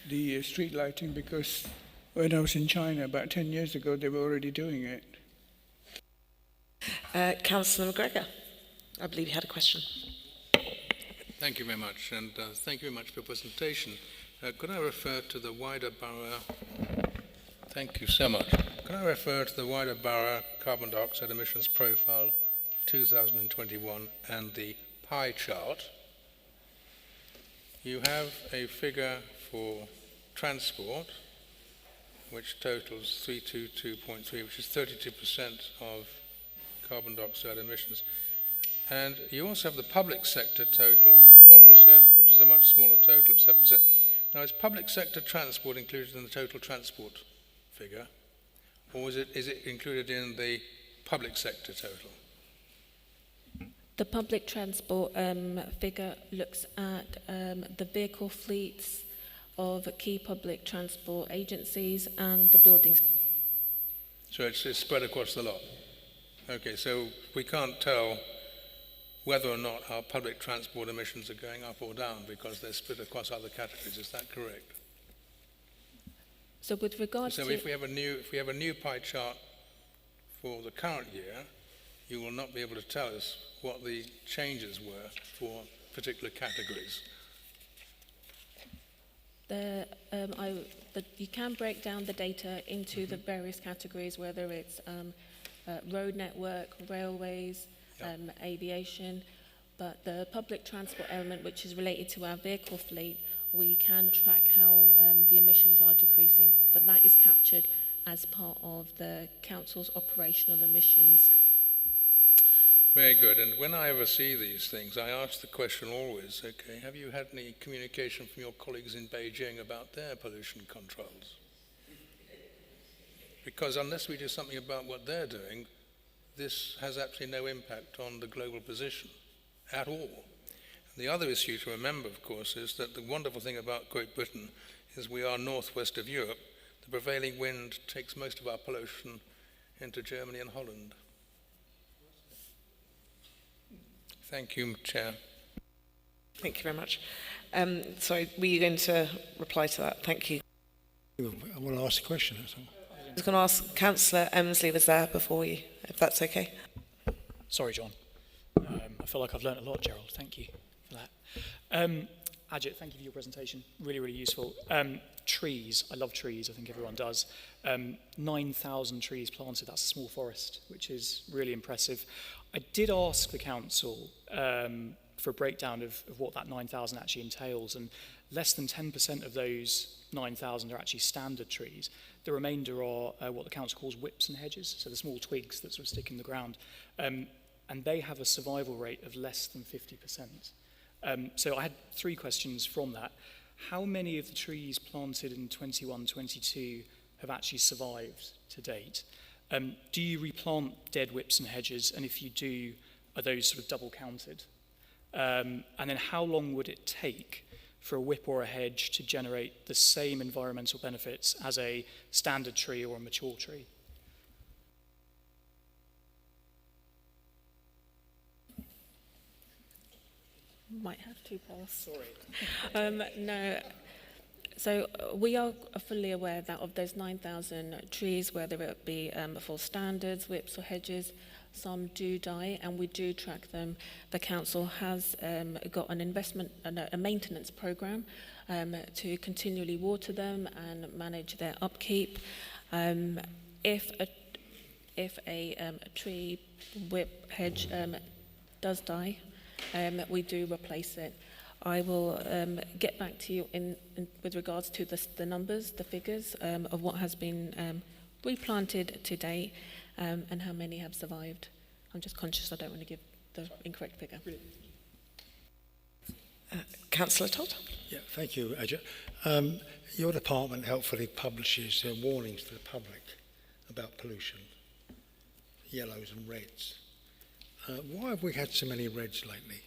the street lighting because when I was in China about 10 years ago, they were already doing it. Councillor McGregor, I believe you had a question. Thank you very much, and thank you very much for your presentation. Could I refer to the wider borough? Thank you so much. Could I refer to the wider borough carbon dioxide emissions profile 2021 and the pie chart? You have a figure for transport, which totals 322.3, which is 32% of carbon dioxide emissions. And you also have the public sector total opposite, which is a much smaller total of 7%. Now, is public sector transport included in the total transport figure, or is it included in the public sector total? The public transport figure looks at the vehicle fleets of key public transport agencies and the buildings. So it's spread across the lot. Okay, so we can't tell whether or not our public transport emissions are going up or down because they're split across other categories. Is that correct? So with regards to... So if we have a new pie chart for the current year, you will not be able to tell us what the changes were for particular categories. You can break down the data into the various categories, whether it's road network, railways, aviation, but the public transport element, which is related to our vehicle fleet, we can track how the emissions are decreasing, but that is captured as part of the council's operational emissions. Very good. And when I ever see these things, I ask the question always, okay, have you had any communication from your colleagues in Beijing about their pollution controls? Because unless we do something about what they're doing, this has absolutely no impact on the global position at all. And the other issue to remember, of course, is that the wonderful thing about Great Britain is we are northwest of Europe. The prevailing wind takes most of our pollution into Germany and Holland. Thank you, Chair. Thank you very much. Sorry, were you going to reply to that? Thank you. I want to ask a question, that's all. I was going to ask, Councillor Emsley was there before you, if that's okay. Sorry, John. I feel like I've learnt a lot, Gerald. Thank you for that. Ajit, thank you for your presentation. Really, really useful. Trees. I love trees. I think everyone does. 9,000 trees planted. That's a small forest, which is really impressive. I did ask the council for a breakdown of what that 9,000 actually entails, and less than 10% of those 9,000 are actually standard trees. The remainder are what the council calls whips and hedges, so the small twigs that sort of stick in the ground. And they have a survival rate of less than 50%. So I had 3 questions from that. How many of the trees planted in 21-22 have actually survived to date? Do you replant dead whips and hedges? And if you do, are those sort of double counted? And then how long would it take for a whip or a hedge to generate the same environmental benefits as a standard tree or a mature tree? Might have to pass. Sorry. No. So we are fully aware that of those 9,000 trees, whether it be for standards, whips or hedges, some do die, and we do track them. The council has got an investment, a maintenance program to continually water them and manage their upkeep. If a tree, whip, hedge does die, we do replace it. I will get back to you with regards to the numbers, the figures of what has been replanted to date and how many have survived. I'm just conscious I don't want to give the incorrect figure. Councillor Todd? Yeah, thank you, Ajit. Your department helpfully publishes warnings to the public about pollution, yellows and reds. Why have we had so many reds lately?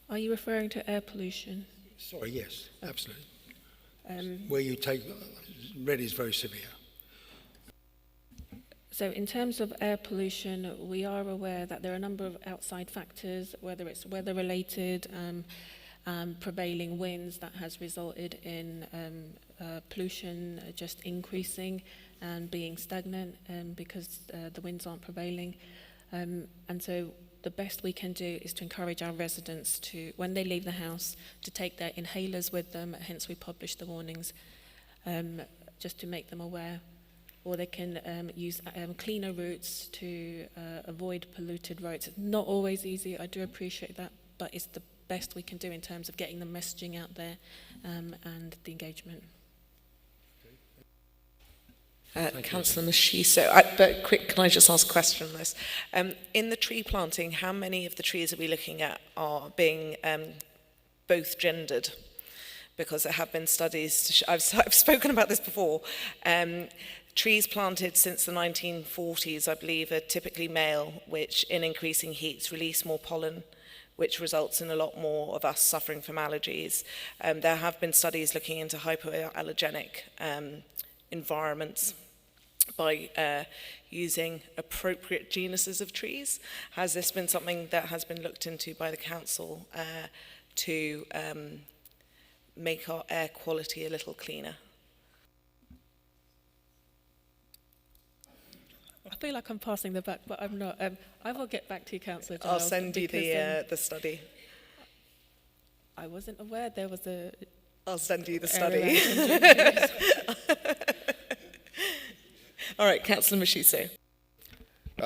Are you referring to air pollution? Sorry, yes, absolutely. Where you take, red is very severe. So in terms of air pollution, we are aware that there are a number of outside factors, whether it's weather-related, prevailing winds that has resulted in pollution just increasing and being stagnant because the winds aren't prevailing. And so the best we can do is to encourage our residents to, when they leave the house, to take their inhalers with them, hence we publish the warnings, just to make them aware. Or they can use cleaner routes to avoid polluted roads. It's not always easy, I do appreciate that, but it's the best we can do in terms of getting the messaging out there and the engagement. Councillor Mashiso, but quick, can I just ask a question on this? In the tree planting, how many of the trees are we looking at are being both gendered? Because there have been studies, I've spoken about this before, trees planted since the 1940s, I believe, are typically male, which in increasing heats release more pollen, which results in a lot more of us suffering from allergies. There have been studies looking into hypoallergenic environments by using appropriate genuses of trees. Has this been something that has been looked into by the council to make our air quality a little cleaner? I feel like I'm passing the buck, but I'm not. I will get back to you, Councillor. I'll send you the study. I wasn't aware there was a... I'll send you the study. All right, Councillor Mashiso.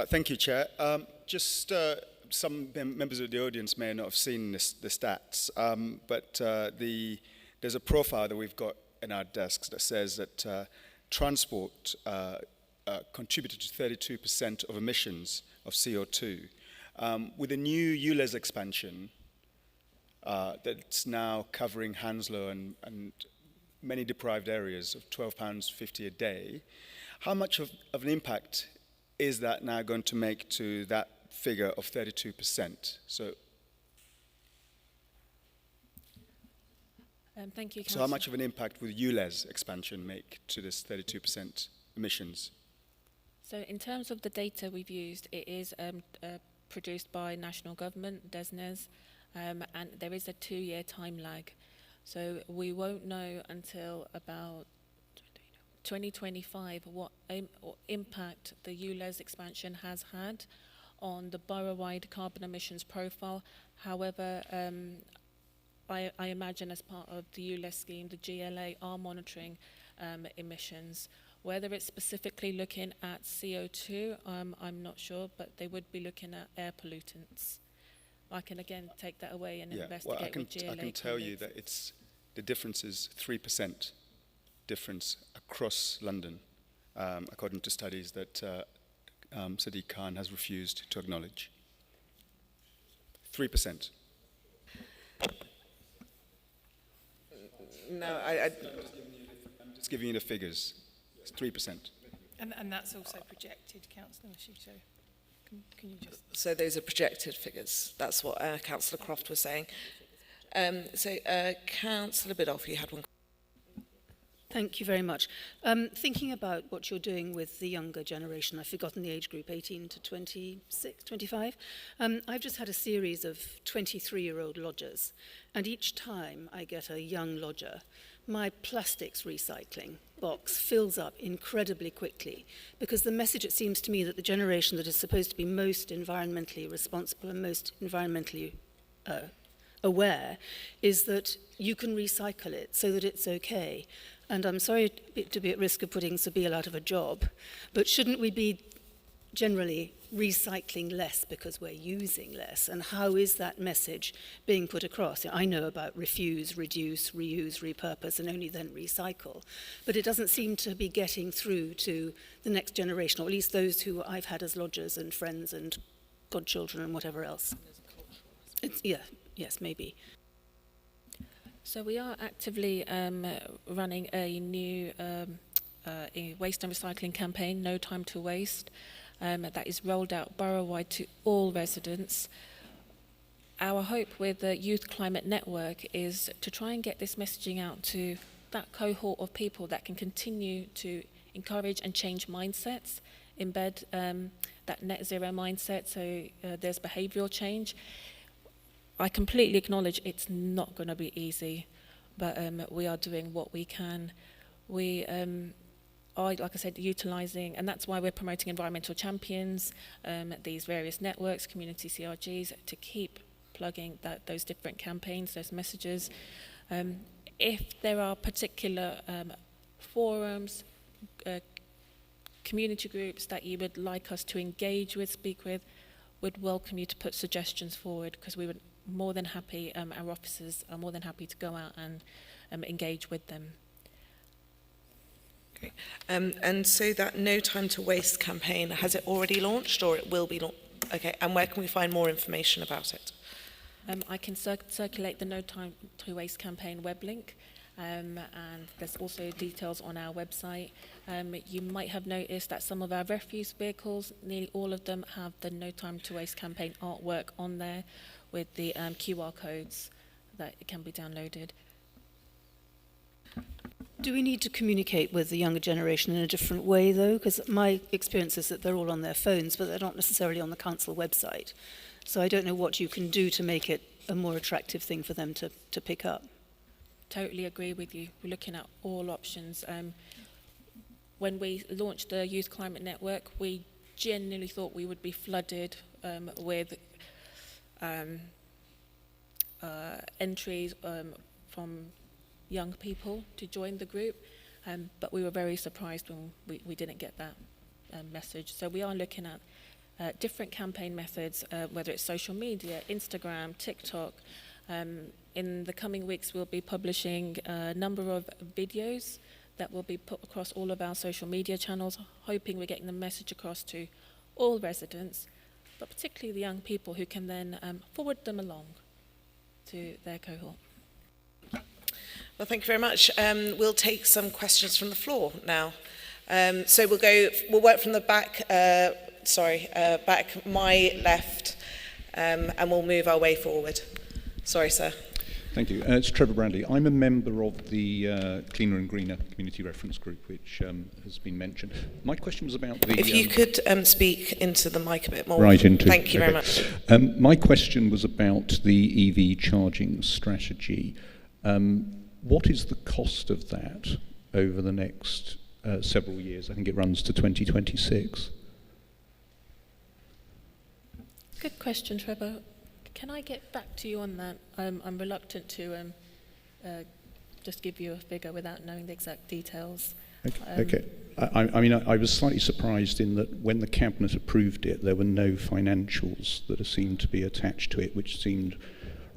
Thank you, Chair. Just some members of the audience may not have seen the stats, but there's a profile that we've got in our desks that says that transport contributed to 32% of emissions of CO2. With the new ULEZ expansion that's now covering Hounslow and many deprived areas of £12.50 a day, how much of an impact is that now going to make to that figure of 32%? So, thank you, Councillor. So how much of an impact will ULEZ expansion make to this 32% emissions? So in terms of the data we've used, it is produced by national government, DESNES, and there is a 2-year time lag. So we won't know until about 2025 what impact the ULEZ expansion has had on the borough-wide carbon emissions profile. However, I imagine as part of the ULEZ scheme, the GLA are monitoring emissions. Whether it's specifically looking at CO2, I'm not sure, but they would be looking at air pollutants. I can again take that away and investigate with GLA. I can tell you that the difference is 3% difference across London, according to studies that Sadiq Khan has refused to acknowledge. 3%. No, I'm just giving you the figures. It's 3%. And that's also projected, Councillor Mosquito. Can you just... So those are projected figures. That's what Councillor Croft was saying. Councillor Biddulph, you had one. Thank you very much. Thinking about what you're doing with the younger generation, I've forgotten the age group, 18 to 26, 25. I've just had a series of 23-year-old lodgers, and each time I get a young lodger, my plastics recycling box fills up incredibly quickly, because the message, it seems to me, that the generation that is supposed to be most environmentally responsible and most environmentally aware is that you can recycle it so that it's okay. And I'm sorry to be at risk of putting Sabile out of a job, but shouldn't we be generally recycling less because we're using less? And how is that message being put across? I know about refuse, reduce, reuse, repurpose, and only then recycle. But it doesn't seem to be getting through to the next generation, or at least those who I've had as lodgers and friends and godchildren and whatever else. Yes, maybe. So we are actively running a new waste and recycling campaign, No Time to Waste, that is rolled out borough-wide to all residents. Our hope with the Youth Climate Network is to try and get this messaging out to that cohort of people that can continue to encourage and change mindsets, embed that net zero mindset, so there's behavioural change. I completely acknowledge it's not going to be easy, but we are doing what we can. We are, like I said, utilising, and that's why we're promoting environmental champions, these various networks, community CRGs, to keep plugging those different campaigns, those messages. If there are particular forums, community groups that you would like us to engage with, speak with, we'd welcome you to put suggestions forward, because we would more than happy, our officers are more than happy to go out and engage with them. Okay. And so that No Time to Waste campaign, has it already launched, or it will be launched? Okay, and where can we find more information about it? I can circulate the No Time to Waste campaign web link, and there's also details on our website. You might have noticed that some of our refuse vehicles, nearly all of them, have the No Time to Waste campaign artwork on there, with the QR codes that can be downloaded. Do we need to communicate with the younger generation in a different way, though? Because my experience is that they're all on their phones, but they're not necessarily on the council website. So I don't know what you can do to make it a more attractive thing for them to pick up. Totally agree with you. We're looking at all options. When we launched the Youth Climate Network, we genuinely thought we would be flooded with entries from young people to join the group, but we were very surprised when we didn't get that message. So we are looking at different campaign methods, whether it's social media, Instagram, TikTok. In the coming weeks, we'll be publishing a number of videos that will be put across all of our social media channels, hoping we're getting the message across to all residents, but particularly the young people, who can then forward them along to their cohort. Well, thank you very much. We'll take some questions from the floor now. So we'll work from the back, back my left, and we'll move our way forward. Sorry, sir. Thank you. It's Trevor Bradley. I'm a member of the Cleaner and Greener Community Reference Group, which has been mentioned. My question was about the... If you could speak into the mic a bit more. Right into. Thank you very much. My question was about the EV charging strategy. What is the cost of that over the next several years? I think it runs to 2026. Good question, Trevor. Can I get back to you on that? I'm reluctant to just give you a figure without knowing the exact details. Okay. I was slightly surprised in that when the Cabinet approved it, there were no financials that seemed to be attached to it, which seemed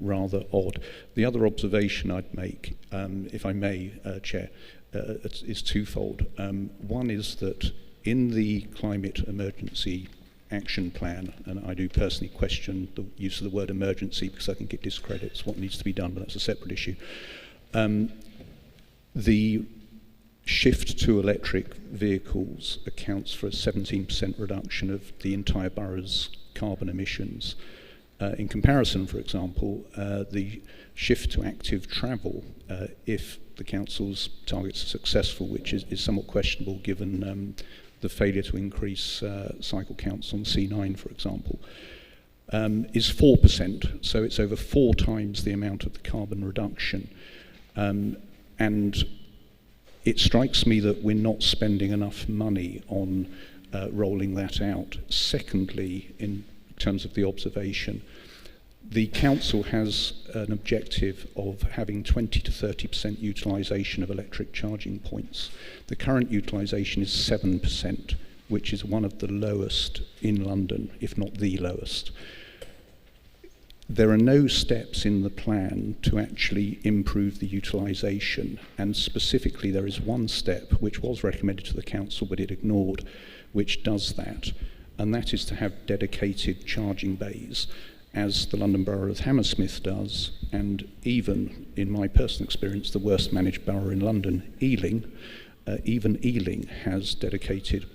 rather odd. The other observation I'd make, if I may, Chair, is twofold. One is that in the climate emergency action plan, and I do personally question the use of the word emergency because I think it discredits what needs to be done, but that's a separate issue. The shift to electric vehicles accounts for a 17% reduction of the entire borough's carbon emissions. In comparison, for example, the shift to active travel, if the council's targets are successful, which is somewhat questionable given the failure to increase cycle counts on C9, for example, is 4%. So it's over 4 times the amount of the carbon reduction. And it strikes me that we're not spending enough money on rolling that out. Secondly, in terms of the observation, the council has an objective of having 20 to 30% utilisation of electric charging points. The current utilisation is 7%, which is one of the lowest in London, if not the lowest. There are no steps in the plan to actually improve the utilisation, and specifically there is one step which was recommended to the council but it ignored, which does that, and that is to have dedicated charging bays, as the London Borough of Hammersmith does, and even, in my personal experience, the worst managed borough in London, Ealing, even Ealing has dedicated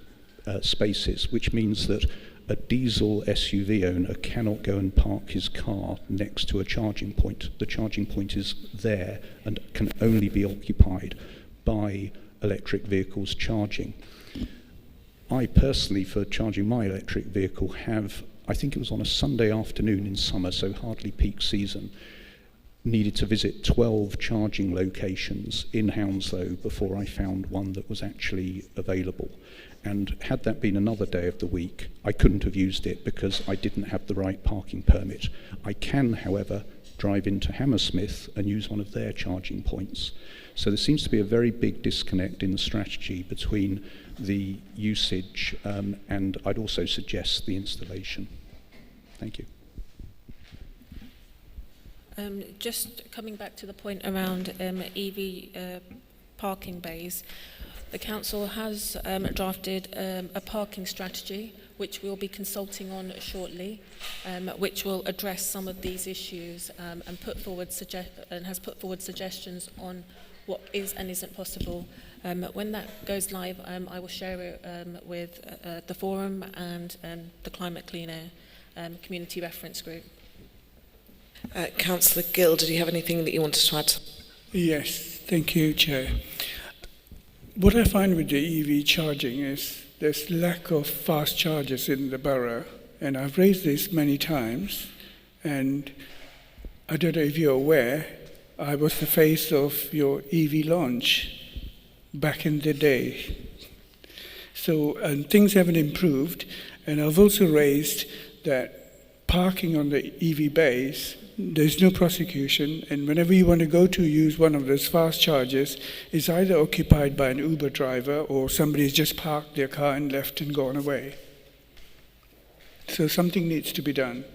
spaces, which means that a diesel SUV owner cannot go and park his car next to a charging point. The charging point is there and can only be occupied by electric vehicles charging. I personally, for charging my electric vehicle, have, I think it was on a Sunday afternoon in summer, so hardly peak season, needed to visit 12 charging locations in Hounslow before I found one that was actually available. And had that been another day of the week, I couldn't have used it because I didn't have the right parking permit. I can, however, drive into Hammersmith and use one of their charging points. So there seems to be a very big disconnect in the strategy between the usage and I'd also suggest the installation. Thank you. Just coming back to the point around EV parking bays, the council has drafted a parking strategy which we'll be consulting on shortly, which will address some of these issues and has put forward suggestions on what is and isn't possible. When that goes live, I will share it with the forum and the Climate Clean Air Community Reference Group. Councillor Gill, did you have anything that you wanted to add? Yes, thank you, Chair. What I find with the EV charging is there's lack of fast chargers in the borough, and I've raised this many times, and I don't know if you're aware, I was the face of your EV launch back in the day. So, and things haven't improved, and I've also raised that parking on the EV bays, there's no prosecution, and whenever you want to go to use one of those fast chargers, it's either occupied by an Uber driver or somebody's just parked their car and left and gone away. So something needs to be done.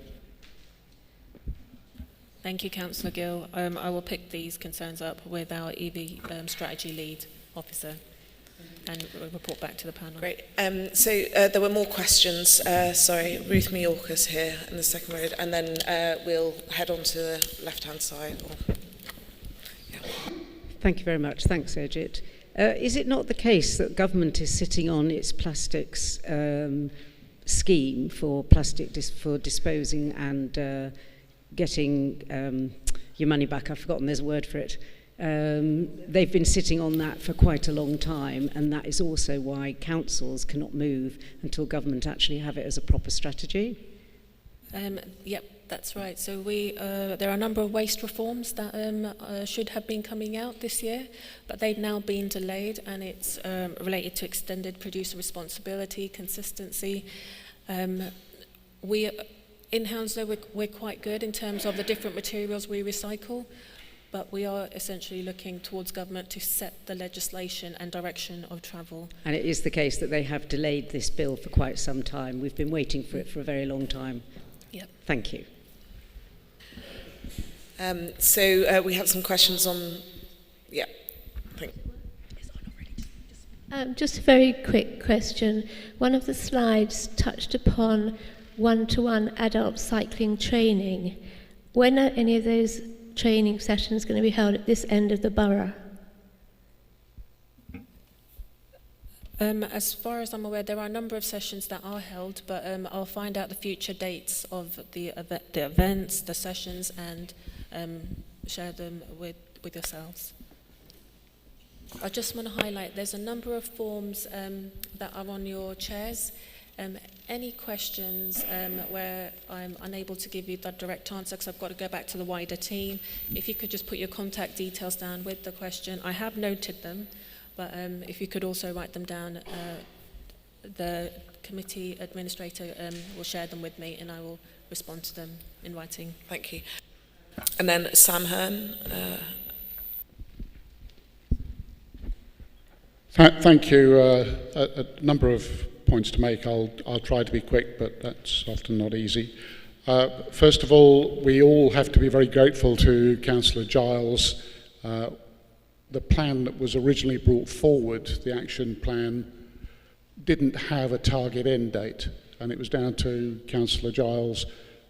Thank you, Councillor Gill. I will pick these concerns up with our EV strategy lead officer and report back to the panel. Great. So there were more questions. Sorry, Ruth Mayorkas here in the second row, and then we'll head on to the left-hand side. Thank you very much. Thanks, Ejit. Is it not the case that government is sitting on its plastics scheme for for disposing and getting your money back? I've forgotten there's a word for it. They've been sitting on that for quite a long time, and that is also why councils cannot move until government actually have it as a proper strategy. Yep, that's right. So there are a number of waste reforms that should have been coming out this year, but they've now been delayed, and it's related to extended producer responsibility, consistency. In Hounslow, we're quite good in terms of the different materials we recycle, but we are essentially looking towards government to set the legislation and direction of travel. And it is the case that they have delayed this bill for quite some time. We've been waiting for it for a very long time. Yep. Thank you. So we have some questions on... Yeah, thank you. Just a very quick question. One of the slides touched upon one-to-one adult cycling training. When are any of those training sessions going to be held at this end of the borough? As far as I'm aware, there are a number of sessions that are held, but I'll find out the future dates of the events, the sessions, and share them with yourselves. I just want to highlight there's a number of forms that are on your chairs. Any questions where I'm unable to give you the direct answer because I've got to go back to the wider team, if you could just put your contact details down with the question. I have noted them, but if you could also write them down, the committee administrator will share them with me and I will respond to them in writing. Thank you. And then Sam Hearn. Thank you. A number of points to make. I'll try to be quick, but that's often not easy. First of all, we all have to be very grateful to Councillor Giles. The plan that was originally brought forward, the action plan, didn't have a target end date, and it was down to Councillor Giles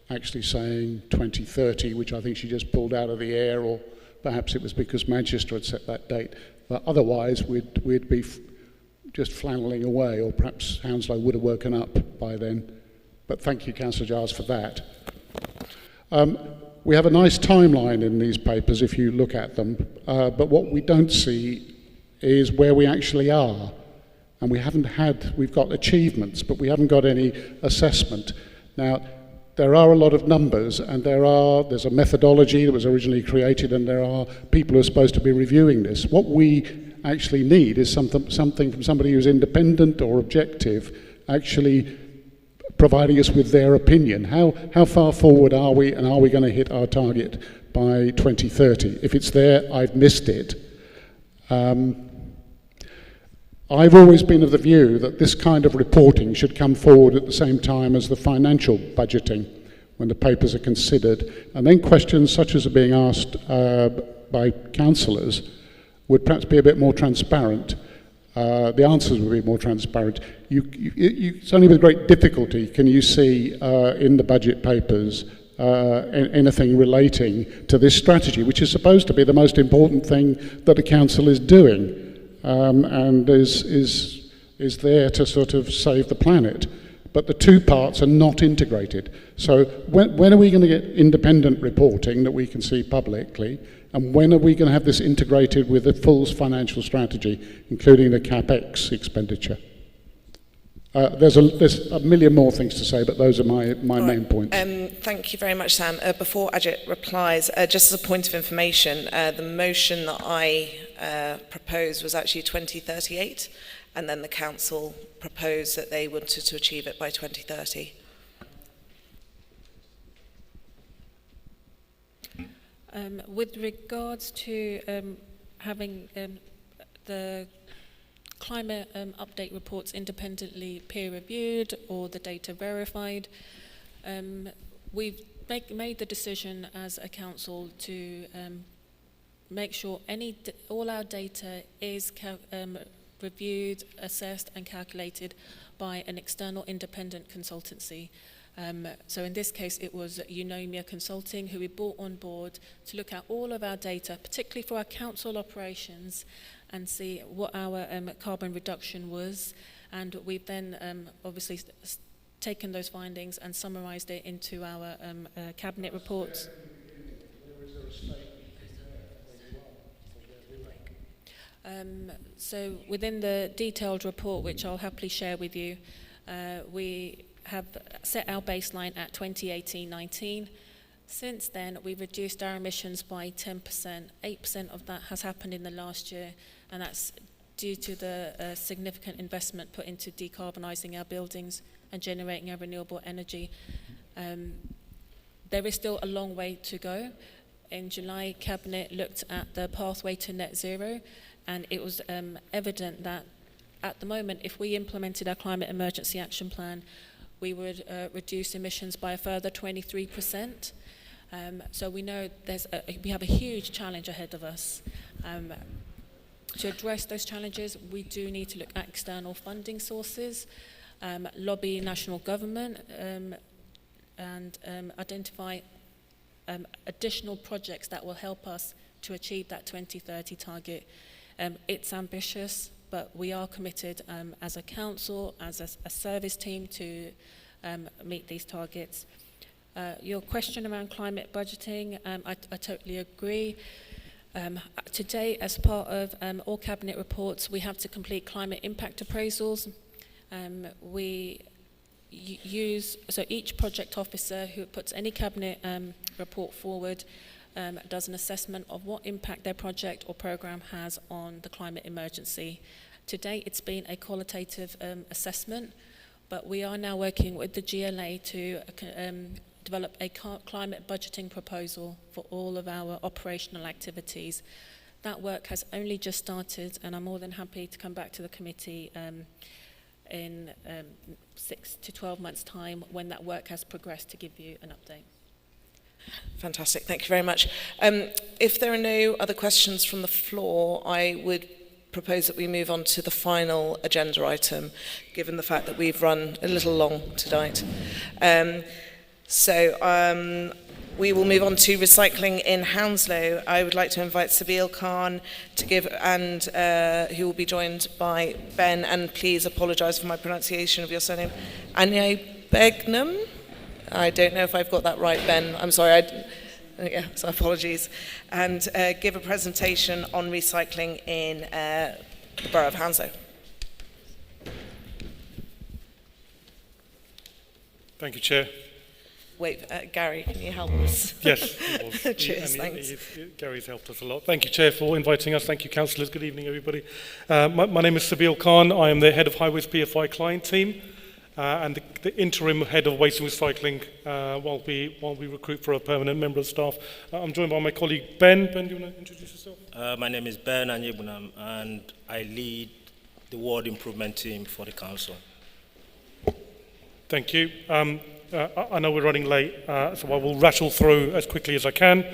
actually saying 2030, which I think she just pulled out of the air, or perhaps it was because Manchester had set that date. But otherwise, we'd be just flanneling away, or perhaps Hounslow would have woken up by then. But thank you, Councillor Giles, for that. We have a nice timeline in these papers if you look at them, but what we don't see is where we actually are. And we've got achievements, but we haven't got any assessment. Now, there are a lot of numbers, and there's a methodology that was originally created, and there are people who are supposed to be reviewing this. What we actually need is something from somebody who's independent or objective, actually providing us with their opinion. How far forward are we, and are we going to hit our target by 2030? If it's there, I've missed it. I've always been of the view that this kind of reporting should come forward at the same time as the financial budgeting, when the papers are considered, and then questions such as are being asked by councillors would perhaps be a bit more transparent. The answers would be more transparent. It's only with great difficulty can you see in the budget papers anything relating to this strategy, which is supposed to be the most important thing that the council is doing, and is there to sort of save the planet. But the two parts are not integrated. So when are we going to get independent reporting that we can see publicly? And when are we going to have this integrated with the full financial strategy, including the CapEx expenditure? There's a million more things to say, but those are my main points. Thank you very much, Sam. Before Ajit replies, just as a point of information, the motion that I proposed was actually 2038, and then the council proposed that they wanted to achieve it by 2030. With regards to having the climate update reports independently peer-reviewed or the data verified, we've made the decision as a council to make sure all our data is reviewed, assessed and calculated by an external independent consultancy. So in this case, it was Eunomia Consulting, who we brought on board to look at all of our data, particularly for our council operations, and see what our carbon reduction was. And we've then obviously taken those findings and summarised it into our cabinet reports. So within the detailed report, which I'll happily share with you, we have set our baseline at 2018-19. Since then, we've reduced our emissions by 10%. 8% of that has happened in the last year, and that's due to the significant investment put into decarbonising our buildings and generating our renewable energy. There is still a long way to go. In July, Cabinet looked at the pathway to net zero, and it was evident that at the moment, if we implemented our climate emergency action plan, we would reduce emissions by a further 23%. So we know we have a huge challenge ahead of us. To address those challenges, we do need to look at external funding sources, lobby national government, and identify additional projects that will help us to achieve that 2030 target. It's ambitious, but we are committed as a council, as a service team to meet these targets. Your question around climate budgeting, I totally agree. Today, as part of all cabinet reports, we have to complete climate impact appraisals. So each project officer who puts any cabinet report forward does an assessment of what impact their project or program has on the climate emergency. To date, it's been a qualitative assessment, but we are now working with the GLA to develop a climate budgeting proposal for all of our operational activities. That work has only just started, and I'm more than happy to come back to the committee in 6 to 12 months' time when that work has progressed to give you an update. Fantastic, thank you very much. If there are no other questions from the floor, I would propose that we move on to the final agenda item, given the fact that we've run a little long tonight. We will move on to recycling in Hounslow. I would like to invite Sabeel Khan to give, and who will be joined by Ben, and please apologise for my pronunciation of your surname, Anya Begnam. I don't know if I've got that right, Ben. I'm sorry. So apologies. And give a presentation on recycling in the Borough of Hounslow. Thank you, Chair. Wait, Gary, can you help us? Yes, he was. Cheers, thanks. Gary's helped us a lot. Thank you, Chair, for inviting us. Thank you, councillors. Good evening, everybody. My name is Sabeel Khan. I am the head of Highways PFI client team and the interim head of waste and recycling while we recruit for a permanent member of staff. I'm joined by my colleague Ben. Ben, do you want to introduce yourself? My name is Ben Anyebunam, and I lead the ward improvement team for the council. Thank you. I know we're running late, so I will rattle through as quickly as I can.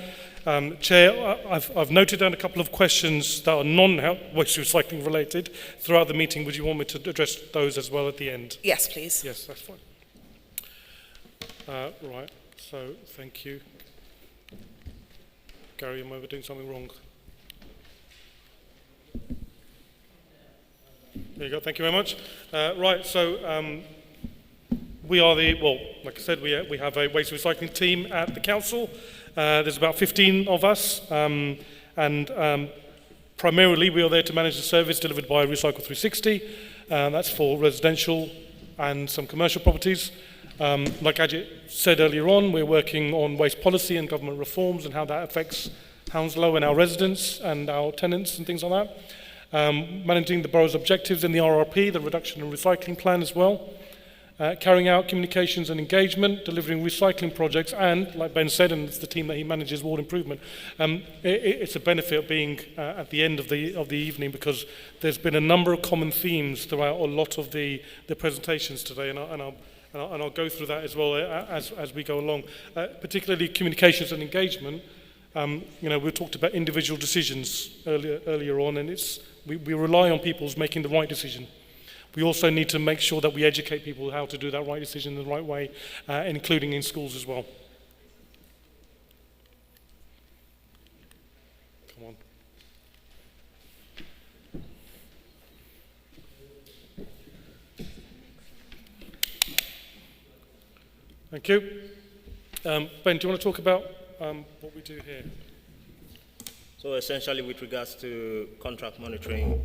Chair, I've noted down a couple of questions that are non-waste recycling related throughout the meeting. Would you want me to address those as well at the end? Yes, please. Yes, that's fine. Right, so thank you. Gary, am I doing something wrong? There you go, thank you very much. Right, so we are like I said, we have a waste recycling team at the council. There's about 15 of us, and primarily we are there to manage the service delivered by Recycle 360. That's for residential and some commercial properties. Like Ajit said earlier on, we're working on waste policy and government reforms and how that affects Hounslow and our residents and our tenants and things like that. Managing the borough's objectives in the RRP, the reduction and recycling plan as well. Carrying out communications and engagement, delivering recycling projects, and, like Ben said, and it's the team that he manages, ward improvement. It's a benefit of being at the end of the evening, because there's been a number of common themes throughout a lot of the presentations today, and I'll go through that as well as we go along. Particularly communications and engagement. We talked about individual decisions earlier on, and we rely on people's making the right decision. We also need to make sure that we educate people how to do that right decision in the right way, including in schools as well. Come on. Thank you. Ben, do you want to talk about what we do here? So essentially, with regards to contract monitoring,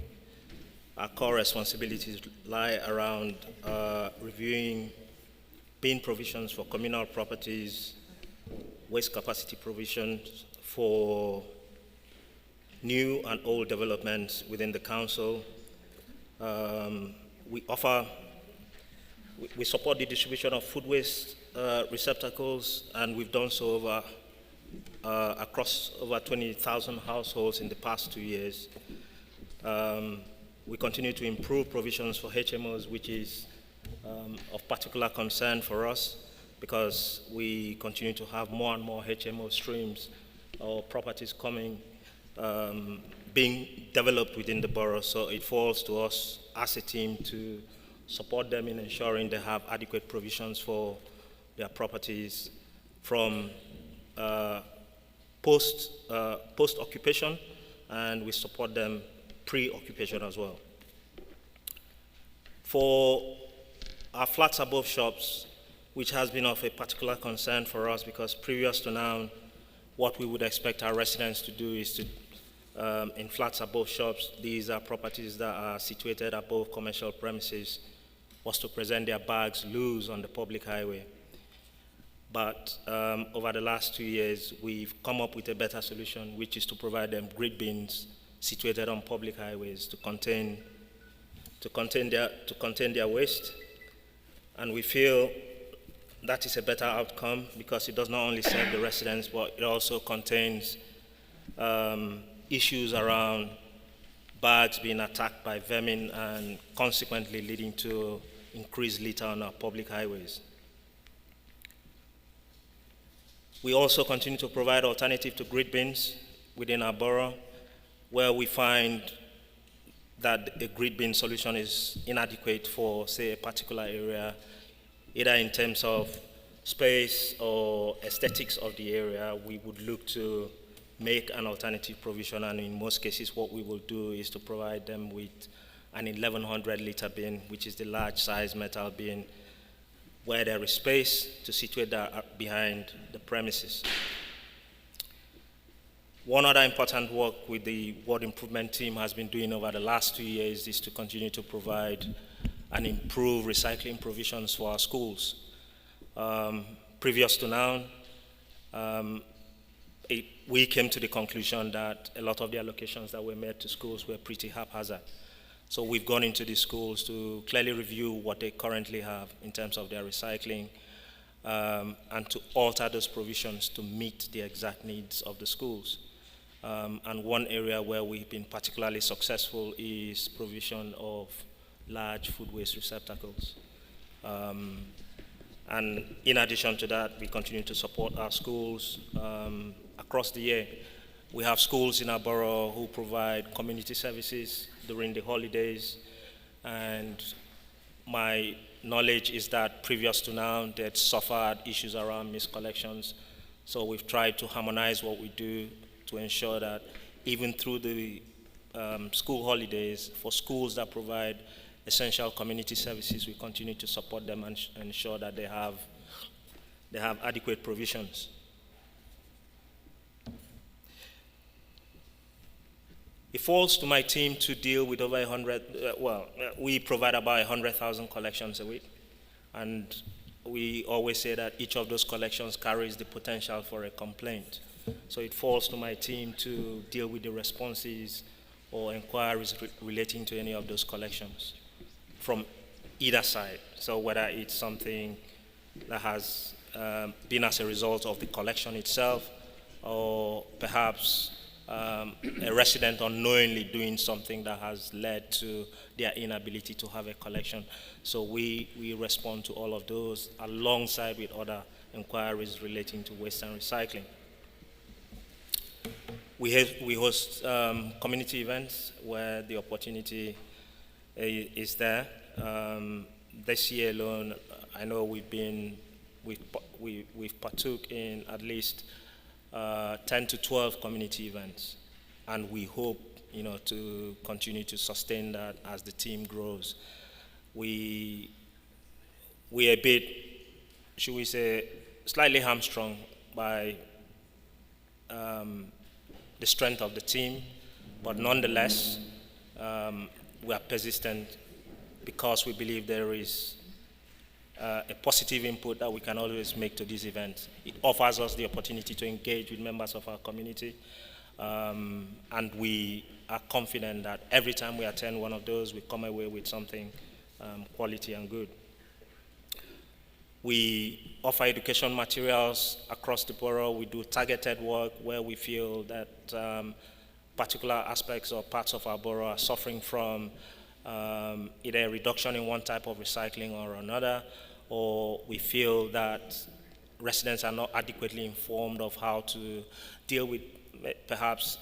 our core responsibilities lie around reviewing bin provisions for communal properties, waste capacity provisions for new and old developments within the council. We support the distribution of food waste receptacles, and we've done so across over 20,000 households in the past 2 years. We continue to improve provisions for HMOs, which is of particular concern for us, because we continue to have more and more HMO streams or properties coming, being developed within the borough. So it falls to us as a team to support them in ensuring they have adequate provisions for their properties from post-occupation, and we support them pre-occupation as well. For our flats above shops, which has been of a particular concern for us because previous to now, what we would expect our residents to do is to, in flats above shops, these are properties that are situated above commercial premises, was to present their bags loose on the public highway. But over the last 2 years, we've come up with a better solution, which is to provide them grid bins situated on public highways to contain their waste. And we feel that is a better outcome because it does not only serve the residents, but it also contains issues around bags being attacked by vermin and consequently leading to increased litter on our public highways. We also continue to provide alternative to grid bins within our borough, where we find that a grid bin solution is inadequate for, say, a particular area, either in terms of space or aesthetics of the area. We would look to make an alternative provision, and in most cases what we will do is to provide them with an 1100 liter bin, which is the large size metal bin, where there is space to situate that behind the premises. One other important work with the ward improvement team has been doing over the last 2 years is to continue to provide and improve recycling provisions for our schools. Previous to now, we came to the conclusion that a lot of the allocations that were made to schools were pretty haphazard. So we've gone into the schools to clearly review what they currently have in terms of their recycling and to alter those provisions to meet the exact needs of the schools. And one area where we've been particularly successful is provision of large food waste receptacles. And in addition to that, we continue to support our schools across the year. We have schools in our borough who provide community services during the holidays, and my knowledge is that previous to now, they'd suffered issues around miscollections. So we've tried to harmonize what we do to ensure that even through the school holidays, for schools that provide essential community services, we continue to support them and ensure that they have adequate provisions. It falls to my team to deal with over 100, we provide about 100,000 collections a week. And we always say that each of those collections carries the potential for a complaint. So it falls to my team to deal with the responses or inquiries relating to any of those collections from either side. So whether it's something that has been as a result of the collection itself, or perhaps a resident unknowingly doing something that has led to their inability to have a collection. So we respond to all of those alongside with other inquiries relating to waste and recycling. We host community events where the opportunity is there. This year alone, I know we've partook in at least 10 to 12 community events, and we hope, to continue to sustain that as the team grows. We're a bit, should we say, slightly hamstrung by the strength of the team, but nonetheless, we are persistent because we believe there is a positive input that we can always make to these events. It offers us the opportunity to engage with members of our community, and we are confident that every time we attend one of those, we come away with something quality and good. We offer education materials across the borough. We do targeted work where we feel that particular aspects or parts of our borough are suffering from either a reduction in one type of recycling or another, or we feel that residents are not adequately informed of how to deal with perhaps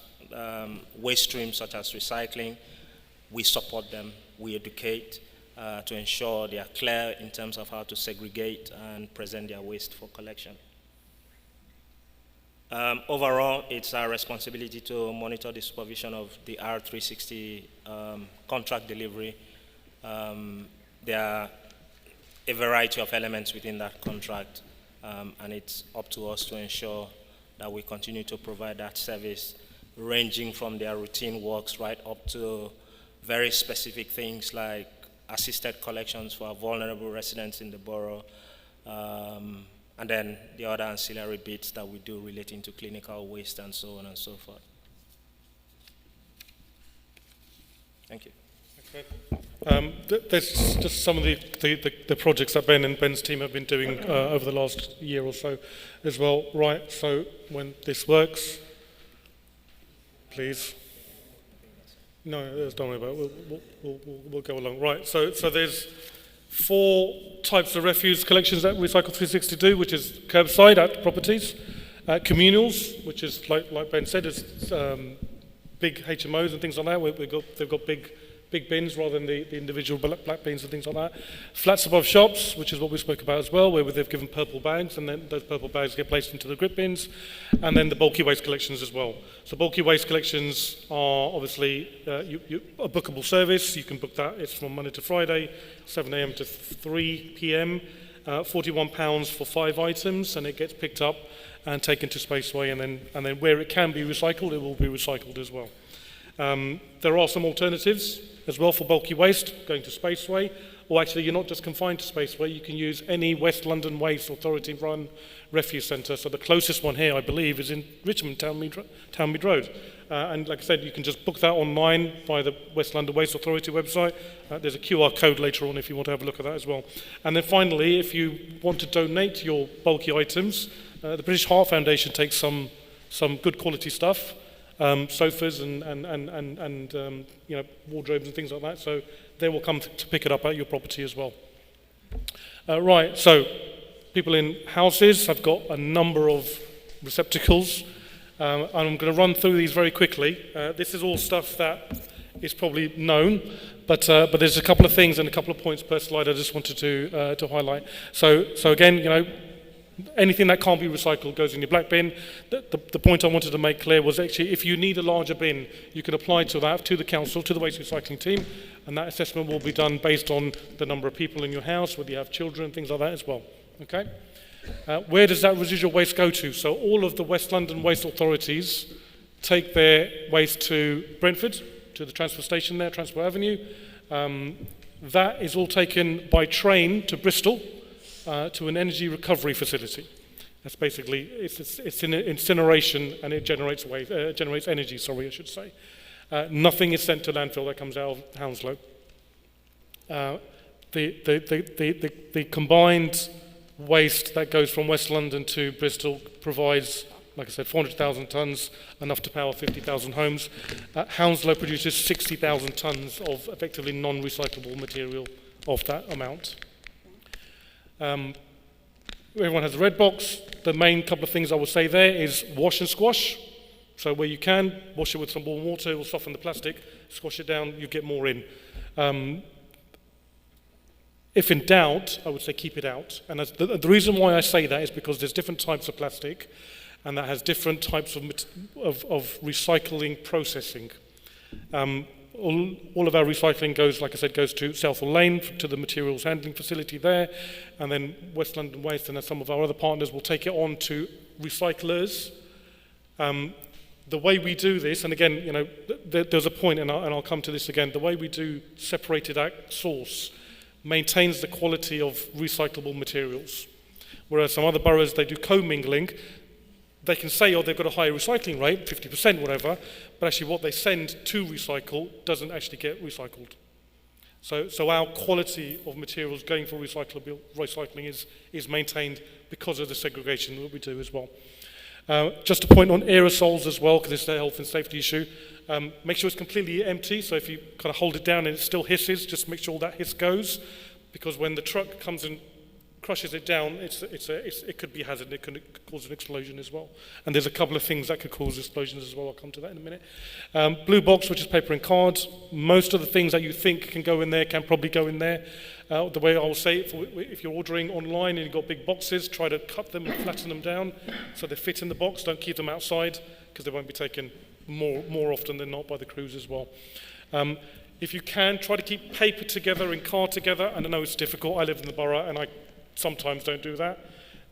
waste streams such as recycling. We support them, we educate to ensure they are clear in terms of how to segregate and present their waste for collection. Overall, it's our responsibility to monitor the supervision of the R360 contract delivery. there are a variety of elements within that contract, and it's up to us to ensure that we continue to provide that service, ranging from their routine works right up to very specific things like assisted collections for our vulnerable residents in the borough, and then the other ancillary bits that we do relating to clinical waste and so on and so forth. Thank you. Okay. There's just some of the projects that Ben and Ben's team have been doing over the last year or so as well. Right, so when this works, please. No, don't worry about it. We'll go along. Right, so there's 4 types of refuse collections that Recycle 360 do, which is curbside at properties, communals, which is, like Ben said, is big HMOs and things like that. They've got big bins rather than the individual black bins and things like that. Flats above shops, which is what we spoke about as well, where they've given purple bags, and then those purple bags get placed into the grip bins, and then the bulky waste collections as well. So bulky waste collections are obviously a bookable service. You can book that. It's from Monday to Friday, 7 a.m. to 3 p.m. £41 for 5 items, and it gets picked up and taken to Spaceway, and then where it can be recycled, it will be recycled as well. There are some alternatives as well for bulky waste, going to Spaceway, or actually you're not just confined to Spaceway, you can use any West London Waste Authority run refuse centre. So the closest one here, I believe, is in Richmond, Townmead Road. And like I said, you can just book that online via the West London Waste Authority website. There's a QR code later on if you want to have a look at that as well. And then finally, if you want to donate your bulky items, the British Heart Foundation takes some good quality stuff, sofas and wardrobes and things like that. So they will come to pick it up at your property as well. Right, so people in houses have got a number of receptacles. And I'm going to run through these very quickly. This is all stuff that is probably known, but there's a couple of things and a couple of points per slide I just wanted to highlight. So again, anything that can't be recycled goes in your black bin. The point I wanted to make clear was actually if you need a larger bin, you can apply to that, to the council, to the waste recycling team, and that assessment will be done based on the number of people in your house, whether you have children, things like that as well. Okay? Where does that residual waste go to? So all of the West London waste authorities take their waste to Brentford, to the transfer station there, Transport Avenue. That is all taken by train to Bristol, to an energy recovery facility. That's basically, it's in incineration and it generates energy, I should say. Nothing is sent to landfill that comes out of Hounslow. The combined waste that goes from West London to Bristol provides, like I said, 400,000 tonnes, enough to power 50,000 homes. Hounslow produces 60,000 tonnes of effectively non-recyclable material of that amount. Everyone has a red box. The main couple of things I will say there is wash and squash. So where you can, wash it with some warm water, it will soften the plastic, squash it down, you get more in. If in doubt, I would say keep it out. And the reason why I say that is because there's different types of plastic, and that has different types of recycling processing. All of our recycling goes, like I said, goes to Southall Lane, to the materials handling facility there, and then West London Waste and some of our other partners will take it on to recyclers. The way we do this, and again, there's a point, and I'll come to this again, the way we do separated at source maintains the quality of recyclable materials. Whereas some other boroughs, they do co-mingling. They can say, oh, they've got a higher recycling rate, 50%, whatever, but actually what they send to recycle doesn't actually get recycled. So our quality of materials going for recycling is maintained because of the segregation that we do as well. Just a point on aerosols as well, because it's a health and safety issue. Make sure it's completely empty, so if you kind of hold it down and it still hisses, just make sure all that hiss goes, because when the truck comes and crushes it down, it could be a hazard, it could cause an explosion as well. And there's a couple of things that could cause explosions as well, I'll come to that in a minute. Blue box, which is paper and cards. Most of the things that you think can go in there can probably go in there. The way I will say it, if you're ordering online and you've got big boxes, try to cut them and flatten them down so they fit in the box. Don't keep them outside because they won't be taken more often than not by the crews as well. If you can, try to keep paper together and card together. And I know it's difficult. I live in the borough and I sometimes don't do that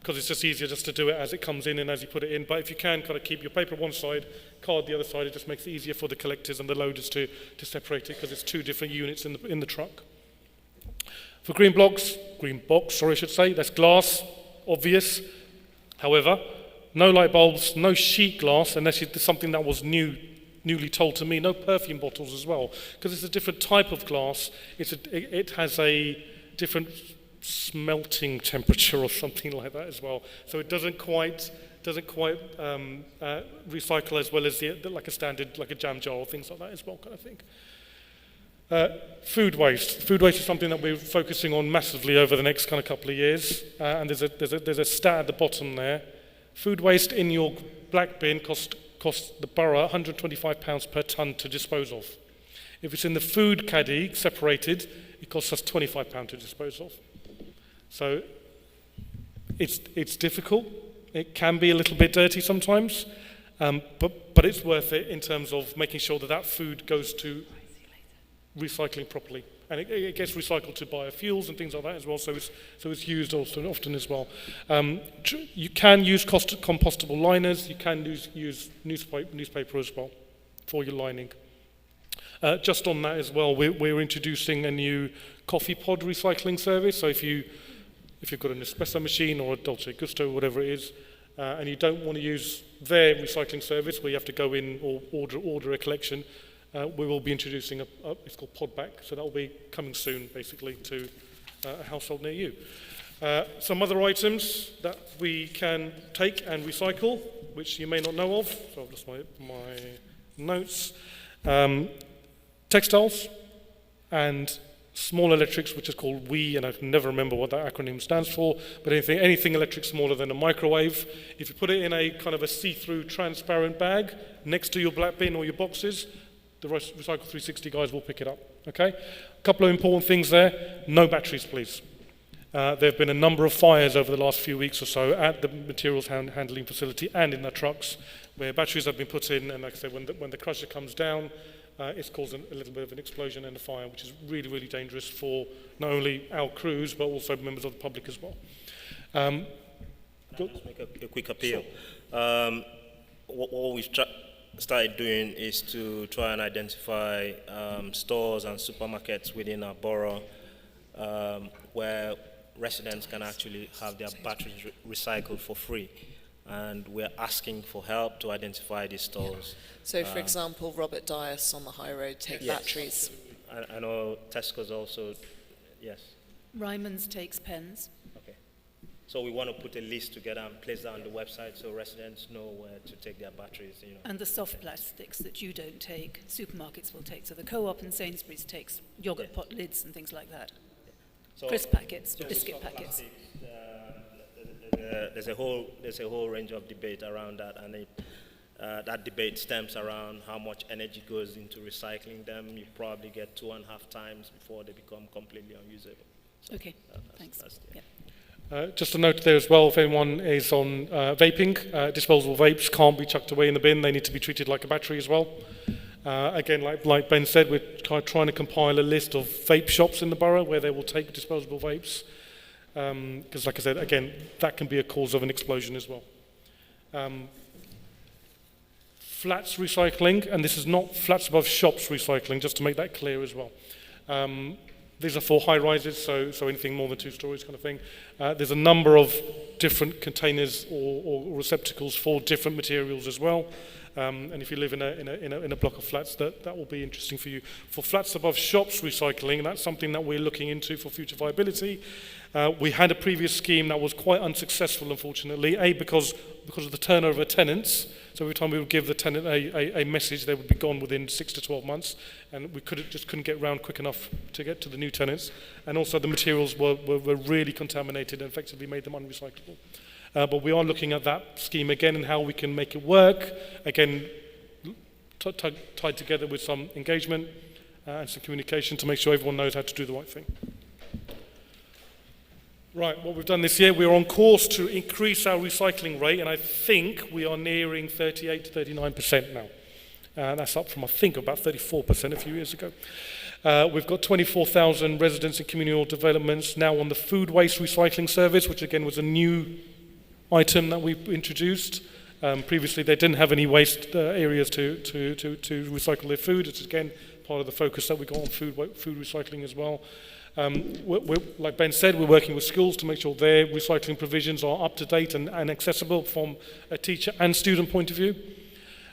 because it's just easier just to do it as it comes in and as you put it in. But if you can, kind of keep your paper one side, card the other side, it just makes it easier for the collectors and the loaders to separate it because it's two different units in the truck. For green box, I should say, that's glass, obvious. However, no light bulbs, no sheet glass, unless it's something that was newly told to me, no perfume bottles as well, because it's a different type of glass. It has a different smelting temperature or something like that as well. So it doesn't quite recycle as well as like a standard, like a jam jar or things like that as well, kind of thing. Food waste. Food waste is something that we're focusing on massively over the next kind of couple of years. And there's a stat at the bottom there. Food waste in your black bin costs the borough £125 per tonne to dispose of. If it's in the food caddy separated, it costs us £25 to dispose of. So it's difficult. It can be a little bit dirty sometimes, but it's worth it in terms of making sure that food goes to recycling properly. And it gets recycled to biofuels and things like that as well, so it's used also often as well. You can use compostable liners, you can use newspaper as well for your lining. Just on that as well, we're introducing a new coffee pod recycling service. So if you've got an espresso machine or a Dolce Gusto, whatever it is, and you don't want to use their recycling service where you have to go in or order a collection, we will be introducing it's called Podback, so that will be coming soon, basically, to a household near you. Some other items that we can take and recycle, which you may not know of, so I've lost my notes. Textiles and small electrics, which is called WE, and I can never remember what that acronym stands for, but anything electric smaller than a microwave. If you put it in a kind of a see-through transparent bag next to your black bin or your boxes, the Recycle 360 guys will pick it up, okay? A couple of important things there. No batteries, please. There have been a number of fires over the last few weeks or so at the materials handling facility and in the trucks where batteries have been put in, and like I said, when the crusher comes down, it's caused a little bit of an explosion and a fire, which is really, really dangerous for not only our crews, but also members of the public as well. Can I just make a quick appeal? Sure. What we've started doing is to try and identify stores and supermarkets within our borough where residents can actually have their batteries recycled for free. And we're asking for help to identify these stores. So, for example, Robert Dias on the high road take batteries. I know Tesco's also, yes. Ryman's takes pens. Okay. So we want to put a list together and place that on the website so residents know where to take their batteries. You know. And the soft plastics that you don't take, supermarkets will take. So the Co-op and Sainsbury's takes yogurt pot lids and things like that. So crisp packets, biscuit packets. There's a whole range of debate around that, and that debate stems around how much energy goes into recycling them. You probably get 2.5 times before they become completely unusable. So, okay, thanks. Just a note there as well, if anyone is on vaping, disposable vapes can't be chucked away in the bin. They need to be treated like a battery as well. Again, like Ben said, we're trying to compile a list of vape shops in the borough where they will take disposable vapes. Because like I said, again, that can be a cause of an explosion as well. Flats recycling, and this is not flats above shops recycling, just to make that clear as well. These are for high rises, so anything more than 2 stories kind of thing. There's a number of different containers or receptacles for different materials as well. And if you live in a block of flats, that will be interesting for you. For flats above shops recycling, that's something that we're looking into for future viability. We had a previous scheme that was quite unsuccessful, unfortunately, because of the turnover of tenants. So every time we would give the tenant a message, they would be gone within 6 to 12 months, and we couldn't get round quick enough to get to the new tenants. And also the materials were really contaminated and effectively made them unrecyclable. But we are looking at that scheme again and how we can make it work, again, tied together with some engagement and some communication to make sure everyone knows how to do the right thing. Right, what we've done this year, we're on course to increase our recycling rate, and I think we are nearing 38 to 39% now. That's up from, I think, about 34% a few years ago. We've got 24,000 residents in communal developments now on the food waste recycling service, which again was a new item that we introduced. Previously, they didn't have any waste areas to recycle their food. It's again part of the focus that we got on food recycling as well. Like Ben said, we're working with schools to make sure their recycling provisions are up to date and accessible from a teacher and student point of view.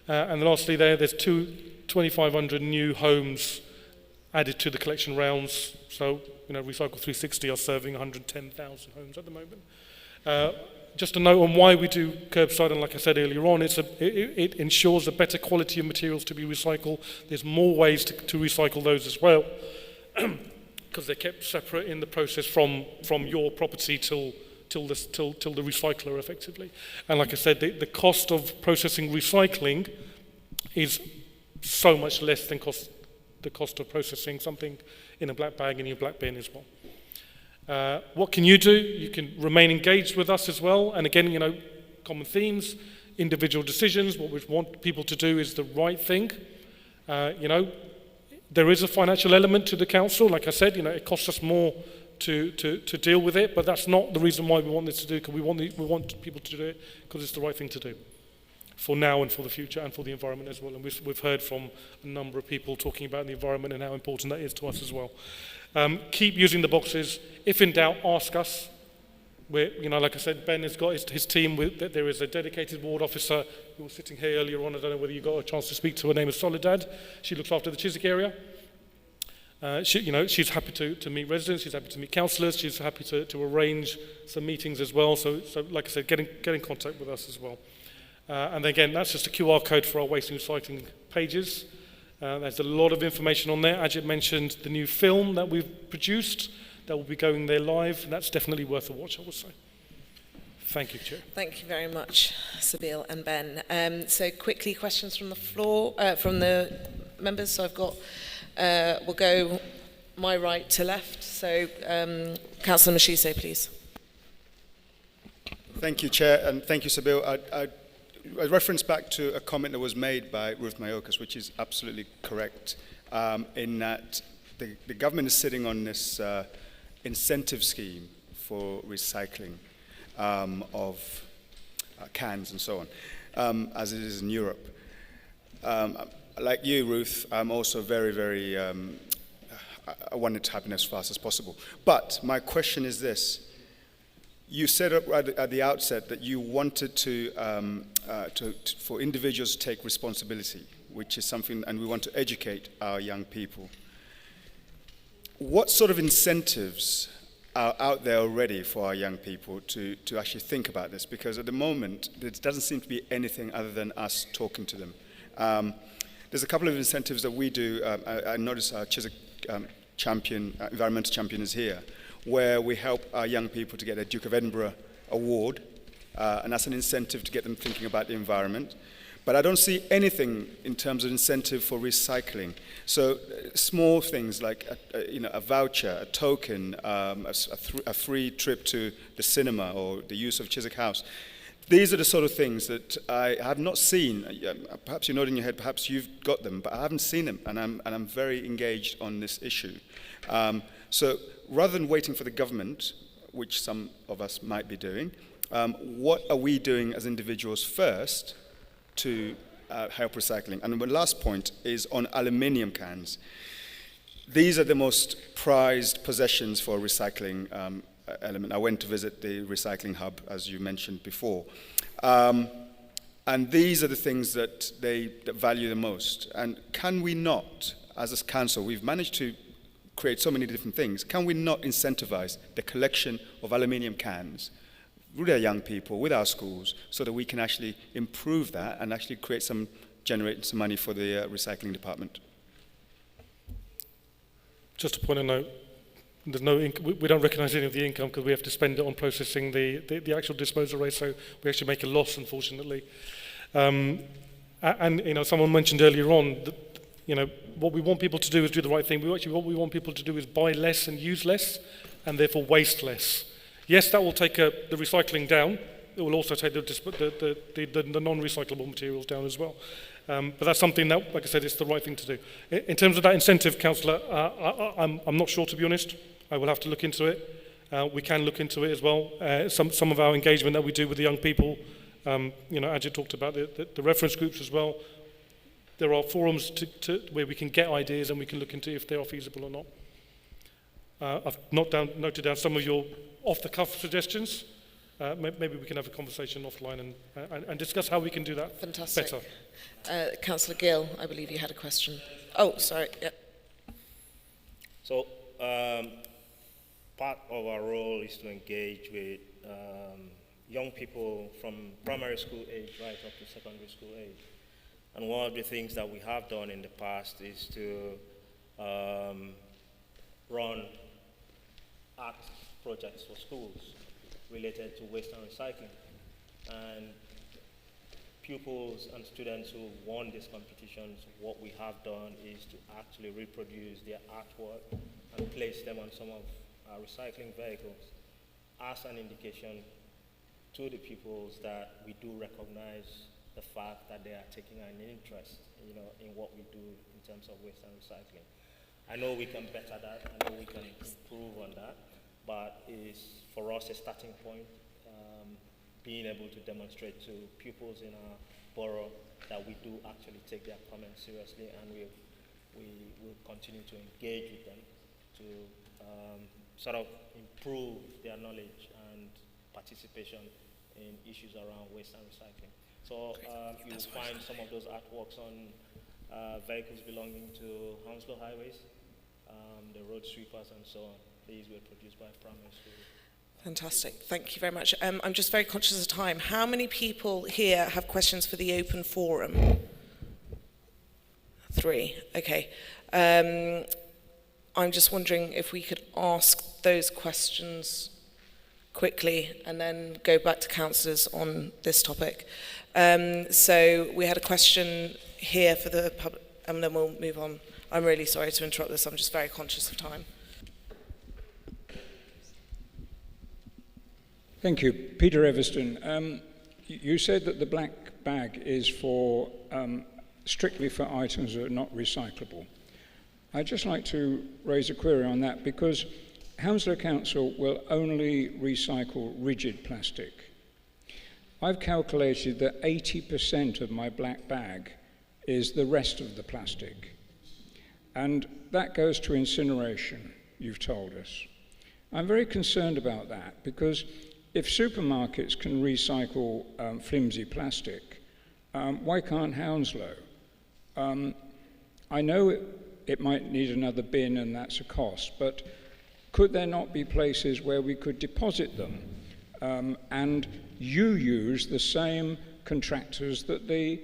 And lastly, there's 2,500 new homes added to the collection rounds. So, Recycle 360 are serving 110,000 homes at the moment. Just a note on why we do curbside, and like I said earlier on, it ensures a better quality of materials to be recycled. There's more ways to recycle those as well, because they're kept separate in the process from your property till the recycler effectively. And like I said, the cost of processing recycling is so much less than the cost of processing something in a black bag in your black bin as well. What can you do? You can remain engaged with us as well. And again, common themes, individual decisions. What we want people to do is the right thing. There is a financial element to the council. Like I said, it costs us more to deal with it, but that's not the reason why we want this to do, because we want people to do it because it's the right thing to do for now and for the future and for the environment as well. And we've heard from a number of people talking about the environment and how important that is to us as well. Keep using the boxes. If in doubt, ask us. Like I said, Ben has got his team. There is a dedicated ward officer who was sitting here earlier on. I don't know whether you got a chance to speak to her. Her name is Soledad. She looks after the Chiswick area. She's happy to meet residents. She's happy to meet councillors. She's happy to arrange some meetings as well. So like I said, get in contact with us as well. And again, that's just a QR code for our waste and recycling pages. There's a lot of information on there. Ajit mentioned the new film that we've produced that will be going there live, and that's definitely worth a watch, I would say. Thank you, Chair. Thank you very much, Sabine and Ben. So quickly, questions from the floor, from the members. So I've got, we'll go my right to left. So Councillor Mashise, please. Thank you, Chair, and thank you, Sabine. I reference back to a comment that was made by Ruth Mayokas, which is absolutely correct, in that the government is sitting on this incentive scheme for recycling of cans and so on, as it is in Europe. Like you, Ruth, I'm also very, very, I want it to happen as fast as possible. But my question is this. You said at the outset that you wanted for individuals to take responsibility, which is something, and we want to educate our young people. What sort of incentives are out there already for our young people to actually think about this? Because at the moment, there doesn't seem to be anything other than us talking to them. There's a couple of incentives that we do. I noticed our Chiswick environmental champion is here, where we help our young people to get a Duke of Edinburgh award, and that's an incentive to get them thinking about the environment. But I don't see anything in terms of incentive for recycling. So small things like a voucher, a token, a free trip to the cinema or the use of Chiswick House. These are the sort of things that I have not seen. Perhaps you're nodding your head, perhaps you've got them, but I haven't seen them, and I'm very engaged on this issue. So rather than waiting for the government, which some of us might be doing, what are we doing as individuals first to help recycling? And the last point is on aluminium cans. These are the most prized possessions for a recycling element. I went to visit the recycling hub, as you mentioned before. And these are the things that they value the most. And can we not, as a council, we've managed to create so many different things, can we not incentivize the collection of aluminium cans with our young people, with our schools, so that we can actually improve that and actually generate some money for the recycling department? Just a point of note, there's no we don't recognise any of the income because we have to spend it on processing the actual disposal rate, so we actually make a loss, unfortunately. And someone mentioned earlier on that, what we want people to do is do the right thing. What we want people to do is buy less and use less, and therefore waste less. Yes, that will take the recycling down. It will also take the non-recyclable materials down as well. But that's something that, like I said, it's the right thing to do. In terms of that incentive, Councillor, I'm not sure, to be honest. I will have to look into it. We can look into it as well. Some of our engagement that we do with the young people, Ajit talked about the reference groups as well. There are forums where we can get ideas and we can look into if they are feasible or not. I've noted down some of your off-the-cuff suggestions. Maybe we can have a conversation offline and discuss how we can do that better. Councillor Gill, I believe you had a question. Oh, sorry. Yep. So, part of our role is to engage with young people from primary school age right up to secondary school age. And one of the things that we have done in the past is to run art projects for schools related to waste and recycling. And pupils and students who won these competitions, what we have done is to actually reproduce their artwork and place them on some of our recycling vehicles as an indication to the pupils that we do recognize the fact that they are taking an interest, in what we do in terms of waste and recycling. I know we can better that, I know we can improve on that, but it is for us a starting point, being able to demonstrate to pupils in our borough that we do actually take their comments seriously, and we will continue to engage with them to sort of improve their knowledge and participation in issues around waste and recycling. So you will find some of those artworks on vehicles belonging to Hounslow Highways, the road sweepers and so on. These were produced by primary school. Fantastic. Thank you very much. I'm just very conscious of time. How many people here have questions for the open forum? 3. Okay. I'm just wondering if we could ask those questions quickly and then go back to councillors on this topic. So we had a question here for the public, and then we'll move on. I'm really sorry to interrupt this. I'm just very conscious of time. Thank you. Peter Everston, you said that the black bag is for strictly for items that are not recyclable. I'd just like to raise a query on that because Hounslow Council will only recycle rigid plastic. I've calculated that 80% of my black bag is the rest of the plastic. And that goes to incineration, you've told us. I'm very concerned about that because if supermarkets can recycle flimsy plastic, why can't Hounslow? I know it might need another bin and that's a cost, but could there not be places where we could deposit them and you use the same contractors that the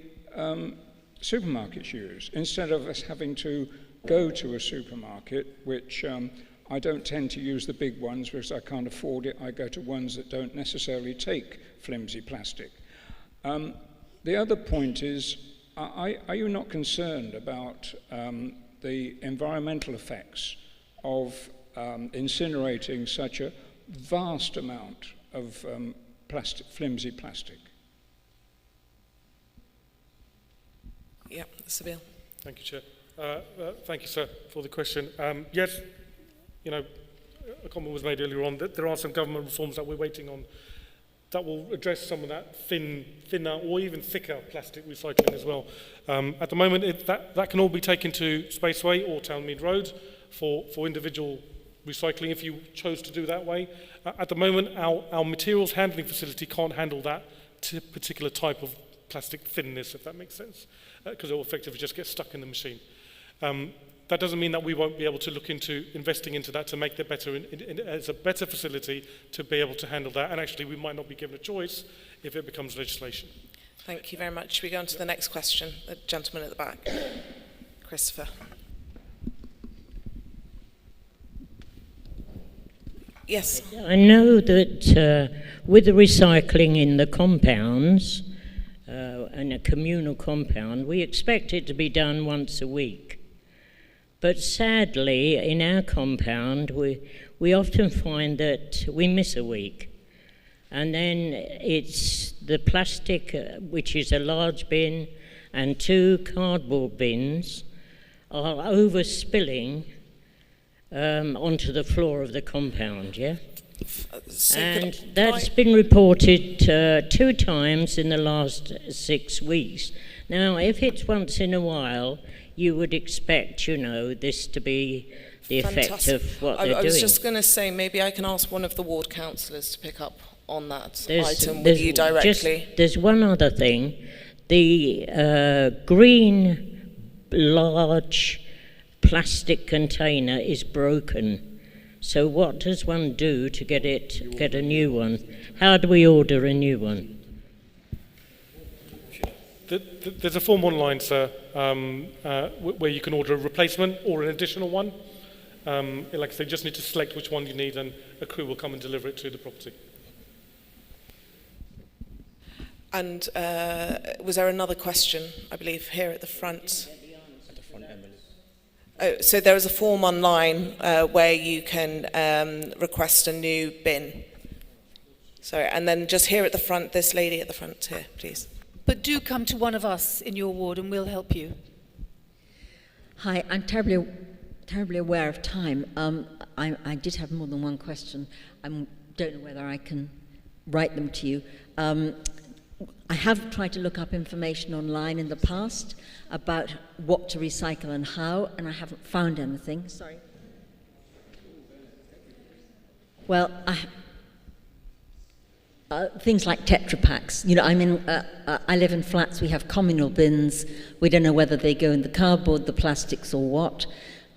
supermarkets use, instead of us having to go to a supermarket, which I don't tend to use the big ones because I can't afford it. I go to ones that don't necessarily take flimsy plastic. The other point is, are you not concerned about the environmental effects of incinerating such a vast amount of flimsy plastic? Yeah, Sabine. Thank you, Chair. Thank you, sir, for the question. Yes, a comment was made earlier on that there are some government reforms that we're waiting on that will address some of that thinner or even thicker plastic recycling as well. At the moment, that can all be taken to Spaceway or Townmead Road for individual recycling if you chose to do that way. At the moment, our materials handling facility can't handle that particular type of plastic thinness, if that makes sense, because it will effectively just get stuck in the machine. That doesn't mean that we won't be able to look into investing into that to make that better as a better facility to be able to handle that. And actually, we might not be given a choice if it becomes legislation. Thank you very much. We go on to the next question. The gentleman at the back, Christopher. Yes. I know that with the recycling in the compounds, in a communal compound, we expect it to be done once a week. But sadly, in our compound, we often find that we miss a week. And then it's the plastic, which is a large bin, and 2 cardboard bins are overspilling onto the floor of the compound, yeah? And that's been reported 2 times in the last 6 weeks. Now, if it's once in a while, you would expect, you know, this to be the effect of what they're doing. I was just going to say, maybe I can ask one of the ward councillors to pick up on that item with you directly. There's one other thing. The green large plastic container is broken. So what does one do to get a new one? How do we order a new one? There's a form online, sir, where you can order a replacement or an additional one. Like I say, you just need to select which one you need, and a crew will come and deliver it to the property. And was there another question, I believe, here at the front? Oh, so there is a form online where you can request a new bin. Sorry, and then just here at the front, this lady at the front here, please. But do come to one of us in your ward and we'll help you. Hi, I'm terribly aware of time. I did have more than one question. I don't know whether I can write them to you. I have tried to look up information online in the past about what to recycle and how, and I haven't found anything. Sorry. Well, things like Tetra Packs. You know, I live in flats. We have communal bins. We don't know whether they go in the cardboard, the plastics, or what.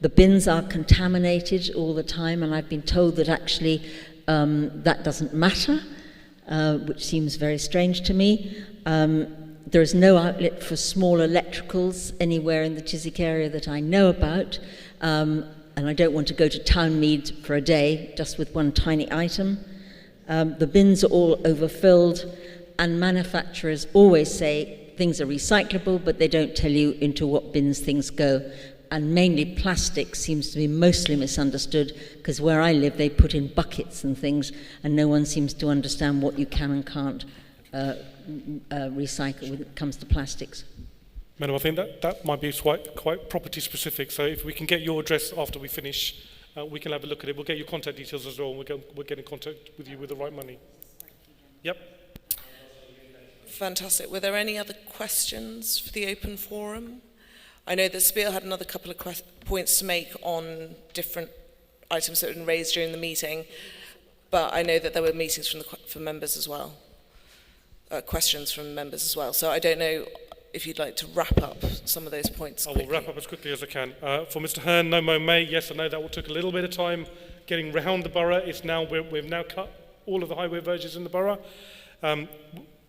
The bins are contaminated all the time, and I've been told that actually that doesn't matter, which seems very strange to me. There is no outlet for small electricals anywhere in the Chiswick area that I know about, and I don't want to go to Townmead for a day just with one tiny item. The bins are all overfilled, and manufacturers always say things are recyclable, but they don't tell you into what bins things go. And mainly plastic seems to be mostly misunderstood, because where I live they put in buckets and things, and no one seems to understand what you can and can't recycle when it comes to plastics. Madam, I think that might be quite property specific, so if we can get your address after we finish, we can have a look at it. We'll get your contact details as well, and we'll get in contact with you with the right money. Yep. Fantastic. Were there any other questions for the open forum? I know that Spiel had another couple of points to make on different items that had been raised during the meeting, but I know that there were meetings from members as well, questions from members as well. So I don't know if you'd like to wrap up some of those points. I will wrap up as quickly as I can. For Mr. Hearn, no Mo May, yes, I know that took a little bit of time getting round the borough. We've now cut all of the highway verges in the borough.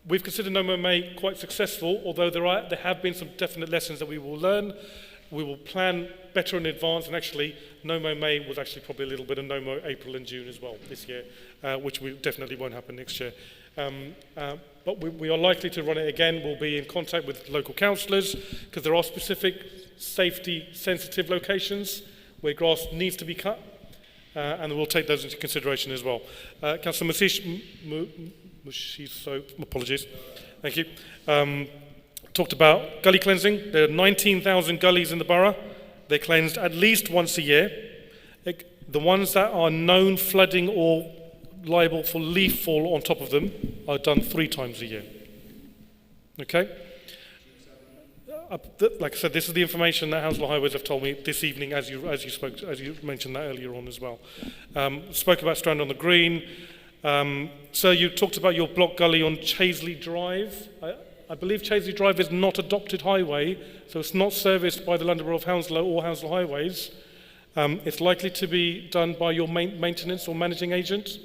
We've considered No Mo May quite successful, although there have been some definite lessons that we will learn. We will plan better in advance, and actually No Mo May was actually probably a little bit of No Mo April and June as well this year, which definitely won't happen next year. But we are likely to run it again. We'll be in contact with local councillors, because there are specific safety-sensitive locations where grass needs to be cut, and we'll take those into consideration as well. Councillor so apologies. Thank you. Talked about gully cleansing. There are 19,000 gullies in the borough. They're cleansed at least once a year. The ones that are known flooding or liable for leaf fall on top of them are done 3 times a year. Okay? Like I said, this is the information that Hounslow Highways have told me this evening, as you mentioned that earlier on as well. Spoke about Strand on the Green. Sir, you talked about your block gully on Chaseley Drive. I believe Chaseley Drive is not adopted highway, so it's not serviced by the London Borough of Hounslow or Hounslow Highways. It's likely to be done by your maintenance or managing agent.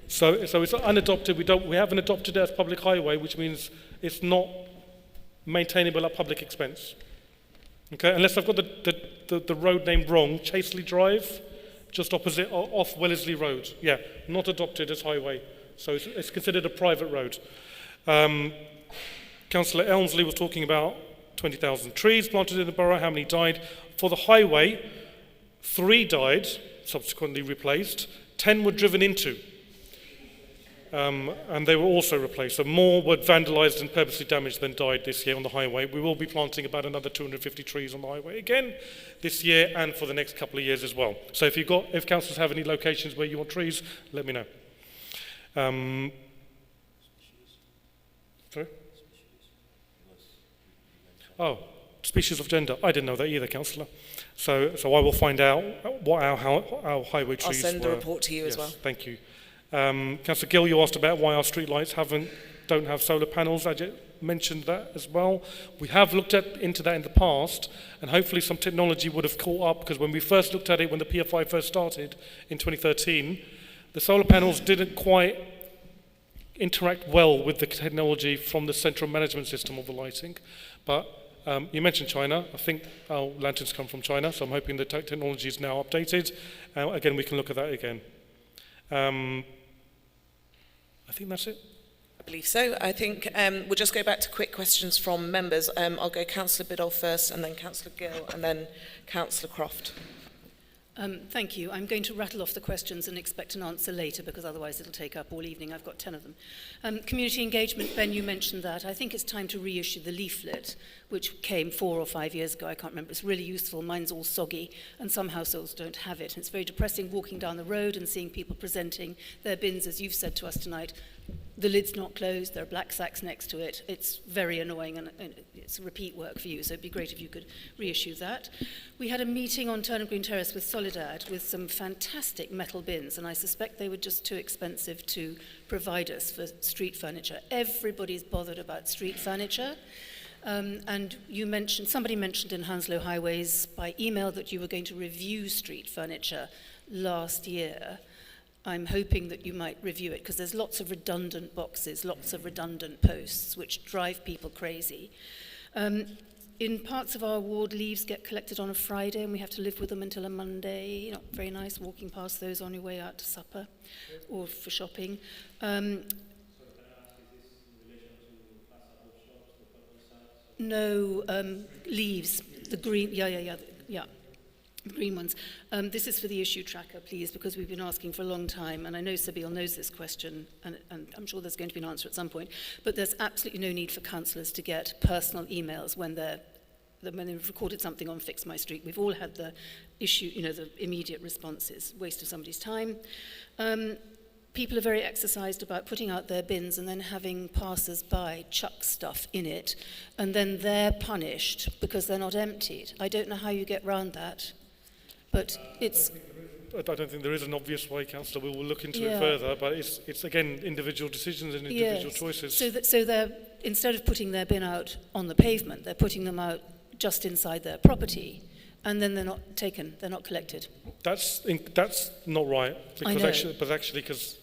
So it's unadopted. We haven't adopted it as public highway, which means it's not maintainable at public expense. Okay, unless I've got the road name wrong, Chaseley Drive, just opposite off Wellesley Road. Yeah, not adopted as highway, so it's considered a private road. Councillor Elmsley was talking about 20,000 trees planted in the borough. How many died? For the highway, 3 died, subsequently replaced. 10 were driven into. and they were also replaced. So more were vandalised and purposely damaged than died this year on the highway. We will be planting about another 250 trees on the highway again this year and for the next couple of years as well. So if councillors have any locations where you want trees, let me know. Sorry? Oh, species of gender. I didn't know that either, councillor. So I will find out what our highway trees I'll send were. a report to you as well. Thank you. Councillor Gill, you asked about why our streetlights don't have solar panels. I just mentioned that as well. We have looked into that in the past, and hopefully some technology would have caught up, because when we first looked at it, when the PFI first started in 2013, the solar panels didn't quite interact well with the technology from the central management system of the lighting. But you mentioned China. I think our lanterns come from China, so I'm hoping the technology is now updated. Again, we can look at that again. I think that's it. I believe so. I think we'll just go back to quick questions from members. I'll go Councillor Biddle first, and then Councillor Gill, and then Councillor Croft. Thank you. I'm going to rattle off the questions and expect an answer later, because otherwise it'll take up all evening. I've got 10 of them. Community engagement, Ben, you mentioned that. I think it's time to reissue the leaflet, which came 4 or 5 years ago. I can't remember. It's really useful. Mine's all soggy, and some households don't have it. And it's very depressing walking down the road and seeing people presenting their bins, as you've said to us tonight. The lid's not closed, there are black sacks next to it. It's very annoying, and it's repeat work for you, so it'd be great if you could reissue that. We had a meeting on Turnham Green Terrace with Solidad with some fantastic metal bins, and I suspect they were just too expensive to provide us for street furniture. Everybody's bothered about street furniture. And somebody mentioned in Hounslow Highways by email that you were going to review street furniture last year. I'm hoping that you might review it, because there's lots of redundant boxes, lots of redundant posts, which drive people crazy. In parts of our ward, leaves get collected on a Friday, and we have to live with them until a Monday. Not very nice walking past those on your way out to supper or for shopping. No, leaves, the green, yeah. The green ones. This is for the issue tracker, please, because we've been asking for a long time, and I know Sabine knows this question, and I'm sure there's going to be an answer at some point, but there's absolutely no need for councillors to get personal emails when they've recorded something on Fix My Street. We've all had the issue, the immediate responses, waste of somebody's time. People are very exercised about putting out their bins and then having passers-by chuck stuff in it, and then they're punished because they're not emptied. I don't know how you get round that. But it's... I don't think there is an obvious way, Councillor. We will look into it further, but it's again, individual decisions and individual choices. So they're, instead of putting their bin out on the pavement, they're putting them out just inside their property, and then they're not taken, they're not collected. That's not right, because because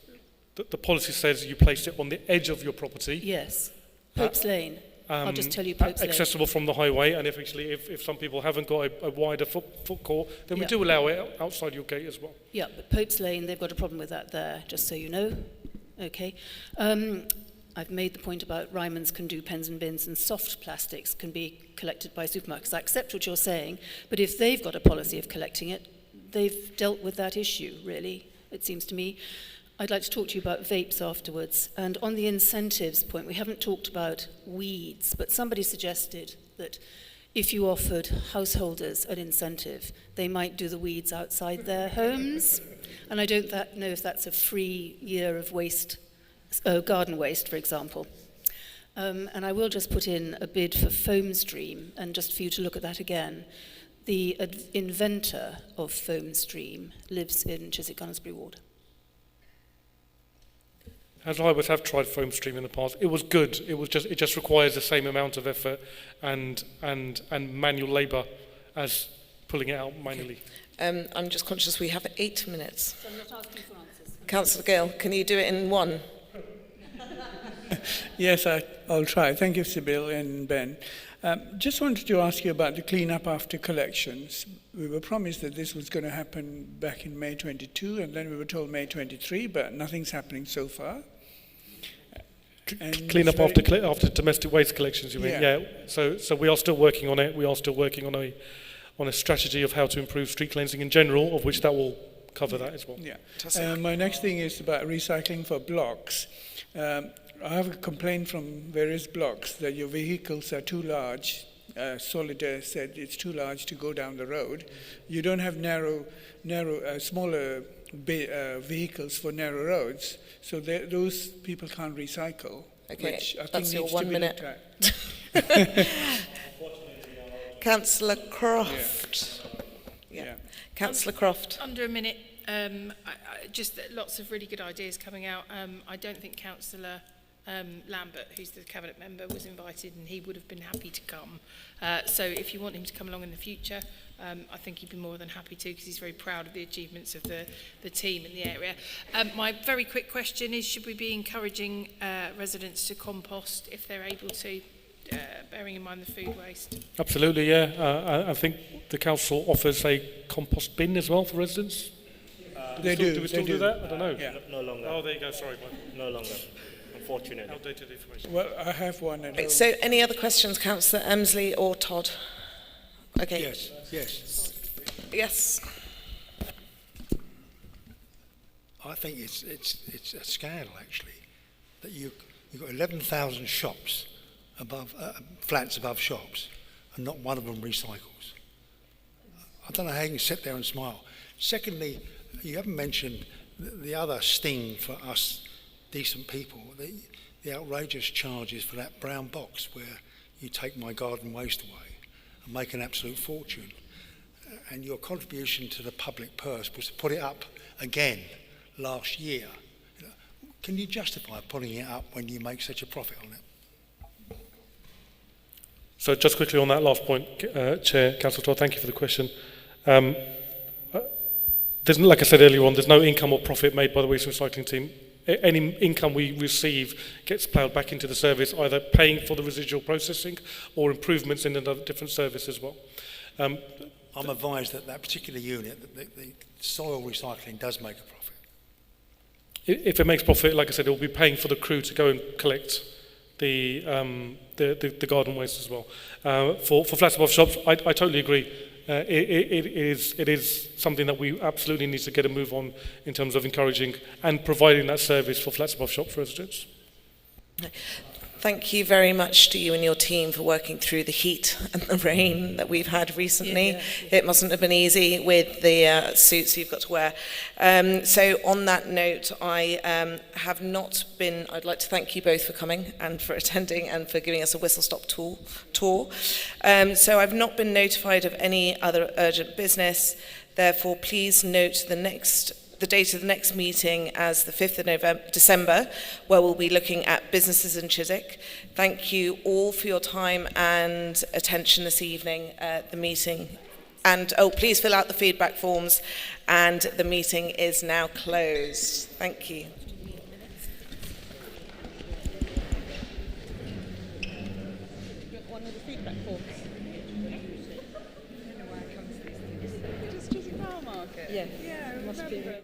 the policy says you place it on the edge of your property. Yes, Pope's Lane. I'll just tell you Pope's Lane. Accessible from the highway, and if some people haven't got a wider foot court, then we do allow it outside your gate as well. Yeah, but Pope's Lane, they've got a problem with that there, just so you know. Okay. I've made the point about Ryman's can do pens and bins, and soft plastics can be collected by supermarkets. I accept what you're saying, but if they've got a policy of collecting it, they've dealt with that issue, really, it seems to me. I'd like to talk to you about vapes afterwards. And on the incentives point, we haven't talked about weeds, but somebody suggested that if you offered householders an incentive, they might do the weeds outside their homes. And I don't know if that's a free year of garden waste, for example. And I will just put in a bid for Foam Stream, and just for you to look at that again. The inventor of Foam Stream lives in Chiswick, Gunnersbury Ward. As highways have tried Foam Stream in the past, it was good. It just requires the same amount of effort and manual labour as pulling it out manually. I'm just conscious we have 8 minutes. So I'm not asking for answers. Councillor Gill, can you do it in one? Yes, I'll try. Thank you, Sibyl and Ben. Just wanted to ask you about the clean-up after collections. We were promised that this was going to happen back in May 22, and then we were told May 23, but nothing's happening so far. Clean up after domestic waste collections, you mean? Yeah. So we are still working on it. We are still working on a strategy of how to improve street cleansing in general, of which that will cover that as well. Yeah. My next thing is about recycling for blocks. I have a complaint from various blocks that your vehicles are too large. Solidaire said it's too large to go down the road. You don't have smaller vehicles for narrow roads, so those people can't recycle. Okay, which I think that's your needs 1 to be minute. looked at. Councillor Croft. Yeah. Councillor Croft. Under a minute. Just lots of really good ideas coming out. I don't think Councillor Lambert, who's the cabinet member, was invited, and he would have been happy to come. So if you want him to come along in the future, I think he'd be more than happy to, because he's very proud of the achievements of the team in the area. My very quick question is, should we be encouraging residents to compost if they're able to, bearing in mind the food waste? Absolutely, yeah. I think the council offers a compost bin as well for residents. Do we still do that? I don't know. Yeah. No longer. Oh, there you go. Sorry, Mike. No longer. Unfortunately. Outdated information. Well, I have one at home. So any other questions, Councillor Emsley or Todd? Okay. Yes. Yes. I think it's a scandal, actually, that you've got 11,000 shops above, flats above shops, and not one of them recycles. I don't know how you can sit there and smile. Secondly, you haven't mentioned the other sting for us decent people, the outrageous charges for that brown box where you take my garden waste away and make an absolute fortune. And your contribution to the public purse was to put it up again last year. Can you justify putting it up when you make such a profit on it? So just quickly on that last point, Chair, Councillor Todd, thank you for the question. There's, like I said earlier on, there's no income or profit made by the waste recycling team. Any income we receive gets ploughed back into the service, either paying for the residual processing or improvements in another different service as well. I'm advised that particular unit, the soil recycling, does make a profit. If it makes profit, like I said, it will be paying for the crew to go and collect the garden waste as well. For flats above shops, I totally agree. It is something that we absolutely need to get a move on in terms of encouraging and providing that service for flats above shop residents. Thank you very much to you and your team for working through the heat and the rain that we've had recently. Yeah. It mustn't have been easy with the suits you've got to wear. So on that note, I'd like to thank you both for coming and for attending and for giving us a whistle-stop tour. So I've not been notified of any other urgent business. Therefore, please note the date of the next meeting as the 5th of December, where we'll be looking at businesses in Chiswick. Thank you all for your time and attention this evening at the meeting. And please fill out the feedback forms, and the meeting is now closed. Thank you. One of the feedback forms. It's just a car market. Yeah. Yeah, I remember.